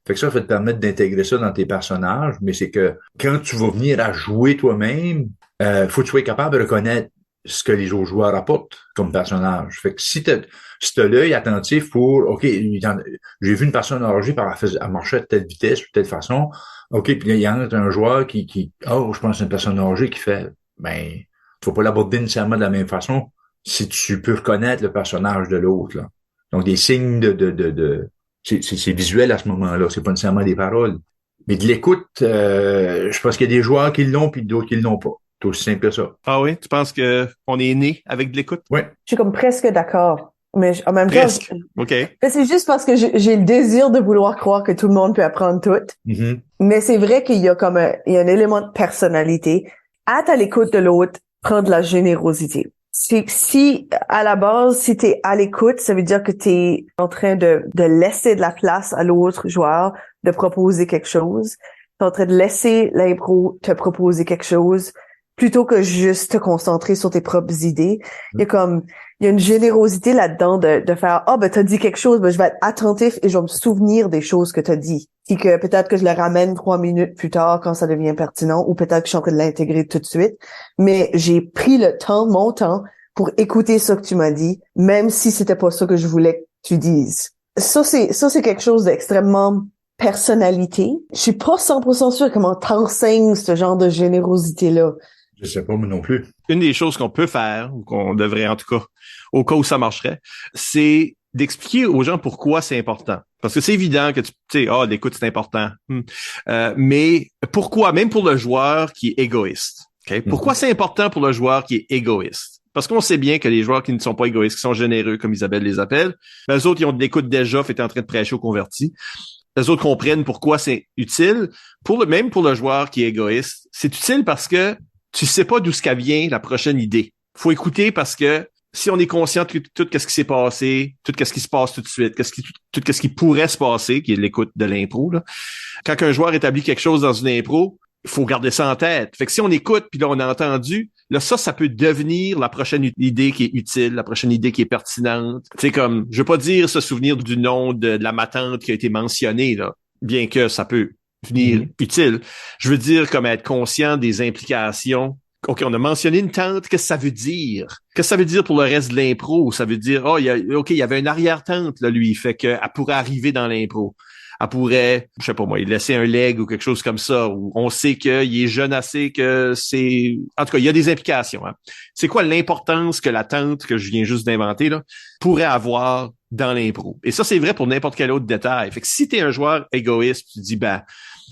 Fait que ça va te permettre d'intégrer ça dans tes personnages, mais c'est que quand tu vas venir à jouer toi-même, faut que tu sois capable de reconnaître ce que les autres joueurs apportent comme personnage. Fait que si t'as l'œil attentif pour, OK, j'ai vu une personne âgée elle marchait de telle vitesse ou de telle façon, OK, puis il y en a un joueur qui je pense que c'est une personne âgée qui fait, ben, tu vas pas l'aborder nécessairement de la même façon si tu peux reconnaître le personnage de l'autre, là. Donc, des signes c'est visuel à ce moment-là, c'est pas nécessairement des paroles. Mais de l'écoute, je pense qu'il y a des joueurs qui l'ont puis d'autres qui l'ont pas. C'est aussi simple que ça. Ah oui? Tu penses que on est né avec de l'écoute? Oui. Je suis comme presque d'accord. Mais en même presque. temps, OK. C'est juste parce que j'ai le désir de vouloir croire que tout le monde peut apprendre tout. Mm-hmm. Mais c'est vrai qu'il y a comme il y a un élément de personnalité. Être à l'écoute de l'autre prend de la générosité. Si à la base, si t'es à l'écoute, ça veut dire que t'es en train de laisser de la place à l'autre joueur de proposer quelque chose. T'es en train de laisser l'impro te proposer quelque chose plutôt que juste te concentrer sur tes propres idées. Il y a une générosité là-dedans de faire, ben t'as dit quelque chose, ben je vais être attentif et je vais me souvenir des choses que t'as dit. Puis que peut-être que je le ramène 3 minutes plus tard quand ça devient pertinent, ou peut-être que je suis en train de l'intégrer tout de suite. Mais j'ai pris mon temps pour écouter ce que tu m'as dit, même si c'était pas ça que je voulais que tu dises. Ça c'est quelque chose d'extrêmement personnalité. Je suis pas 100% sûre comment t'enseignes ce genre de générosité-là. Je sais pas, moi non plus. Une des choses qu'on peut faire, ou qu'on devrait en tout cas, au cas où ça marcherait, c'est d'expliquer aux gens pourquoi c'est important. Parce que c'est évident que tu sais, l'écoute c'est important. Mais pourquoi, même pour le joueur qui est égoïste, okay? Pourquoi c'est important pour le joueur qui est égoïste? Parce qu'on sait bien que les joueurs qui ne sont pas égoïstes, qui sont généreux, comme Isabelle les appelle, ben, eux autres, ils ont de l'écoute déjà, fait en train de prêcher aux convertis. Les autres comprennent pourquoi c'est utile. Même pour le joueur qui est égoïste, c'est utile parce que tu sais pas d'où ce qu'elle vient la prochaine idée. Faut écouter parce que si on est conscient de tout ce qui s'est passé, tout ce qui se passe tout de suite, tout ce qui pourrait se passer, qui est l'écoute de l'impro, là. Quand un joueur établit quelque chose dans une impro, il faut garder ça en tête. Fait que si on écoute puis là on a entendu, là ça peut devenir la prochaine idée qui est utile, la prochaine idée qui est pertinente. Tu sais comme, je veux pas dire se souvenir du nom de la ma tante qui a été mentionnée là, bien que ça peut venir utile. Je veux dire comme être conscient des implications. OK, on a mentionné une tante, qu'est-ce que ça veut dire? Qu'est-ce que ça veut dire pour le reste de l'impro? Ça veut dire, il y avait une arrière-tante, là, lui, fait qu'elle pourrait arriver dans l'impro. Elle pourrait, je sais pas moi, il laisser un leg ou quelque chose comme ça, où on sait qu'il est jeune assez que c'est... En tout cas, il y a des implications. Hein. C'est quoi l'importance que la tante, que je viens juste d'inventer, là, pourrait avoir dans l'impro? Et ça, c'est vrai pour n'importe quel autre détail. Fait que si t'es un joueur égoïste, tu dis,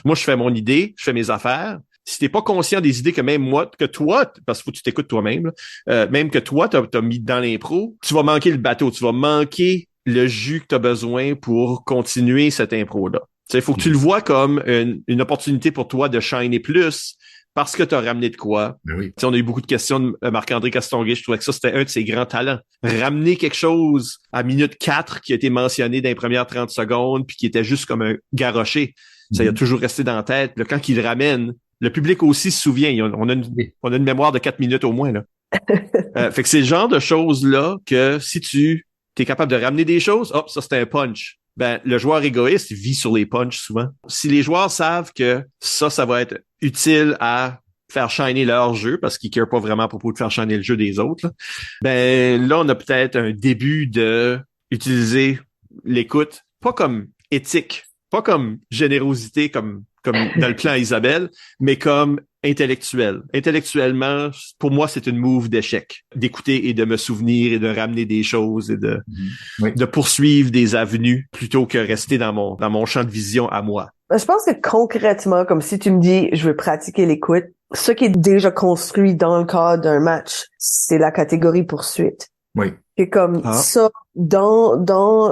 moi, je fais mon idée, je fais mes affaires. Si t'es pas conscient des idées que même toi, parce qu'il faut que tu t'écoutes toi-même, même que toi, t'as mis dans l'impro, tu vas manquer le bateau, tu vas manquer le jus que tu as besoin pour continuer cette impro-là. Il faut que tu le vois comme une opportunité pour toi de shiner plus parce que tu as ramené de quoi. Ben oui. On a eu beaucoup de questions de Marc-André Castonguay. Je trouvais que ça, c'était un de ses grands talents. Ramener quelque chose à minute 4 qui a été mentionné dans les premières 30 secondes puis qui était juste comme un garroché. Ça il a toujours resté dans la tête. Là, quand il le ramène, le public aussi se souvient. On a une mémoire de 4 minutes au moins. Là. Fait que c'est le genre de choses-là que si tu es capable de ramener des choses, hop, ça c'était un punch. Ben, le joueur égoïste vit sur les punchs souvent. Si les joueurs savent que ça va être utile à faire shiner leur jeu, parce qu'ils ne carent pas vraiment à propos de faire shiner le jeu des autres, là, ben là, on a peut-être un début de utiliser l'écoute, pas comme éthique, pas comme générosité, comme dans le plan Isabelle, mais comme intellectuel. Intellectuellement, pour moi, c'est une move d'échec. D'écouter et de me souvenir et de ramener des choses et de poursuivre des avenues plutôt que rester dans mon champ de vision à moi. Je pense que concrètement, comme si tu me dis, je veux pratiquer l'écoute, ce qui est déjà construit dans le cadre d'un match, c'est la catégorie poursuite. Oui. Et comme ça, dans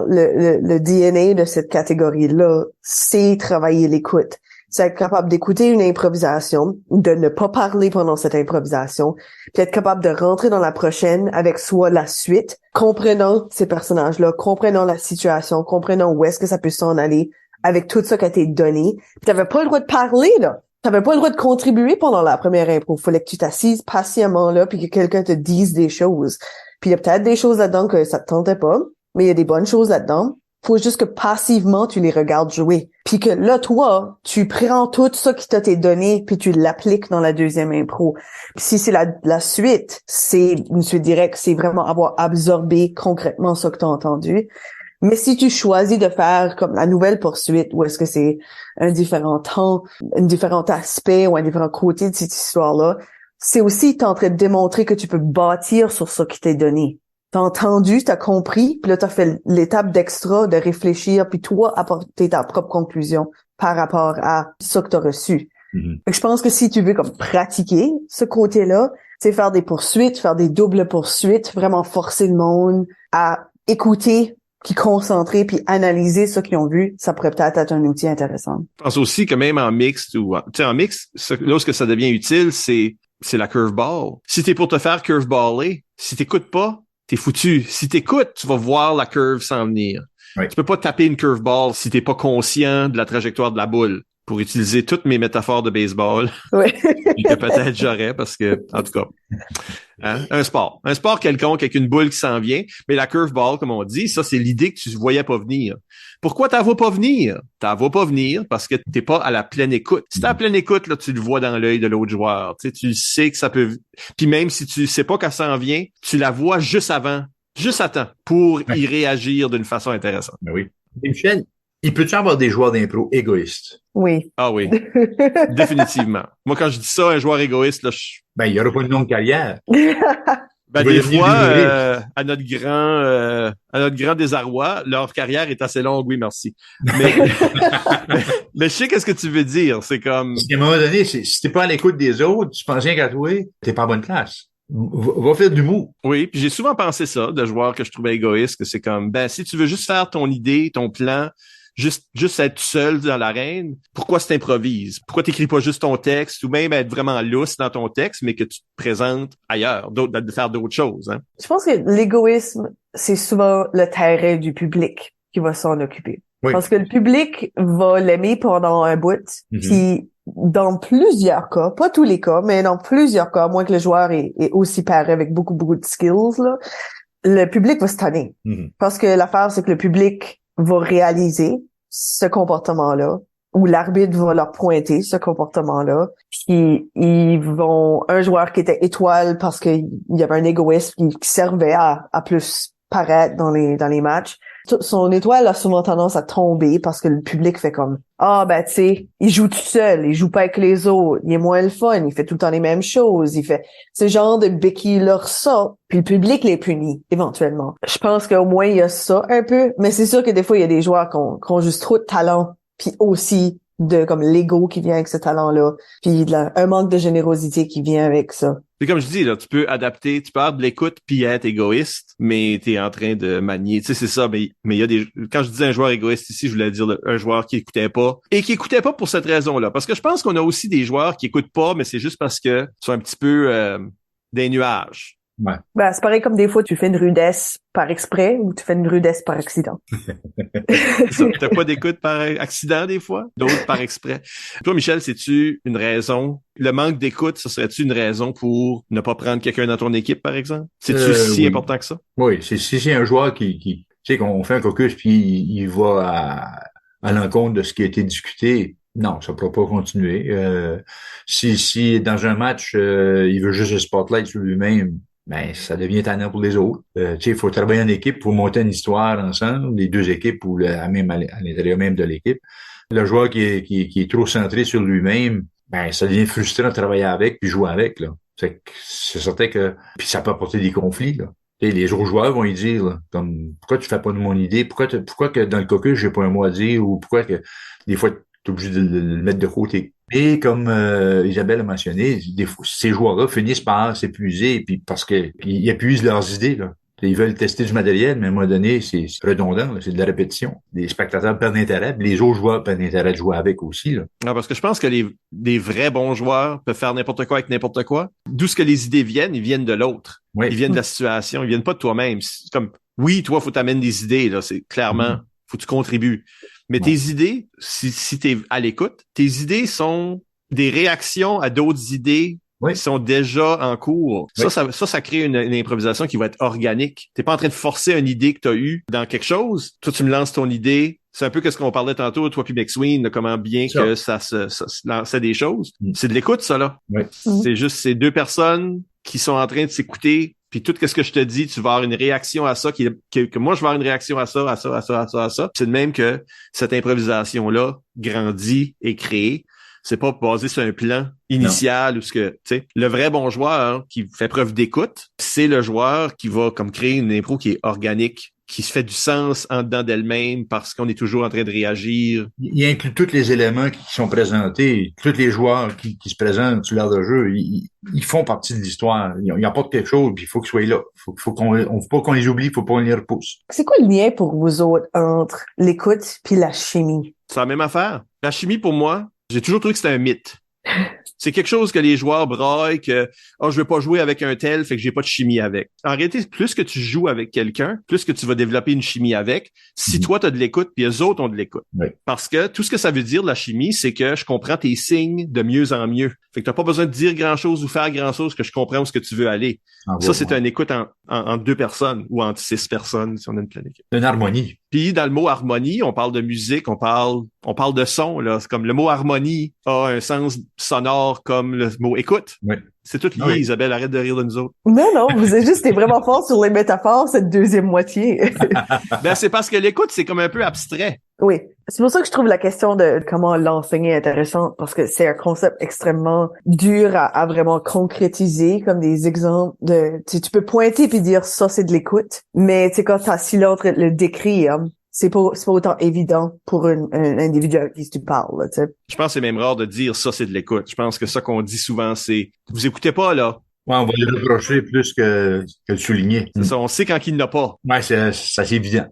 le DNA de cette catégorie-là, c'est travailler l'écoute. C'est être capable d'écouter une improvisation, de ne pas parler pendant cette improvisation, puis être capable de rentrer dans la prochaine avec soit la suite, comprenant ces personnages-là, comprenant la situation, comprenant où est-ce que ça peut s'en aller, avec tout ça qui a été donné. Puis t'avais pas le droit de parler, là. T'avais pas le droit de contribuer pendant la première impro. Fallait que tu t'assises patiemment là, puis que quelqu'un te dise des choses. Puis il y a peut-être des choses là-dedans que ça te tentait pas, mais il y a des bonnes choses là-dedans. Faut juste que passivement, tu les regardes jouer. Puis que là, toi, tu prends tout ça qui t'a été donné, puis tu l'appliques dans la deuxième impro. Puis si c'est la suite, c'est une suite directe, c'est vraiment avoir absorbé concrètement ça que t'as entendu. Mais si tu choisis de faire comme la nouvelle poursuite, où est-ce que c'est un différent temps, un différent aspect ou un différent côté de cette histoire-là, c'est aussi t'es en train de démontrer que tu peux bâtir sur ça qui t'est donné. T'as entendu, t'as compris, puis là t'as fait l'étape d'extra de réfléchir, puis toi apporter ta propre conclusion par rapport à ça que t'as reçu. Mm-hmm. Je pense que si tu veux comme pratiquer ce côté-là, c'est faire des poursuites, faire des doubles poursuites, vraiment forcer le monde à écouter, puis concentrer, puis analyser ce qu'ils ont vu, ça pourrait peut-être être un outil intéressant. Je pense aussi que même en mixte ou en mixte, là où ça devient utile, c'est la curveball. Si t'es pour te faire curveballer, si t'écoutes pas, t'es foutu. Si t'écoutes, tu vas voir la curve s'en venir. Oui. Tu peux pas taper une curveball si t'es pas conscient de la trajectoire de la boule. Pour utiliser toutes mes métaphores de baseball. Oui. Que peut-être j'aurais parce que, en tout cas, un sport quelconque avec une boule qui s'en vient, mais la curveball, comme on dit, ça c'est l'idée que tu voyais pas venir. Pourquoi t'en vois pas venir? T'en vois pas venir parce que t'es pas à la pleine écoute. Si t'es à la pleine écoute, là, tu le vois dans l'œil de l'autre joueur. Tu sais que ça peut, puis même si tu sais pas qu'elle s'en vient, tu la vois juste à temps pour y réagir d'une façon intéressante. Ben oui. Et Michel, il peut-tu avoir des joueurs d'impro égoïstes? Oui. Ah oui, définitivement. Moi, quand je dis ça, un joueur égoïste, là, Ben, il y aura pas une longue carrière. Ben, des fois, à notre grand désarroi, leur carrière est assez longue, oui, merci. Mais, mais je sais qu'est-ce que tu veux dire. C'est comme... Parce qu'à un moment donné, si t'es pas à l'écoute des autres, tu penses rien qu'à toi, t'es pas à bonne place. Va faire du mou. Oui, puis j'ai souvent pensé ça, de joueurs que je trouvais égoïstes, que c'est comme, ben, si tu veux juste faire ton idée, ton plan, juste être seul dans l'arène, pourquoi tu t'improvises? Pourquoi t'écris pas juste ton texte ou même être vraiment lousse dans ton texte, mais que tu te présentes ailleurs, de faire d'autres choses, hein? Je pense que l'égoïsme, c'est souvent le terrain du public qui va s'en occuper. Oui. Parce que le public va l'aimer pendant un bout, puis dans plusieurs cas, pas tous les cas, mais dans plusieurs cas, à moins que le joueur est aussi paré avec beaucoup de skills, là, le public va se tanner. Parce que l'affaire, c'est que le public va réaliser ce comportement-là, ou l'arbitre va leur pointer ce comportement-là, puis un joueur qui était étoile parce qu'il y avait un égoïsme qui servait à plus paraître dans les matchs, son étoile a souvent tendance à tomber parce que le public fait comme ben tu sais, il joue tout seul, il joue pas avec les autres, il est moins le fun, il fait tout le temps les mêmes choses, il fait ce genre de béquilles leur ça, puis le public les punit éventuellement. Je pense qu'au moins il y a ça un peu, mais c'est sûr que des fois il y a des joueurs qui ont juste trop de talent puis aussi de comme l'ego qui vient avec ce talent-là, puis un manque de générosité qui vient avec ça. Puis comme je dis, là, tu peux adapter, tu peux avoir de l'écoute puis être égoïste, mais t'es en train de manier. Tu sais, c'est ça, mais il y a des. Quand je disais un joueur égoïste ici, je voulais dire un joueur qui écoutait pas. Et qui écoutait pas pour cette raison-là. Parce que je pense qu'on a aussi des joueurs qui écoutent pas, mais c'est juste parce que sont un petit peu des nuages. Ouais. Ben, c'est pareil comme des fois tu fais une rudesse par exprès ou tu fais une rudesse par accident. C'est ça. T'as pas d'écoute par accident des fois, d'autres par exprès. Toi, Michel, c'est-tu une raison? Le manque d'écoute, ça serait-tu une raison pour ne pas prendre quelqu'un dans ton équipe, par exemple? C'est-tu si oui. important que ça? Oui, c'est un joueur qui tu sais, qu'on fait un caucus puis il va à l'encontre de ce qui a été discuté. Non, ça ne pourra pas continuer. Si dans un match, il veut juste le spotlight sur lui-même, ben ça devient tannant pour les autres. Tu sais, il faut travailler en équipe pour monter une histoire ensemble, les deux équipes ou même à l'intérieur même de l'équipe. Le joueur qui est trop centré sur lui-même, ben ça devient frustrant de travailler avec puis jouer avec là. C'est certain que puis ça peut apporter des conflits là. Et les autres joueurs vont y dire là, comme pourquoi tu fais pas de mon idée, pourquoi que dans le caucus j'ai pas un mot à dire ou pourquoi que des fois t'es obligé de le mettre de côté. Et comme Isabelle a mentionné, des fois, ces joueurs-là finissent par s'épuiser puis parce que ils épuisent leurs idées là. Ils veulent tester du matériel, mais à un moment donné, c'est redondant, là, c'est de la répétition. Les spectateurs perdent l'intérêt, les autres joueurs perdent l'intérêt de jouer avec aussi. Là. Non, parce que je pense que des vrais bons joueurs peuvent faire n'importe quoi avec n'importe quoi. D'où ce que les idées viennent, ils viennent de l'autre. Oui. Ils viennent de la situation, ils viennent pas de toi-même. C'est comme, oui, toi, faut t'amener des idées, là. C'est clairement, faut que tu contribues. Mais tes idées, si t'es à l'écoute, tes idées sont des réactions à d'autres idées qui sont déjà en cours. Oui. Ça crée une improvisation qui va être organique. T'es pas en train de forcer une idée que t'as eue dans quelque chose. Toi, tu me lances ton idée. C'est un peu ce qu'on parlait tantôt, toi puis McSween, comment bien que ça se lançait des choses. C'est de l'écoute, ça, là. Oui. C'est juste ces deux personnes qui sont en train de s'écouter. Puis tout ce que je te dis, tu vas avoir une réaction à ça, que moi, je vais avoir une réaction à ça. C'est de même que cette improvisation-là grandit et crée. C'est pas basé sur un plan initial ou ce que, tu sais, le vrai bon joueur qui fait preuve d'écoute, c'est le joueur qui va comme créer une impro qui est organique, qui se fait du sens en dedans d'elle-même parce qu'on est toujours en train de réagir. Il inclut tous les éléments qui sont présentés, tous les joueurs qui se présentent sur l'aire de jeu, ils font partie de l'histoire. Ils apportent quelque chose, puis il faut qu'ils soient là. Faut pas qu'on les oublie, faut pas qu'on les repousse. C'est quoi le lien pour vous autres entre l'écoute puis la chimie? C'est la même affaire. La chimie, pour moi, j'ai toujours trouvé que c'était un mythe. C'est quelque chose que les joueurs braillent que je veux pas jouer avec un tel, fait que j'ai pas de chimie avec. En réalité, plus que tu joues avec quelqu'un, plus que tu vas développer une chimie avec. Si toi t'as de l'écoute, puis les autres ont de l'écoute. Oui. Parce que tout ce que ça veut dire la chimie, c'est que je comprends tes signes de mieux en mieux. Fait que t'as pas besoin de dire grand-chose ou faire grand-chose, que je comprends où est-ce que tu veux aller. Ça, c'est une écoute en deux personnes ou entre 6 personnes si on a une pleine équipe. Une harmonie. Puis dans le mot harmonie, on parle de musique, on parle de son là. C'est comme le mot harmonie a un sens sonore comme le mot écoute. Oui. C'est tout lié, Isabelle, arrête de rire de nous autres. Non, vous êtes juste vraiment fort sur les métaphores, cette deuxième moitié. Ben, c'est parce que l'écoute, c'est comme un peu abstrait. Oui. C'est pour ça que je trouve la question de comment l'enseigner intéressante, parce que c'est un concept extrêmement dur à vraiment concrétiser, comme des exemples de, tu peux pointer puis dire ça, c'est de l'écoute, mais tu sais, quand t'as si l'autre le décrire, c'est pas autant évident pour un individu avec qui tu parles, tu sais. Je pense que c'est même rare de dire ça, c'est de l'écoute. Je pense que ça qu'on dit souvent, c'est vous écoutez pas, là. Ouais, on va le reprocher plus que le souligner. C'est ça, on sait quand il n'a pas. Ouais, c'est évident.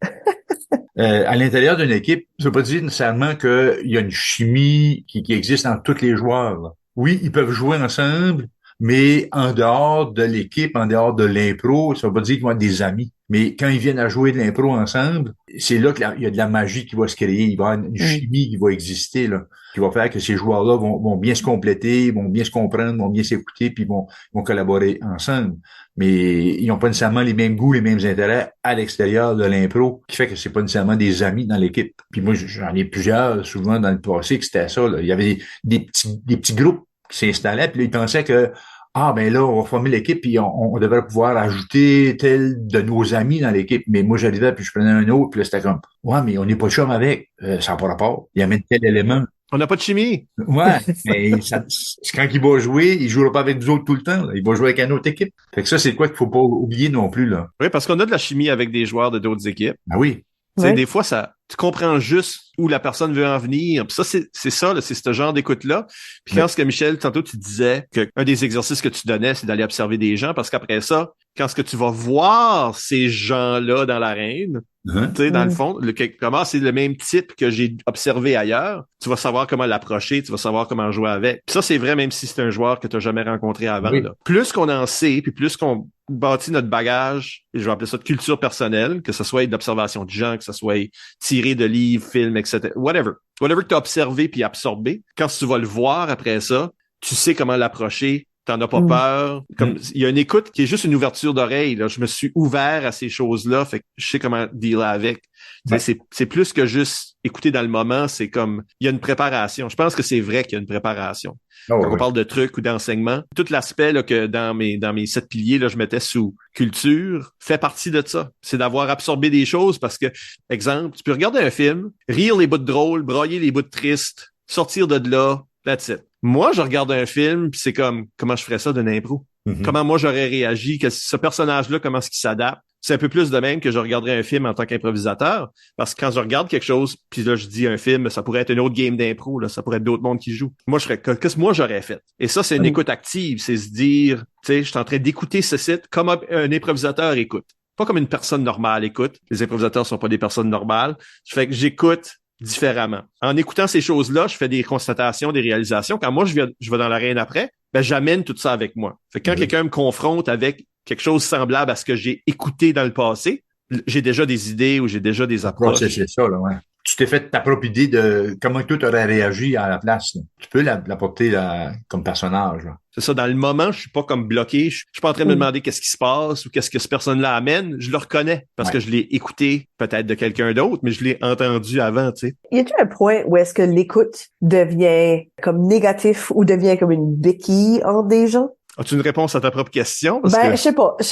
À l'intérieur d'une équipe, ça veut pas dire nécessairement qu'il y a une chimie qui existe entre tous les joueurs. Là. Oui, ils peuvent jouer ensemble, mais en dehors de l'équipe, en dehors de l'impro, ça veut pas dire qu'ils vont être des amis. Mais quand ils viennent à jouer de l'impro ensemble, c'est là qu'il y a de la magie qui va se créer. Il va y avoir une chimie qui va exister, là, qui va faire que ces joueurs-là vont bien se compléter, vont bien se comprendre, vont bien s'écouter, puis vont collaborer ensemble. Mais ils n'ont pas nécessairement les mêmes goûts, les mêmes intérêts à l'extérieur de l'impro, qui fait que c'est pas nécessairement des amis dans l'équipe. Puis moi, j'en ai plusieurs, souvent dans le passé, que c'était ça. Là. Il y avait des petits groupes qui s'installaient, puis là, ils pensaient que ben là, on va former l'équipe, puis on devrait pouvoir ajouter tel de nos amis dans l'équipe. Mais moi, j'arrivais, puis je prenais un autre, puis là, c'était comme, ouais, mais on n'est pas de chum avec. Ça n'a pas rapport. Il amène tel élément. On n'a pas de chimie. Ouais, mais quand il va jouer, il jouera pas avec nous autres tout le temps. Là. Il va jouer avec une autre équipe. Fait que ça, c'est quoi qu'il faut pas oublier non plus, là. Oui, parce qu'on a de la chimie avec des joueurs de d'autres équipes. Ah oui. Tu sais, Ouais. des fois, tu comprends juste où la personne veut en venir. Puis ça, c'est ça, là, c'est ce genre d'écoute-là. Puis quand ce que Michel, tantôt, tu disais qu'un des exercices que tu donnais, c'est d'aller observer des gens, parce qu'après ça, quand ce que tu vas voir ces gens-là dans l'arène, tu sais, dans le fond, comment c'est le même type que j'ai observé ailleurs, tu vas savoir comment l'approcher, tu vas savoir comment jouer avec. Puis ça, c'est vrai, même si c'est un joueur que tu n'as jamais rencontré avant. Oui. Là. Plus qu'on en sait, puis plus qu'on bâtit notre bagage, et je vais appeler ça de culture personnelle, que ce soit d'observation de gens, que ce soit tiré de livres, films, etc. Whatever. Whatever que tu as observé puis absorbé, quand tu vas le voir après ça, tu sais comment l'approcher. T'en as pas peur. Comme il y a une écoute qui est juste une ouverture d'oreille. Là, je me suis ouvert à ces choses-là, fait que je sais comment dealer avec. Ouais. C'est plus que juste écouter dans le moment. C'est comme il y a une préparation. Je pense que c'est vrai qu'il y a une préparation. Quand on parle de trucs ou d'enseignement, tout l'aspect là que dans mes 7 piliers là, je mettais sous culture fait partie de ça. C'est d'avoir absorbé des choses parce que, exemple, tu peux regarder un film, rire les bouts de drôles, brailler les bouts de tristes, sortir de là, that's it. Moi, je regarde un film, puis c'est comme, comment je ferais ça d'une impro? Comment moi j'aurais réagi? Que ce personnage-là, comment est-ce qu'il s'adapte? C'est un peu plus de même que je regarderais un film en tant qu'improvisateur, parce que quand je regarde quelque chose, puis là je dis un film, ça pourrait être une autre game d'impro, là, ça pourrait être d'autres mondes qui jouent. Moi, je ferais, qu'est-ce que moi j'aurais fait? Et ça, c'est une écoute active, c'est se dire, tu sais, je suis en train d'écouter ce site comme un improvisateur écoute. Pas comme une personne normale écoute. Les improvisateurs sont pas des personnes normales. Je fais que j'écoute différemment. En écoutant ces choses-là, je fais des constatations, des réalisations. Quand moi, je vais dans l'arène après, ben, j'amène tout ça avec moi. Fait que quand quelqu'un me confronte avec quelque chose semblable à ce que j'ai écouté dans le passé, j'ai déjà des idées ou j'ai déjà des approches. C'est ça, là, ouais. Tu t'es fait ta propre idée de comment toi tu aurais réagi à la place. Là. Tu peux l'apporter là, comme personnage. Là. C'est ça, dans le moment, je suis pas comme bloqué, je suis pas en train de me demander qu'est-ce qui se passe ou qu'est-ce que cette personne-là amène, je le reconnais parce que je l'ai écouté peut-être de quelqu'un d'autre, mais je l'ai entendu avant, tu sais. Y a-t-il un point où est-ce que l'écoute devient comme négatif ou devient comme une béquille entre des gens? As-tu une réponse à ta propre question? Parce Ben, que... je sais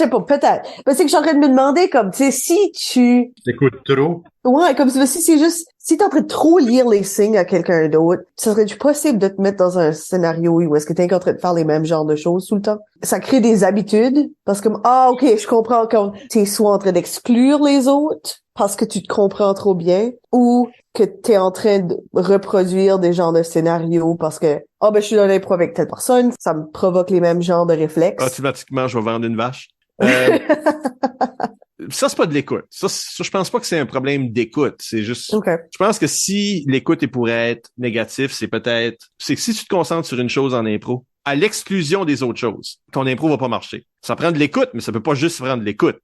pas, peut-être. Ben, c'est que je suis en train de me demander comme, tu sais, si tu... T'écoutes trop? Ouais, comme si c'est juste, si t'es en train de trop lire les signes à quelqu'un d'autre, ça serait-tu possible de te mettre dans un scénario où est-ce que t'es en train de faire les mêmes genres de choses tout le temps? Ça crée des habitudes, parce que, ok, je comprends quand t'es soit en train d'exclure les autres, parce que tu te comprends trop bien, ou que t'es en train de reproduire des genres de scénarios parce que, ben, je suis dans l'impro avec telle personne, ça me provoque les mêmes genres de réflexes. Automatiquement, je vais vendre une vache. Ça, c'est pas de l'écoute. Ça, je pense pas que c'est un problème d'écoute. C'est juste, je pense que si l'écoute est pour être négatif, c'est que si tu te concentres sur une chose en impro, à l'exclusion des autres choses, ton impro va pas marcher. Ça prend de l'écoute, mais ça peut pas juste prendre de l'écoute.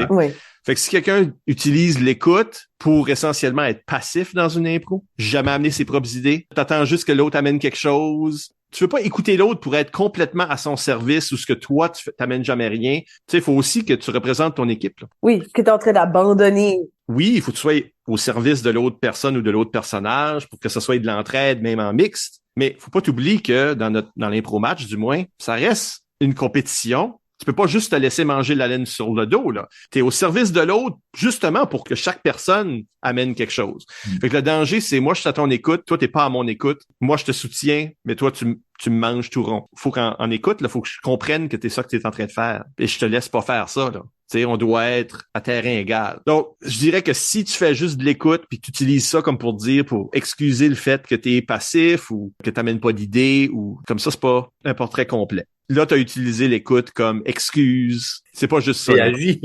Oui. Fait que si quelqu'un utilise l'écoute pour essentiellement être passif dans une impro, jamais amener ses propres idées, t'attends juste que l'autre amène quelque chose. Tu veux pas écouter l'autre pour être complètement à son service ou ce que toi, tu t'amènes jamais rien. Tu sais, il faut aussi que tu représentes ton équipe. Là. Oui, que t'es en train d'abandonner. Oui, il faut que tu sois au service de l'autre personne ou de l'autre personnage pour que ce soit de l'entraide, même en mixte. Mais faut pas t'oublier que dans l'impro match, du moins, ça reste une compétition. Tu peux pas juste te laisser manger la laine sur le dos, là. T'es au service de l'autre, justement, pour que chaque personne amène quelque chose. Fait que le danger, c'est moi, je suis à ton écoute, toi, t'es pas à mon écoute. Moi, je te soutiens, mais toi, tu me manges tout rond. Faut qu'en écoute, là, faut que je comprenne que t'es ça que t'es en train de faire. Et je te laisse pas faire ça, là. Tu sais, on doit être à terrain égal. Donc, je dirais que si tu fais juste de l'écoute puis que tu utilises ça comme pour excuser le fait que t'es passif ou que t'amènes pas d'idées ou comme ça, c'est pas un portrait complet. Là, t'as utilisé l'écoute comme excuse. C'est pas juste ça. C'est la vie.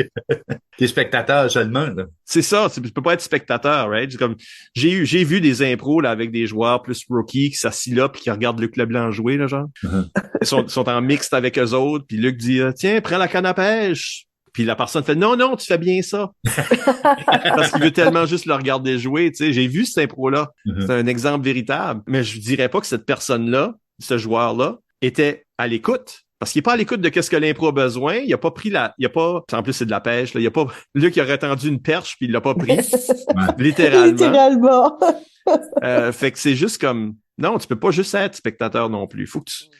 T'es spectateur seulement, là. C'est ça. Tu peux pas être spectateur, right? Comme, j'ai vu des impros, là, avec des joueurs plus rookies qui s'assit là puis qui regardent Luc Leblanc jouer, là, genre. Ils sont en mixte avec eux autres puis Luc dit, tiens, prends la canne à pêche. Puis la personne fait, non, tu fais bien ça. Parce qu'il veut tellement juste le regarder jouer, tu sais. J'ai vu cette impro-là. C'est un exemple véritable. Mais je dirais pas que cette personne-là, ce joueur-là, était à l'écoute. Parce qu'il est pas à l'écoute de qu'est-ce que l'impro a besoin. Il a pas pris en plus c'est de la pêche, là. Luc, il aurait tendu une perche puis il l'a pas pris. Littéralement. Fait que c'est juste comme, non, tu peux pas juste être spectateur non plus.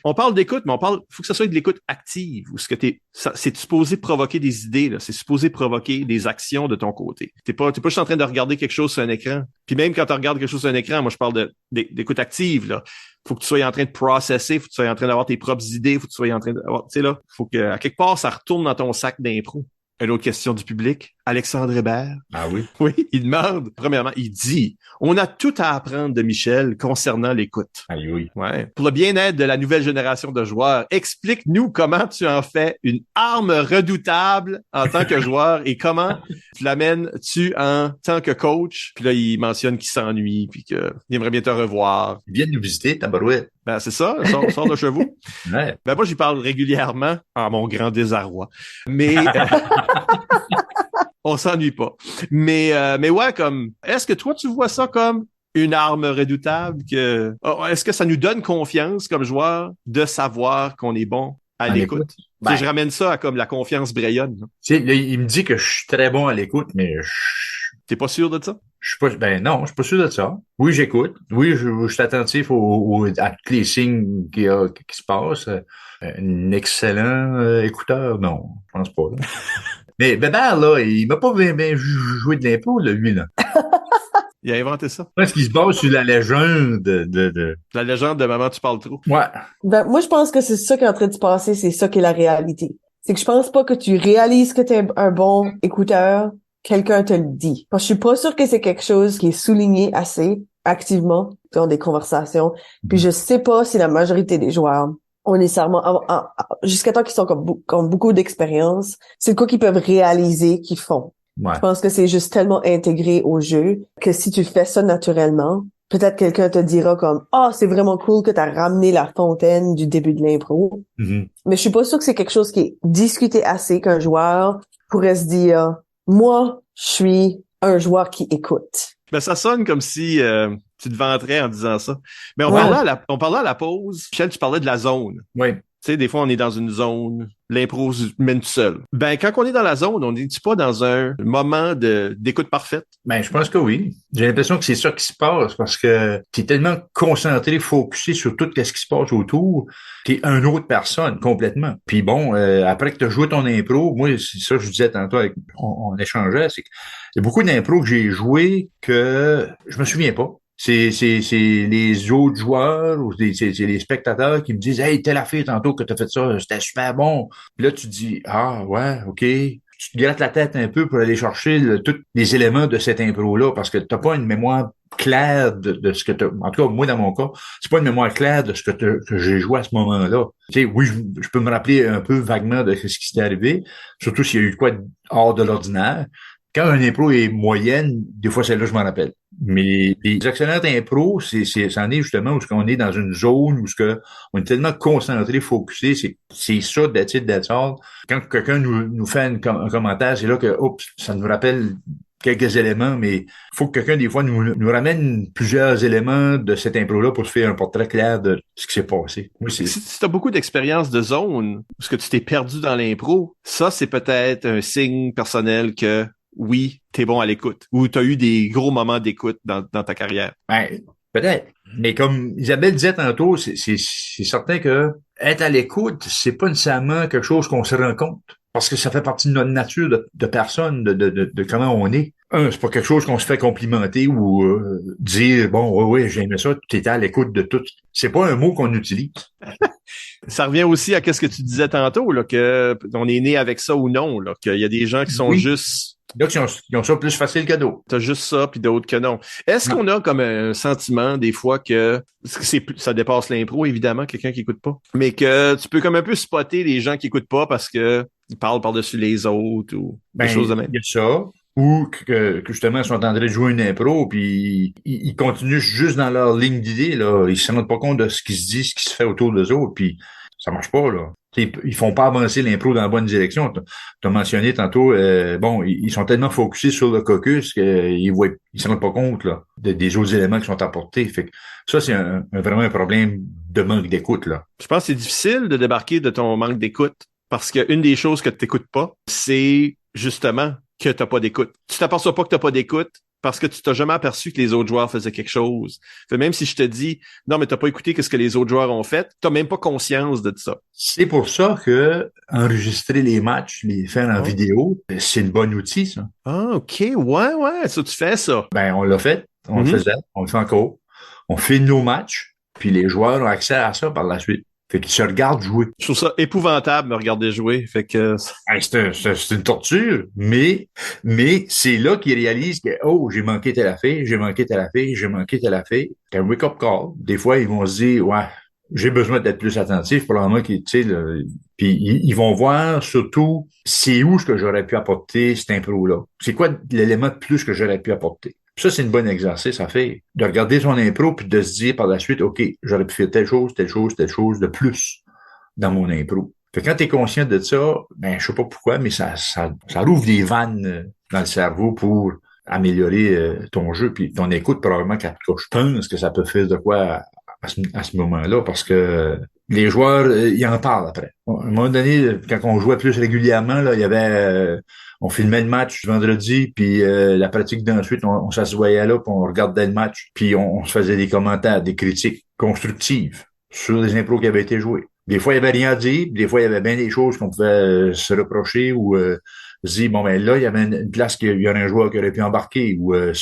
On parle d'écoute, mais faut que ça soit de l'écoute active, ou c'est supposé provoquer des idées, là. C'est supposé provoquer des actions de ton côté. T'es pas juste en train de regarder quelque chose sur un écran. Puis même quand tu regardes quelque chose sur un écran, moi, je parle d'écoute active, là. Faut que tu sois en train de processer, faut que tu sois en train d'avoir tes propres idées, faut que tu sois en train d'avoir, tu sais, là, faut que, à quelque part, ça retourne dans ton sac d'impro. Une autre question du public. Alexandre Hébert. Ah oui? Oui, il demande, premièrement, il dit, on a tout à apprendre de Michel concernant l'écoute. Aïe, oui. Ouais. Pour le bien-être de la nouvelle génération de joueurs, explique-nous comment tu en fais une arme redoutable en tant que joueur et comment tu l'amènes-tu en tant que coach. Puis là, il mentionne qu'il s'ennuie puis qu'il aimerait bien te revoir. Ils viennent nous visiter, tabarouette. Ben, c'est ça, sort de chez vous. Ouais. Ben, moi, j'y parle régulièrement, à mon grand désarroi. Mais, on s'ennuie pas. Mais ouais, comme, est-ce que toi, tu vois ça comme une arme redoutable que, est-ce que ça nous donne confiance comme joueur de savoir qu'on est bon à l'écoute? Tu sais, je ramène ça à comme la confiance Brayonne. Tu sais, là, il me dit que je suis très bon à l'écoute, mais T'es pas sûr de ça? je suis pas, ben non, je suis pas sûr de ça. Oui, j'écoute. Oui, je suis attentif à tous les signes qui se passent. Un excellent écouteur, non, je pense pas. Là. Mais Bébert, là, il m'a pas bien joué de l'impôt, là, lui, là. Il a inventé ça. Je pense qu'il se base sur la légende de... La légende de Maman, tu parles trop. Ouais. Ben, moi, je pense que c'est ça qui est en train de se passer, c'est ça qui est la réalité. C'est que je pense pas que tu réalises que t'es un bon écouteur, quelqu'un te le dit. Parce que je suis pas sûre que c'est quelque chose qui est souligné assez activement dans des conversations. Puis je sais pas si la majorité des joueurs ont nécessairement, jusqu'à temps qu'ils sont comme beaucoup d'expérience, c'est quoi qu'ils peuvent réaliser qu'ils font. Ouais. Je pense que c'est juste tellement intégré au jeu que si tu fais ça naturellement, peut-être quelqu'un te dira comme « Ah, c'est vraiment cool que t'as ramené la fontaine du début de l'impro. Mm-hmm. » Mais je suis pas sûre que c'est quelque chose qui est discuté assez qu'un joueur pourrait se dire « Moi, je suis un joueur qui écoute. » Ben, ça sonne comme si tu te vanterais en disant ça. Mais on Ouais. parlait à la pause. Michel, tu parlais de la zone. Oui. Tu sais, des fois, on est dans une zone, l'impro se mène tout seul. Ben, quand on est dans la zone, on n'est-tu pas dans un moment d'écoute parfaite? Ben, je pense que oui. J'ai l'impression que c'est ça qui se passe parce que t'es tellement concentré, focusé sur tout ce qui se passe autour, t'es une autre personne complètement. Puis bon, après que t'as joué ton impro, moi, c'est ça que je disais tantôt, on échangeait, c'est qu'il y a beaucoup d'impro que j'ai joué que je me souviens pas. C'est les autres joueurs ou c'est les spectateurs qui me disent « Hey, telle affaire tantôt que t'as fait ça, c'était super bon. » Puis là, tu te dis « Ah, ouais, OK. » Tu te grattes la tête un peu pour aller chercher tous les éléments de cette impro-là parce que t'as pas une mémoire claire de ce que t'as... En tout cas, moi, dans mon cas, c'est pas une mémoire claire de ce que j'ai joué à ce moment-là. Tu sais, oui, je peux me rappeler un peu vaguement de ce qui s'est arrivé, surtout s'il y a eu de quoi hors de l'ordinaire. Quand un impro est moyenne, des fois, celle-là, je m'en rappelle. Mais les excellentes impros, c'en est justement où on est dans une zone où on est tellement concentré, focusé, c'est ça, that's it, that's all. Quand quelqu'un nous fait un commentaire, c'est là que, oups, ça nous rappelle quelques éléments, mais il faut que quelqu'un, des fois, nous ramène plusieurs éléments de cette impro-là pour se faire un portrait clair de ce qui s'est passé. Oui, Si tu as beaucoup d'expérience de zone, parce que tu t'es perdu dans l'impro, ça, c'est peut-être un signe personnel que oui, t'es bon à l'écoute, ou t'as eu des gros moments d'écoute dans ta carrière. Ben, peut-être. Mais comme Isabelle disait tantôt, c'est certain que être à l'écoute, c'est pas nécessairement quelque chose qu'on se rend compte. Parce que ça fait partie de notre nature de personne, de comment on est. C'est pas quelque chose qu'on se fait complimenter ou dire bon, oui, j'ai aimé ça, tu étais à l'écoute de tout. C'est pas un mot qu'on utilise. Ça revient aussi à ce que tu disais tantôt, là, que on est né avec ça ou non, là, qu'il y a des gens qui sont juste... Donc, ils ont ça plus facile que d'autres. T'as juste ça, puis d'autres que non. Est-ce qu'on a comme un sentiment, des fois, que ça dépasse l'impro, évidemment, quelqu'un qui écoute pas, mais que tu peux comme un peu spotter les gens qui écoutent pas parce que ils parlent par-dessus les autres ou des choses de même? Il y a ça. Ou que justement, ils sont en train de jouer une impro, puis ils continuent juste dans leur ligne d'idée, là. Ils se rendent pas compte de ce qui se dit, ce qui se fait autour d'eux autres, puis ça marche pas, là. Ils font pas avancer l'impro dans la bonne direction. T'as mentionné tantôt, ils sont tellement focusés sur le caucus qu'ils se rendent pas compte là des autres éléments qui sont apportés. Fait que ça, c'est vraiment un problème de manque d'écoute là. Je pense que c'est difficile de débarquer de ton manque d'écoute parce qu'une des choses que t'écoutes pas, c'est justement que t'as pas d'écoute. Tu t'aperçois pas que t'as pas d'écoute parce que tu t'as jamais aperçu que les autres joueurs faisaient quelque chose. Fait même si je te dis, non, mais t'as pas écouté ce que les autres joueurs ont fait, t'as même pas conscience de ça. C'est pour ça que enregistrer les matchs, les faire en vidéo, c'est le bon outil, ça. Ah, OK. Ouais. Ça, tu fais ça. Ben, on l'a fait. On le faisait. On le fait encore. On fait nos matchs. Puis les joueurs ont accès à ça par la suite. Fait qu'ils se regardent jouer. Je trouve ça épouvantable me regarder jouer. Fait que Hey, c'est une torture, mais c'est là qu'ils réalisent que, oh, j'ai manqué telle affaire, j'ai manqué telle affaire, j'ai manqué telle affaire. C'est un wake-up call. Des fois, ils vont se dire, ouais, j'ai besoin d'être plus attentif, probablement qu'ils, tu sais, puis ils vont voir surtout c'est où ce que j'aurais pu apporter cette impro-là. C'est quoi l'élément de plus que j'aurais pu apporter. Ça, c'est une bonne exercice à faire. De regarder son impro puis de se dire par la suite, OK, j'aurais pu faire telle chose, telle chose, telle chose de plus dans mon impro. Fait que quand t'es conscient de ça, ben, je sais pas pourquoi, mais ça rouvre des vannes dans le cerveau pour améliorer ton jeu puis ton écoute probablement je pense que ça peut faire de quoi à ce moment-là parce que les joueurs, ils en parlent après. À un moment donné, quand on jouait plus régulièrement, là, il y avait on filmait le match du vendredi, puis la pratique d'ensuite, on s'assoyait là, puis on regardait le match, puis on se faisait des commentaires, des critiques constructives sur les impros qui avaient été joués. Des fois, il y avait rien à dire, des fois, il y avait bien des choses qu'on pouvait se reprocher ou se dire, bon, ben là, il y avait une place qu'il y aurait un joueur qui aurait pu embarquer, ou il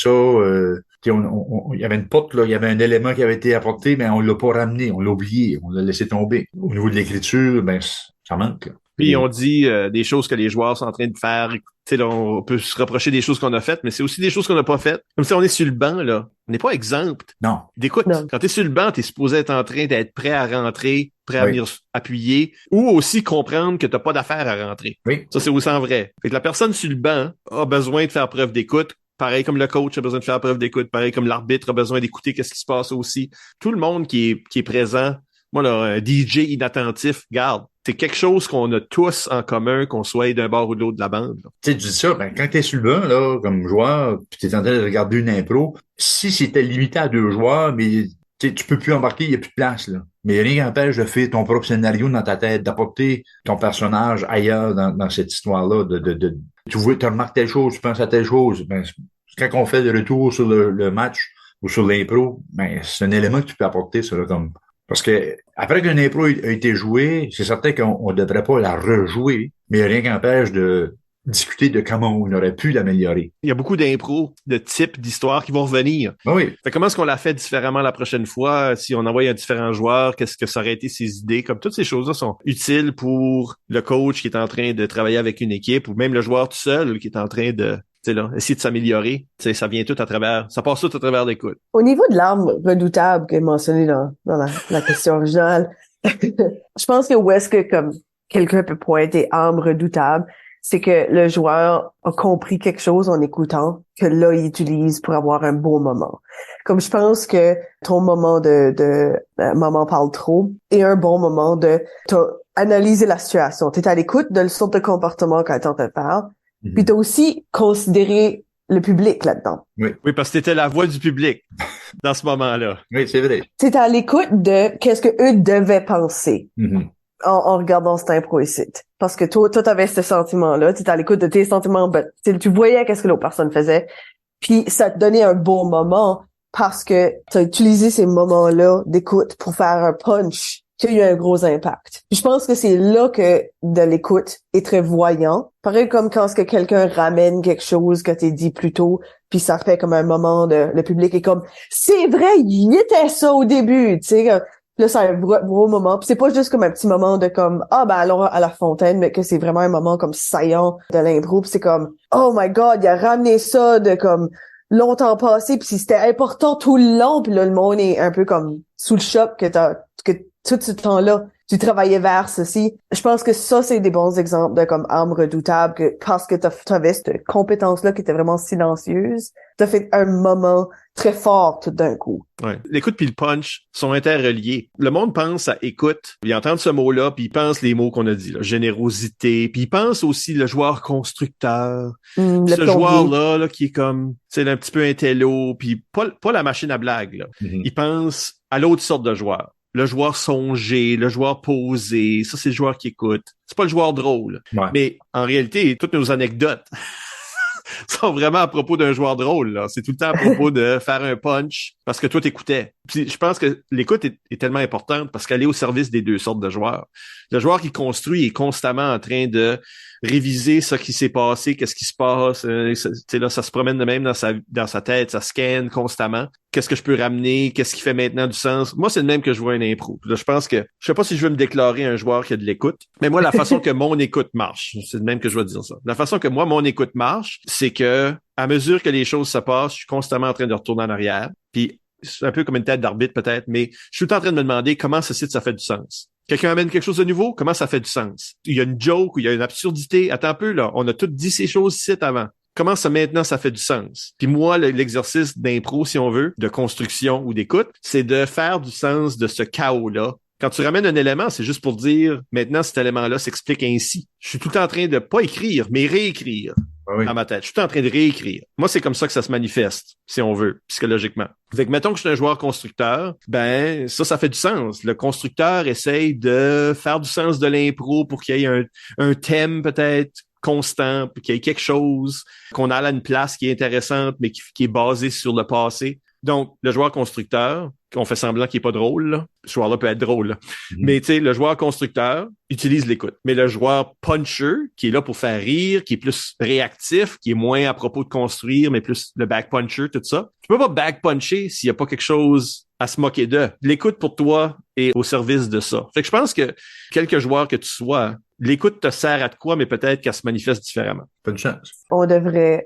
y avait une porte, là, il y avait un élément qui avait été apporté, mais on l'a pas ramené, on l'a oublié, on l'a laissé tomber. Au niveau de l'écriture, ben, ça manque, là. puis on dit des choses que les joueurs sont en train de faire. Tu sais, là, on peut se reprocher des choses qu'on a faites, mais c'est aussi des choses qu'on n'a pas faites. Comme si on est sur le banc, là. On n'est pas exempt. Non. D'écoute, Non. quand t'es sur le banc, t'es supposé être en train d'être prêt à rentrer, prêt à Oui. venir appuyer, ou aussi comprendre que t'as pas d'affaire à rentrer. Oui. Ça, c'est aussi en vrai. Fait que la personne sur le banc a besoin de faire preuve d'écoute. Pareil comme le coach a besoin de faire preuve d'écoute. Pareil comme l'arbitre a besoin d'écouter qu'est-ce qui se passe aussi. Tout le monde qui est présent. Moi, là, un DJ inattentif, garde. C'est quelque chose qu'on a tous en commun, qu'on soit d'un bord ou de l'autre de la bande, là. Tu sais, tu dis ça, ben, quand t'es sur le banc, là, comme joueur, puis t'es en train de regarder une impro, si c'était limité à 2 joueurs, mais tu peux plus embarquer, il y a plus de place, là. Mais rien n'empêche de faire ton propre scénario dans ta tête, d'apporter ton personnage ailleurs dans cette histoire-là, tu vois, tu remarques telle chose, tu penses à telle chose. Ben, quand on fait le retour sur le match ou sur l'impro, ben, c'est un élément que tu peux apporter, ça, là, comme. Parce que après qu'une impro a été jouée, c'est certain qu'on ne devrait pas la rejouer, mais il n'y a rien qui empêche de discuter de comment on aurait pu l'améliorer. Il y a beaucoup d'impros, de types, d'histoires qui vont revenir. Ben oui. Fait comment est-ce qu'on l'a fait différemment la prochaine fois? Si on envoie un différent joueur, qu'est-ce que ça aurait été ses idées? Comme toutes ces choses-là sont utiles pour le coach qui est en train de travailler avec une équipe ou même le joueur tout seul qui est en train de, tu sais, là, essayer de s'améliorer. Tu sais, ça vient tout à travers, ça passe tout à travers l'écoute. Au niveau de l'arme redoutable qui est mentionnée dans la question originale, je pense que où est-ce que comme quelqu'un peut pointer arme redoutable, c'est que le joueur a compris quelque chose en écoutant que là, il utilise pour avoir un beau moment. Comme je pense que ton moment de maman parle trop est un bon moment de analyser la situation. T'es à l'écoute de le sorte de comportement quand t'en te parle. Puis t'as aussi considéré le public là-dedans. Oui. Oui, parce que t'étais la voix du public dans ce moment-là. Oui, c'est vrai. T'es à l'écoute de qu'est-ce que eux devaient penser. Mm-hmm. En regardant cet impro ici. Parce que toi, t'avais ce sentiment-là, tu étais à l'écoute de tes sentiments, ben, tu voyais qu'est-ce que l'autre personne faisait, puis ça te donnait un bon moment parce que t'as utilisé ces moments-là d'écoute pour faire un punch qui a eu un gros impact. Puis je pense que c'est là que de l'écoute est très voyant. Pareil comme quand est-ce que quelqu'un ramène quelque chose que t'as dit plus tôt, puis ça fait comme un moment de le public est comme c'est vrai, il était ça au début, tu sais. Là, c'est un gros moment. Puis c'est pas juste comme un petit moment de comme ah ben alors à la fontaine, mais que c'est vraiment un moment comme saillant de l'impro. Puis c'est comme oh my god, il a ramené ça de comme longtemps passé. Puis c'était important tout le long. Puis là, le monde est un peu comme sous le choc que tout ce temps-là, tu travaillais vers ceci. Je pense que ça, c'est des bons exemples de comme arme redoutable que parce que t'avais cette compétence-là qui était vraiment silencieuse, t'as fait un moment très fort tout d'un coup. Ouais. L'écoute puis le punch sont interreliés. Le monde pense à écoute, ils entendent ce mot-là, puis ils pensent les mots qu'on a dit, là, générosité, puis ils pensent aussi le joueur constructeur, ce joueur-là là, qui est comme, c'est un petit peu intello, puis pas la machine à blague. Là. Mm-hmm. Ils pensent à l'autre sorte de joueur. Le joueur songé, le joueur posé, ça c'est le joueur qui écoute. C'est pas le joueur drôle. Ouais. Mais en réalité, toutes nos anecdotes sont vraiment à propos d'un joueur drôle, là. C'est tout le temps à propos de faire un punch parce que toi t'écoutais. Puis je pense que l'écoute est tellement importante parce qu'elle est au service des deux sortes de joueurs. Le joueur qui construit est constamment en train de réviser ce qui s'est passé, qu'est-ce qui se passe. Là, ça se promène de même dans sa tête, ça scanne constamment. Qu'est-ce que je peux ramener? Qu'est-ce qui fait maintenant du sens? Moi, c'est le même que je vois un impro. Là, je pense que, je sais pas si je veux me déclarer un joueur qui a de l'écoute, mais moi, la façon que mon écoute marche, c'est le même que je vais dire ça. La façon que moi, mon écoute marche, c'est que, à mesure que les choses se passent, je suis constamment en train de retourner en arrière. Puis, c'est un peu comme une tête d'arbitre peut-être, mais je suis tout le temps en train de me demander comment ce site, ça fait du sens. Quelqu'un amène quelque chose de nouveau, comment ça fait du sens? Il y a une joke ou il y a une absurdité. Attends un peu, là. On a tous dit ces choses ici avant. Comment ça maintenant, ça fait du sens? Puis moi, l'exercice d'impro, si on veut, de construction ou d'écoute, c'est de faire du sens de ce chaos-là. Quand tu ramènes un élément, c'est juste pour dire, maintenant, cet élément-là s'explique ainsi. Je suis tout le temps en train de pas écrire, mais réécrire. Oui. Dans ma tête. Je suis tout le temps en train de réécrire. Moi, c'est comme ça que ça se manifeste, si on veut, psychologiquement. Fait que mettons que je suis un joueur constructeur, ben ça fait du sens. Le constructeur essaye de faire du sens de l'impro pour qu'il y ait un thème peut-être constant, pour qu'il y ait quelque chose, qu'on aille à une place qui est intéressante, mais qui est basée sur le passé. Donc, le joueur constructeur, on fait semblant qu'il est pas drôle, là. Ce joueur-là peut être drôle, là. Mais tu sais, le joueur constructeur utilise l'écoute. Mais le joueur puncher, qui est là pour faire rire, qui est plus réactif, qui est moins à propos de construire, mais plus le back puncher, tout ça. Tu peux pas back puncher s'il y a pas quelque chose à se moquer de. L'écoute pour toi est au service de ça. Fait que je pense que quelque joueur que tu sois, l'écoute te sert à de quoi, mais peut-être qu'elle se manifeste différemment. Pas de chance. On devrait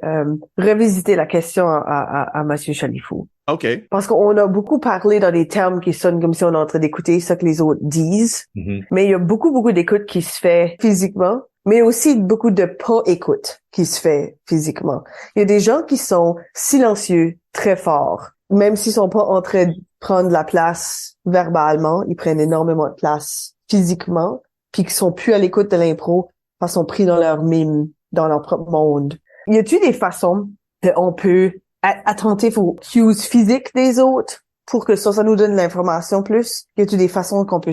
revisiter la question à Monsieur Chalifou. OK. Parce qu'on a beaucoup parlé dans des termes qui sonnent comme si on est en train d'écouter ce que les autres disent. Mais il y a beaucoup d'écoute qui se fait physiquement, mais aussi beaucoup de pas-écoute qui se fait physiquement. Il y a des gens qui sont silencieux, très forts. Même s'ils sont pas en train de prendre la place verbalement, ils prennent énormément de place physiquement, puis qui sont plus à l'écoute de l'impro, parce qu'ils sont pris dans leur mime, dans leur propre monde. Y a-t-il des façons qu'on peut attentif aux cues physiques des autres pour que ça nous donne l'information plus? Y a-t-il des façons qu'on peut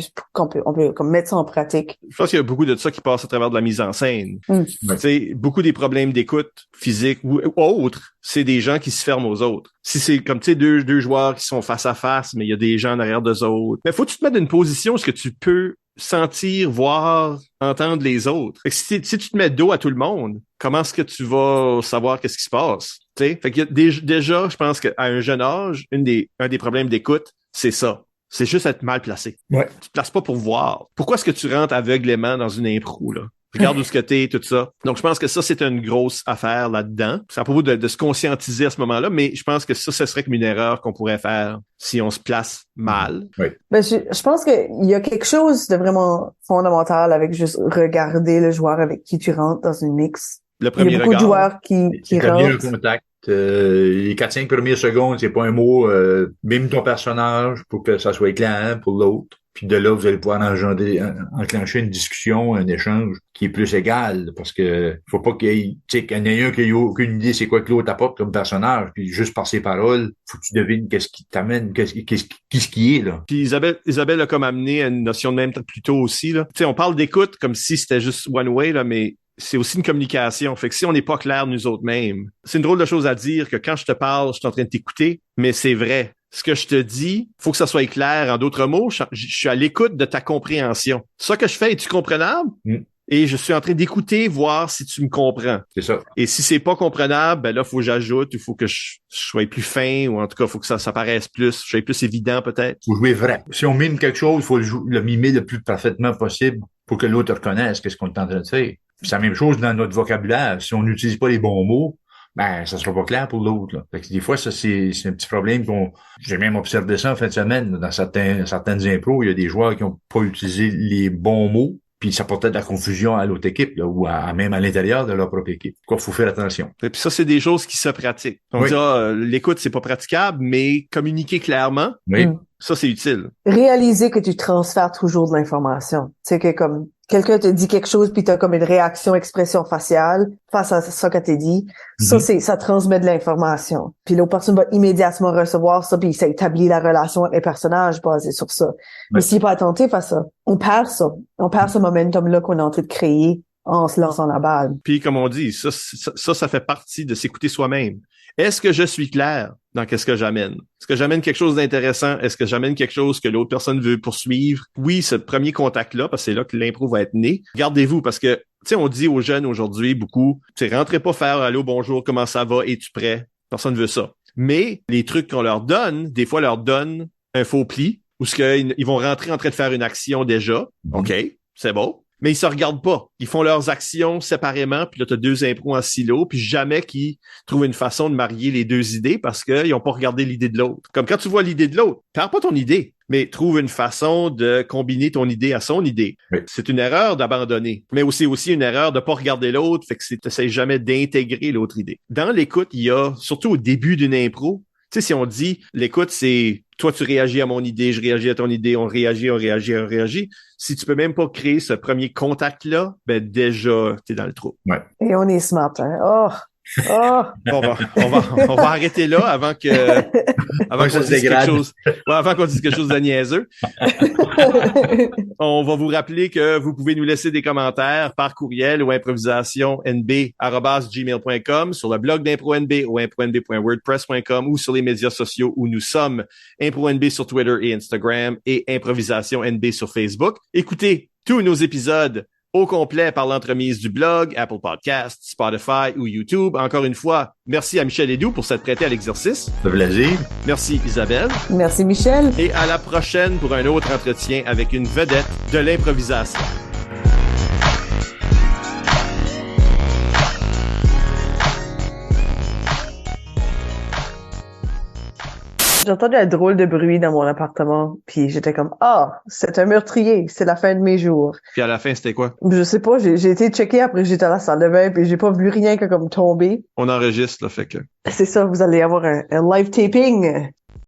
comme mettre ça en pratique? Je pense qu'il y a beaucoup de ça qui passe à travers de la mise en scène. Tu sais, beaucoup des problèmes d'écoute physique ou autres, c'est des gens qui se ferment aux autres. Si c'est comme, tu sais, deux joueurs qui sont face à face, mais il y a des gens en arrière d'eux autres. Mais faut que tu te mettre dans une position où est-ce que tu peux sentir, voir, entendre les autres. Fait que si tu te mets dos à tout le monde, comment est-ce que tu vas savoir qu'est-ce qui se passe? T'sais? Fait que déjà, je pense qu'à un jeune âge, un des problèmes d'écoute, c'est ça. C'est juste être mal placé. Ouais. Tu te places pas pour voir. Pourquoi est-ce que tu rentres aveuglément dans une impro, là? Regarde où ce que t'es, tout ça. Donc, je pense que ça, c'est une grosse affaire là-dedans. C'est à propos de se conscientiser à ce moment-là, mais je pense que ça, ce serait comme une erreur qu'on pourrait faire si on se place mal. Oui. Ben, je pense qu'il y a quelque chose de vraiment fondamental avec juste regarder le joueur avec qui tu rentres dans une mix. Le premier Il y a beaucoup regard. de joueurs qui Établir rentrent. un contact. Les 4-5 premières secondes, c'est pas un mot, mime ton personnage pour que ça soit éclairant pour l'autre. Puis de là, vous allez pouvoir enclencher une discussion, un échange qui est plus égal, parce que faut pas qu'il y en ait un qui ait aucune idée c'est quoi que l'autre apporte comme personnage, puis juste par ses paroles, faut que tu devines qu'est-ce qui t'amène, qu'est-ce qui est, là. Puis Isabelle a comme amené à une notion de même plus tôt aussi, là. Tu sais, on parle d'écoute comme si c'était juste one way, là, mais c'est aussi une communication. Fait que si on n'est pas clair nous autres mêmes, c'est une drôle de chose à dire que quand je te parle, je suis en train de t'écouter, mais c'est vrai. Ce que je te dis, faut que ça soit clair. En d'autres mots, je suis à l'écoute de ta compréhension. Ce que je fais, es-tu comprenable? Et je suis en train d'écouter, voir si tu me comprends. C'est ça. Et si c'est pas comprenable, ben là, faut que j'ajoute, il faut que je sois plus fin, ou en tout cas, faut que ça paraisse plus, je sois plus évident peut-être. Faut jouer vrai. Si on mime quelque chose, il faut le mimer le plus parfaitement possible pour que l'autre reconnaisse qu'est-ce qu'on est en train de faire. Puis c'est la même chose dans notre vocabulaire. Si on n'utilise pas les bons mots, ben ça sera pas clair pour l'autre, là. Fait que des fois, ça c'est un petit problème j'ai même observé ça en fin de semaine, là, dans certaines impros, il y a des joueurs qui ont pas utilisé les bons mots, puis ça portait de la confusion à l'autre équipe, là, ou même à l'intérieur de leur propre équipe. Quoi, faut faire attention. Et puis ça, c'est des choses qui se pratiquent. On dit, l'écoute, c'est pas praticable, mais communiquer clairement, ça, c'est utile. Réaliser que tu transfères toujours de l'information. C'est que comme quelqu'un te dit quelque chose puis t'as comme une réaction, expression faciale face à ça que t'as dit, ça transmet de l'information. Puis l'autre personne va immédiatement recevoir ça puis ça établit la relation avec les personnages basée sur ça. Mais s'il n'est pas attentif à ça, on perd ça. On perd ce momentum-là qu'on est en train de créer en se lançant la balle. Puis comme on dit, ça fait partie de s'écouter soi-même. Est-ce que je suis clair? dans qu'est-ce que j'amène. Est-ce que j'amène quelque chose d'intéressant? Est-ce que j'amène quelque chose que l'autre personne veut poursuivre? Oui, ce premier contact-là, parce que c'est là que l'impro va être né. Gardez-vous, parce que, tu sais, on dit aux jeunes aujourd'hui beaucoup, tu sais, rentrez pas faire « Allô, bonjour, comment ça va? Es-tu prêt? » Personne veut ça. Mais les trucs qu'on leur donne, des fois, leur donne un faux pli, où ce qu'ils vont rentrer en train de faire une action déjà. OK, c'est beau. Mais ils se regardent pas. Ils font leurs actions séparément, puis là, tu as deux impros en silo, puis jamais qu'ils trouvent une façon de marier les deux idées parce qu'ils n'ont pas regardé l'idée de l'autre. Comme quand tu vois l'idée de l'autre, perds pas ton idée, mais trouve une façon de combiner ton idée à son idée. Oui. C'est une erreur d'abandonner, mais aussi une erreur de pas regarder l'autre, fait que tu n'essaies jamais d'intégrer l'autre idée. Dans l'écoute, il y a, surtout au début d'une impro, tu sais, si on dit, l'écoute, c'est toi, tu réagis à mon idée, je réagis à ton idée, on réagit. Si tu peux même pas créer ce premier contact-là, ben déjà, t'es dans le trou. Ouais. Et on est smart, hein. Oh! On va arrêter là avant qu'on dise quelque chose. Ouais, avant qu'on dise quelque chose de niaiseux. On va vous rappeler que vous pouvez nous laisser des commentaires par courriel ou improvisationnb@gmail.com, sur le blog d'ImproNB ou impronb.wordpress.com ou sur les médias sociaux où nous sommes, ImproNB sur Twitter et Instagram et Improvisation NB sur Facebook. Écoutez tous nos épisodes au complet par l'entremise du blog, Apple Podcasts, Spotify ou YouTube. Encore une fois, merci à Michel Ledoux pour s'être prêté à l'exercice. Ça fait plaisir. Merci Isabelle. Merci Michel. Et à la prochaine pour un autre entretien avec une vedette de l'improvisation. J'ai entendu un drôle de bruit dans mon appartement, puis j'étais comme c'est un meurtrier, c'est la fin de mes jours. Puis à la fin, c'était quoi? Je sais pas, j'ai été checker après j'étais à la salle de bain, puis j'ai pas vu rien que comme tomber. On enregistre, là, fait que... C'est ça, vous allez avoir un live taping.